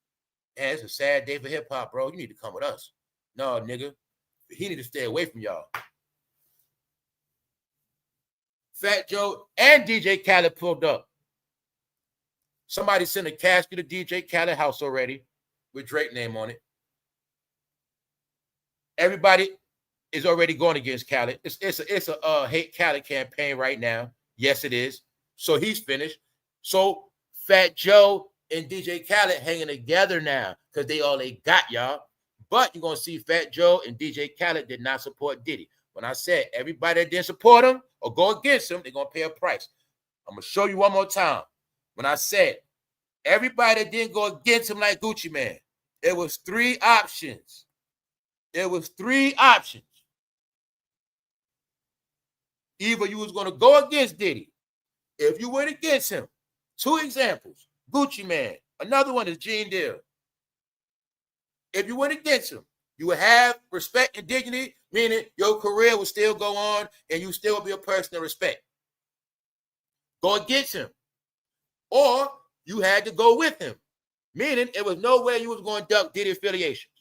And it's a sad day for hip-hop, bro. You need to come with us. No, nigga. He need to stay away from y'all. fatjoe and DJ Khaled pulled up. Somebody sent a casket to DJ Khaled house already with Drake name on it. Everybody is already going against Khaled. It's a hate Khaled campaign right now. Yes, it is. So he's finished. So fatjoe and DJ Khaled hanging together now because they all they got, y'all. But you're going to see fatjoe and DJ Khaled did not support Diddy. When I said everybody that didn't support him or go against him, they're going to pay a price. I'm going to show you one more time. When I said everybody that didn't go against him like Gucci Man, it was three options. It was three options. Either you was going to go against Diddy. If you went against him, two examples. Gucci Man. Another one is Gene Deal. If you went against him, you would have respect and dignity, meaning your career would still go on and you still be a person of respect. Go against him. Or you had to go with him, meaning it was no way you was going to duck Diddy affiliations.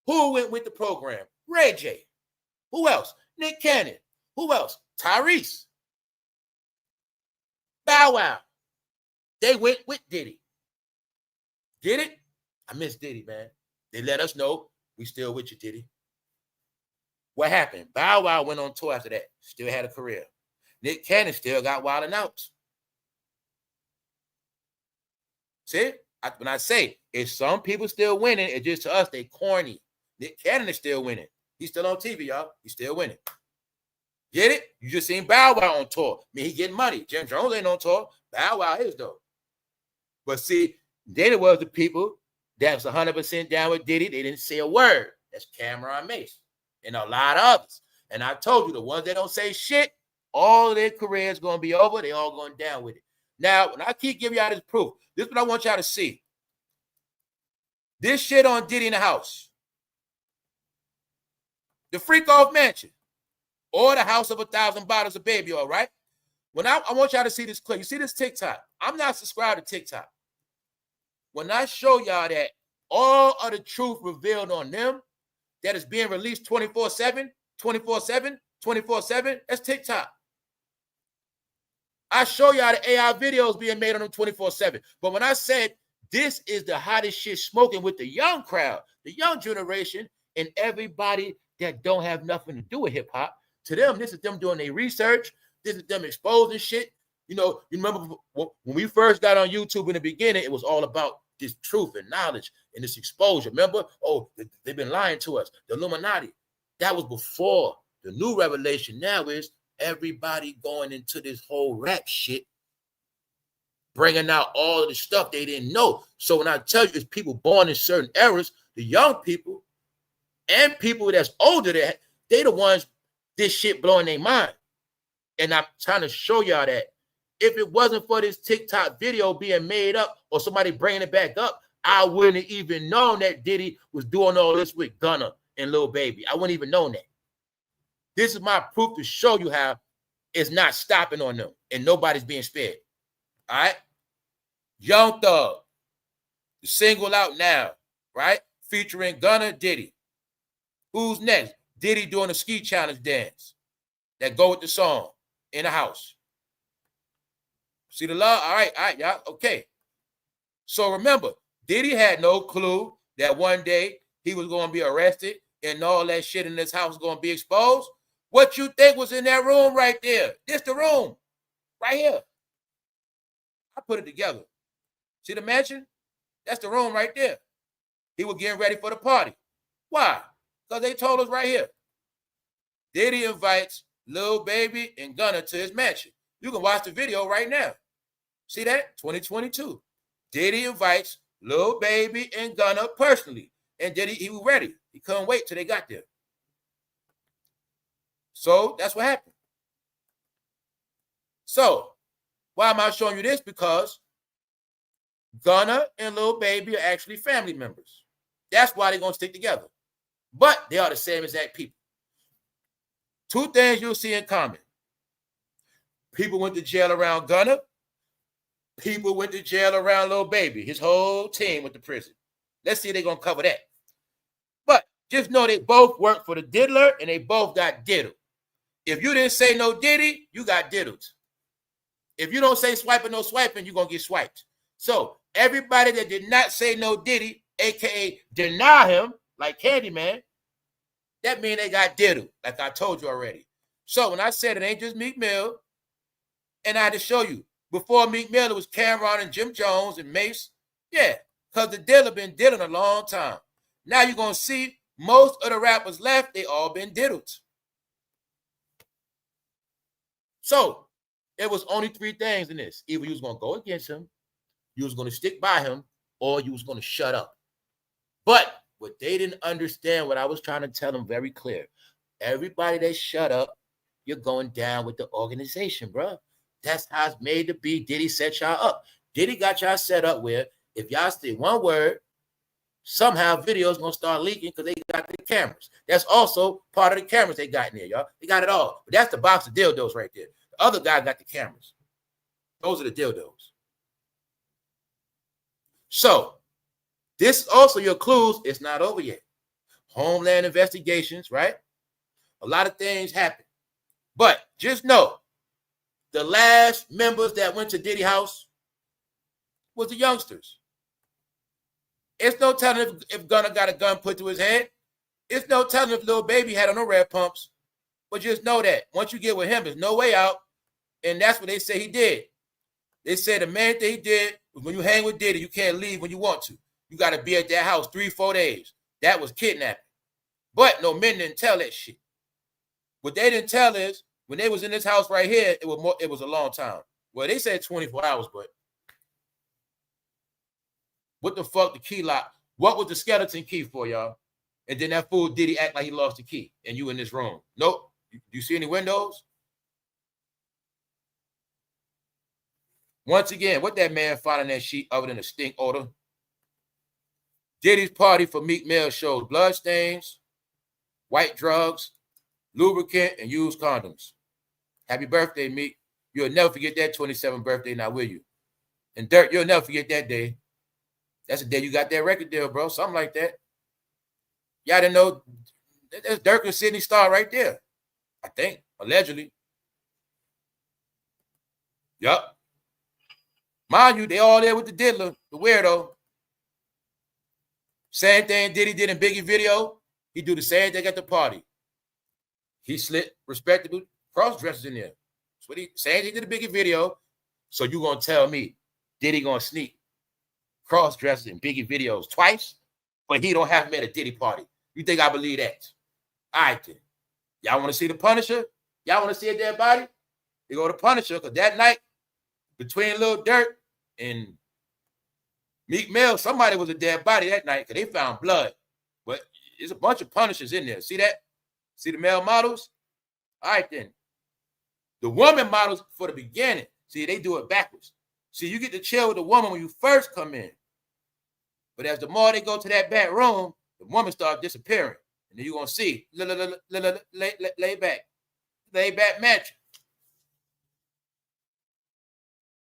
Who went with the program? Ray J. Who else? Nick Cannon. Who else? Tyrese. Bow Wow. They went with Diddy. Get it? I miss Diddy, man. They let us know we still with you, Diddy. What happened? Bow Wow went on tour after that. Still had a career. Nick Cannon still got Wild 'N Out. See? When I say, if some people still winning, it's just to us, they corny. Nick Cannon is still winning. He's still on TV, y'all. He's still winning. Get it? You just seen Bow Wow on tour. I mean, he getting money. Jim Jones ain't on tour. Bow Wow is, though. But see, they was the people that was 100% down with Diddy. They didn't say a word. That's Cameron Mace and a lot of others. And I told you, the ones that don't say shit, all of their career is going to be over. They all going down with it. Now, when I keep giving y'all this proof, this is what I want y'all to see. This shit on Diddy in the house. The Freak Off Mansion. Or the House of 1,000 Bottles of Baby, all right? When I want y'all to see this clip. You see this TikTok? I'm not subscribed to TikTok. When I show y'all that all of the truth revealed on them, that is being released 24/7, 24/7, 24/7, that's TikTok. I show y'all the AI videos being made on them 24/7. But when I said this is the hottest shit smoking with the young crowd, the young generation, and everybody that don't have nothing to do with hip hop, to them, this is them doing their research. This is them exposing shit. You know, you remember when we first got on YouTube in the beginning, it was all about this truth and knowledge and this exposure. Remember? Oh, they've been lying to us. The Illuminati. That was before. The new revelation now is everybody going into this whole rap shit, bringing out all of the stuff they didn't know. So when I tell you it's people born in certain eras, the young people and people that's older, they the ones this shit blowing their mind. And I'm trying to show y'all that if it wasn't for this TikTok video being made up or somebody bringing it back up, I wouldn't have even known that Diddy was doing all this with Gunna and Lil Baby. I wouldn't even known that. This is my proof to show you how it's not stopping on them and nobody's being spared. All right? Young Thug, the single out now, right? Featuring Gunna, Diddy. Who's next? Diddy doing a ski challenge dance that go with the song in the house. See the love? All right, y'all. Okay. So remember, Diddy had no clue that one day he was going to be arrested and all that shit in this house was going to be exposed. What you think was in that room right there? This the room right here. I put it together. See the mansion? That's the room right there. He was getting ready for the party. Why? Because they told us right here. Diddy invites Lil Baby and Gunna to his mansion. You can watch the video right now. See that? 2022. Diddy invites Lil Baby and Gunna personally. And Diddy, he was ready. He couldn't wait till they got there. So that's what happened. So why am I showing you this? Because Gunna and Lil Baby are actually family members. That's why they're going to stick together. But they are the same exact people. Two things you'll see in common. People went to jail around Gunna. People went to jail around Lil Baby. His whole team went to prison. Let's see if they're going to cover that. But just know they both work for the diddler and they both got diddled. If you didn't say no Diddy, you got diddled. If you don't say swiping, no swiping, you're going to get swiped. So everybody that did not say no Diddy, a.k.a. deny him, like Candyman, that means they got diddled, like I told you already. So when I said it ain't just Meek Mill, and I had to show you, before Meek Mill, it was Cameron and Jim Jones and Mace. Yeah, because the diddler been diddling a long time. Now you're going to see most of the rappers left, they all been diddled. So it was only three things in this. Either you was going to go against him, you was going to stick by him, or you was going to shut up. But what they didn't understand, what I was trying to tell them very clear, everybody that shut up, you're going down with the organization, bro. That's how it's made to be. Diddy set y'all up. Diddy got y'all set up where if y'all say one word, somehow videos gonna start leaking because they got the cameras. That's also part of the cameras they got in there, y'all. They got it all. But that's the box of dildos right there. The other guy got the cameras. Those are the dildos. So this also your clues. It's not over yet. Homeland investigations, right? A lot of things happen. But just know, the last members that went to Diddy house was the youngsters. It's no telling if Gunna got a gun put to his head. It's no telling if Lil Baby had on no red pumps. But just know that once you get with him, there's no way out. And that's what they say he did. They said the main thing he did was when you hang with Diddy, you can't leave when you want to. You got to be at that house 3-4 days. That was kidnapping. But no men didn't tell that shit. What they didn't tell is when they was in this house right here, it was a long time. Well, they said 24 hours, but what the fuck the key lock? What was the skeleton key for, y'all? And then that fool Diddy act like he lost the key and you in this room. Nope. Do you see any windows? Once again, what that man found in that sheet other than a stink odor? Diddy's party for Meek Mill shows bloodstains, white drugs, lubricant, and used condoms. Happy birthday, Meek. You'll never forget that 27th birthday, now will you? And Dirt, you'll never forget that day. That's the day you got that record deal, bro. Something like that. Y'all didn't know that's Dirk and Sydney Star right there. I think, allegedly. Yup. Mind you, they all there with the diddler, the weirdo. Same thing Diddy did in Biggie video. He do the same thing at the party. He slit respectable cross-dressers in there. That's what he same thing did the Biggie video. So you gonna tell me Diddy gonna sneak cross-dressers in Biggie videos twice, but he don't have them at a Diddy party? You think I believe that? All right, then. Y'all want to see the Punisher? Y'all want to see a dead body? You go to Punisher, because that night, between Lil Durk and Meek Mill, somebody was a dead body that night because they found blood. But there's a bunch of Punishers in there. See that? See the male models? All right, then. The woman models for the beginning. See, they do it backwards. See, you get to chill with the woman when you first come in. But as the more they go to that back room, the woman starts disappearing. And then you're going to see, lay back mansion.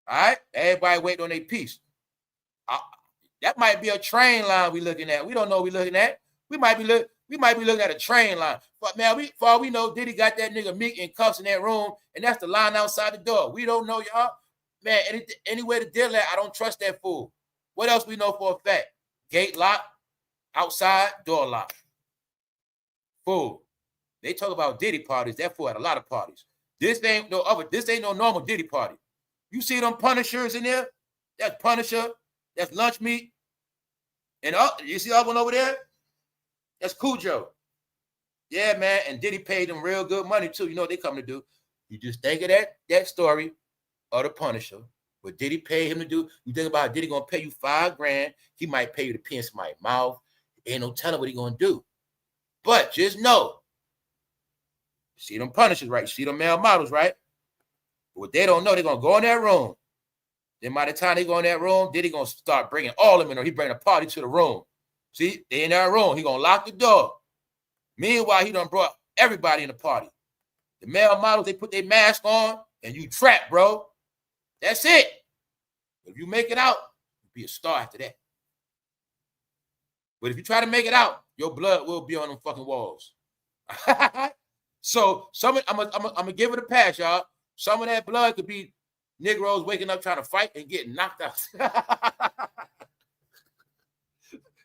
All right? Everybody waiting on their piece. That might be a train line we looking at. We don't know what we looking at. We might be looking at a train line. But man, for all we know, Diddy got that nigga Meek in cuffs in that room, and that's the line outside the door. We don't know, y'all. Man, anywhere to deal at, I don't trust that fool. What else we know for a fact? Gate locked, outside, door locked. Fool. They talk about Diddy parties. That fool at a lot of parties. This ain't no normal Diddy party. You see them Punishers in there? That's Punisher. That's Lunch Meat. And you see that one over there? That's Cujo. Yeah, man. And Diddy paid them real good money, too. You know what they come to do? You just think of that story of the Punisher. What Diddy paid him to do? You think about Diddy going to pay you $5 grand. He might pay you to pee in somebody's mouth. Ain't no telling what he going to do. But just know, you see them Punishers, right? You see them male models, right? But what they don't know, they're going to go in that room. Then by the time they go in that room, Diddy going to start bringing all of them in there. He bring a party to the room. See, they in that room. He going to lock the door. Meanwhile, he done brought everybody in the party. The male models, they put their mask on, and you trapped, bro. That's it. If you make it out, you'll be a star after that. But if you try to make it out, your blood will be on them fucking walls. So I'm gonna give it a pass, y'all. Some of that blood could be Negroes waking up trying to fight and getting knocked out.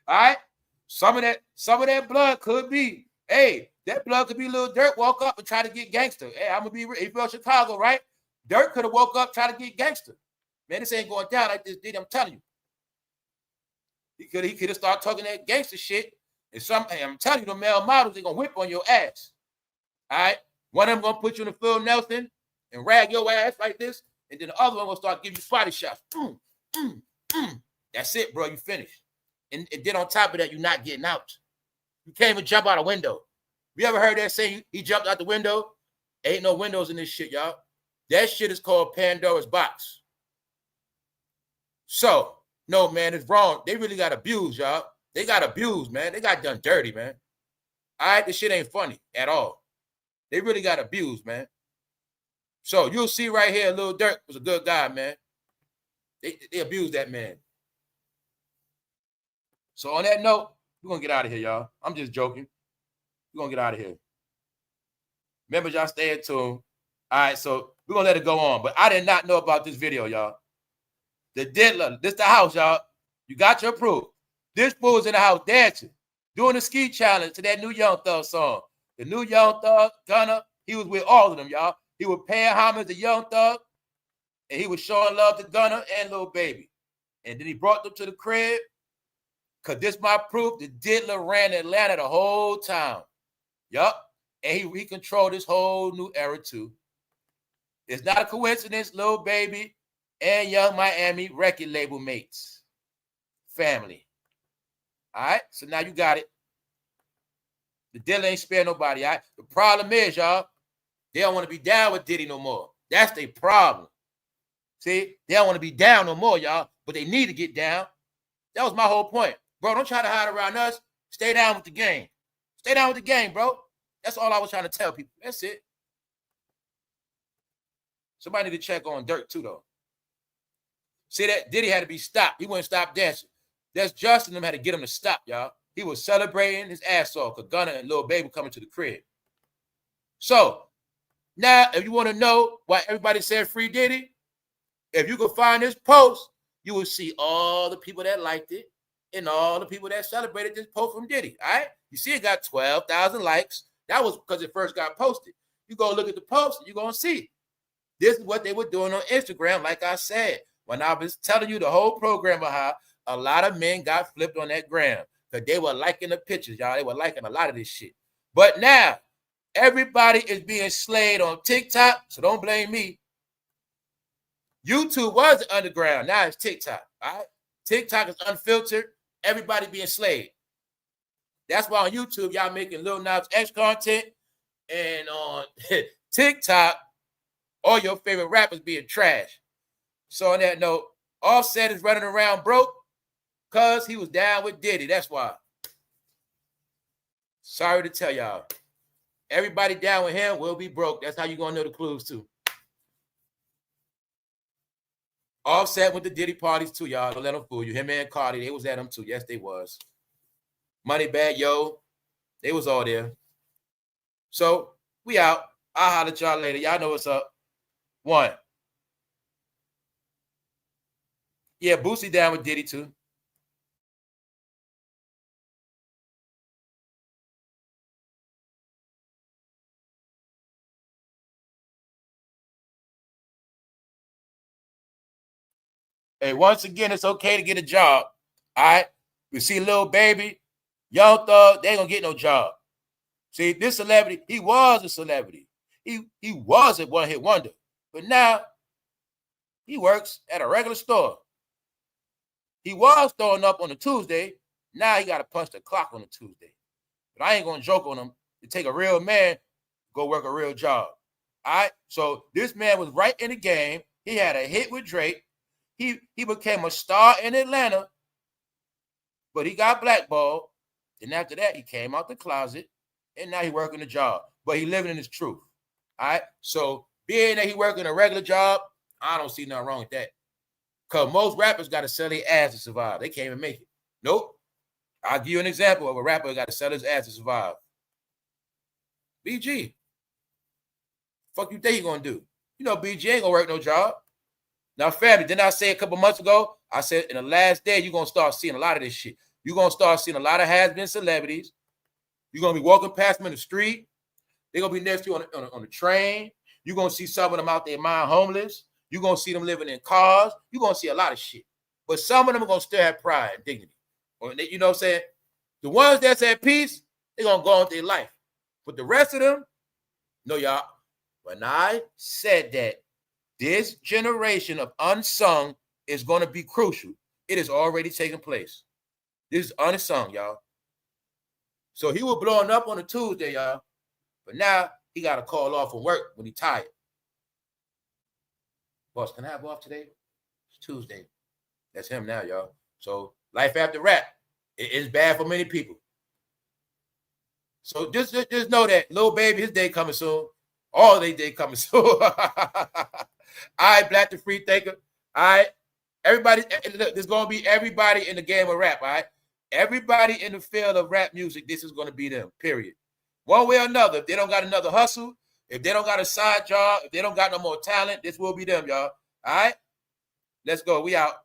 All right? Some of that blood could be, hey, that blood could be Lil Durk woke up and try to get gangster. Hey, I'm gonna be real. He from Chicago, right? Durk could have woke up trying to get gangster. Man, this ain't going down like this, Diddy. I'm telling you. He could have started talking that gangster shit. And I'm telling you, the male models, they're gonna whip on your ass. All right? One of them gonna put you in the Phil Nelson and rag your ass like this, and then the other one will start giving you body shots. That's it, bro. You finished. And then on top of that, you're not getting out. You can't even jump out a window. You ever heard that saying he jumped out the window? Ain't no windows in this shit, y'all. That shit is called Pandora's box. So, no, man, it's wrong. They really got abused, y'all. They got abused, man. They got done dirty, man. All right, this shit ain't funny at all. They really got abused, man. So you'll see right here, Lil Durk was a good guy, man. They abused that man. So on that note, we're going to get out of here, y'all. I'm just joking. We're going to get out of here. Remember, y'all stay in tune. All right, so we're going to let it go on. But I did not know about this video, y'all. The DIDDLED, this the house, y'all. You got your proof. This fool's in the house dancing, doing the ski challenge to that new Young Thug song. The new Young Thug, Gunna, he was with all of them, y'all. He was paying homage to Young Thug, and he was showing love to Gunna and Lil Baby. And then he brought them to the crib, because this my proof, the DIDDLED ran Atlanta the whole time. Yup. And he controlled this whole new era, too. It's not a coincidence, Lil Baby and Young Miami record label mates. Family. All right? So now you got it. The DIDDLED ain't spare nobody, all right? The problem is, y'all, they don't want to be down with Diddy no more. That's their problem. See? They don't want to be down no more, y'all, but they need to get down. That was my whole point. Bro, don't try to hide around us. Stay down with the game. Stay down with the game, bro. That's all I was trying to tell people. That's it. Somebody need to check on Dirk, too, though. See that? Diddy had to be stopped. He wouldn't stop dancing. That's Justin them had to get him to stop, y'all. He was celebrating his ass off because Gunna and Lil Baby coming to the crib. So, now, if you want to know why everybody said free Diddy, if you can find this post, you will see all the people that liked it and all the people that celebrated this post from Diddy, all right? You see it got 12,000 likes. That was because it first got posted. You go look at the post, and you're going to see. This is what they were doing on Instagram, like I said. When I was telling you the whole program of how a lot of men got flipped on that gram because they were liking the pictures, y'all. They were liking a lot of this shit. But now, everybody is being slayed on TikTok, so don't blame me. YouTube was the underground. Now it's TikTok, all right? TikTok is unfiltered. Everybody being slayed. That's why on YouTube, y'all making Lil Nas X content. And on TikTok, all your favorite rappers being trash. So on that note, Offset is running around broke because he was down with Diddy. That's why. Sorry to tell y'all. Everybody down with him will be broke. That's how you're going to know the clues, too. Offset with the Diddy parties, too, y'all. Don't let them fool you. Him and Cardi, they was at them, too. Yes, they was. Moneybag Yo, they was all there. So, we out. I'll holler at y'all later. Y'all know what's up. One. Yeah, Boosie down with Diddy, too. Hey, once again, it's okay to get a job. All right? You see Lil Baby, Young Thug, they ain't gonna get no job. See, this celebrity, he was a celebrity. He was a one-hit wonder. But now, he works at a regular store. He was throwing up on a Tuesday. Now he got to punch the clock on a Tuesday. But I ain't going to joke on him. It take a real man to go work a real job. All right? So this man was right in the game. He had a hit with Drake. He became a star in Atlanta. But he got blackballed. And after that, he came out the closet. And now he working a job. But he living in his truth. All right? So being that he working a regular job, I don't see nothing wrong with that. Because most rappers got to sell their ass to survive. They can't even make it. Nope. I'll give you an example of a rapper got to sell his ass to survive. BG. Fuck you think he going to do? You know BG ain't going to work no job. Now, family, didn't I say a couple months ago? I said in the last day, you're going to start seeing a lot of this shit. You're going to start seeing a lot of has-been celebrities. You're going to be walking past them in the street. They're going to be next to you on the train. You're going to see some of them out there mind homeless. You're going to see them living in cars. You're going to see a lot of shit. But some of them are going to still have pride and dignity. Or they, you know what I'm saying? The ones that's at peace, they're going to go on with their life. But the rest of them, no, y'all. When I said that this generation of unsung is going to be crucial, it is already taking place. This is unsung, y'all. So he was blowing up on a Tuesday, y'all. But now he got to call off from work when he's tired. Boss, can I have off today? It's Tuesday. That's him now, y'all. So life after rap. It's bad for many people. So just know that Lil Baby, his day coming soon. All they day coming soon. All right, Black the Free Thinker. All right. Everybody, there's gonna be everybody in the game of rap, all right? Everybody in the field of rap music, this is gonna be them, period. One way or another, if they don't got another hustle, if they don't got a side job, if they don't got no more talent, this will be them, y'all. All right? Let's go. We out.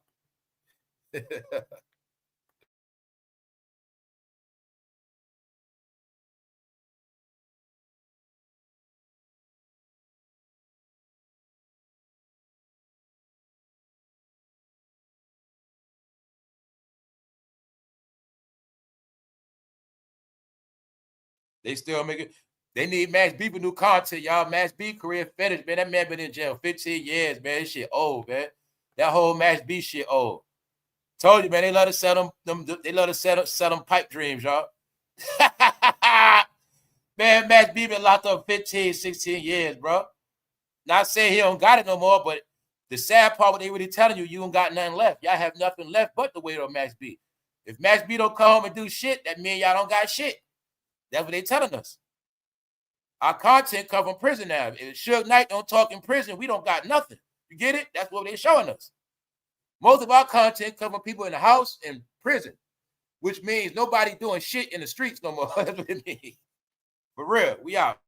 They still make it. They need Max B for new content, y'all. Max B career finished, man. That man been in jail 15 years, man. This shit old, man. That whole Max B shit old. Told you, man. They love to sell them. They love to sell them pipe dreams, y'all. Man, Max B been locked up 15, 16 years, bro. Not saying he don't got it no more, but the sad part, what they really telling you, you don't got nothing left. Y'all have nothing left but the weight on Max B. If Max B don't come home and do shit, that means y'all don't got shit. That's what they telling us. Our content come from prison now. If Suge Knight don't talk in prison, we don't got nothing. You get it? That's what they're showing us. Most of our content come from people in the house and prison, which means nobody doing shit in the streets no more. That's what it means. For real, we out.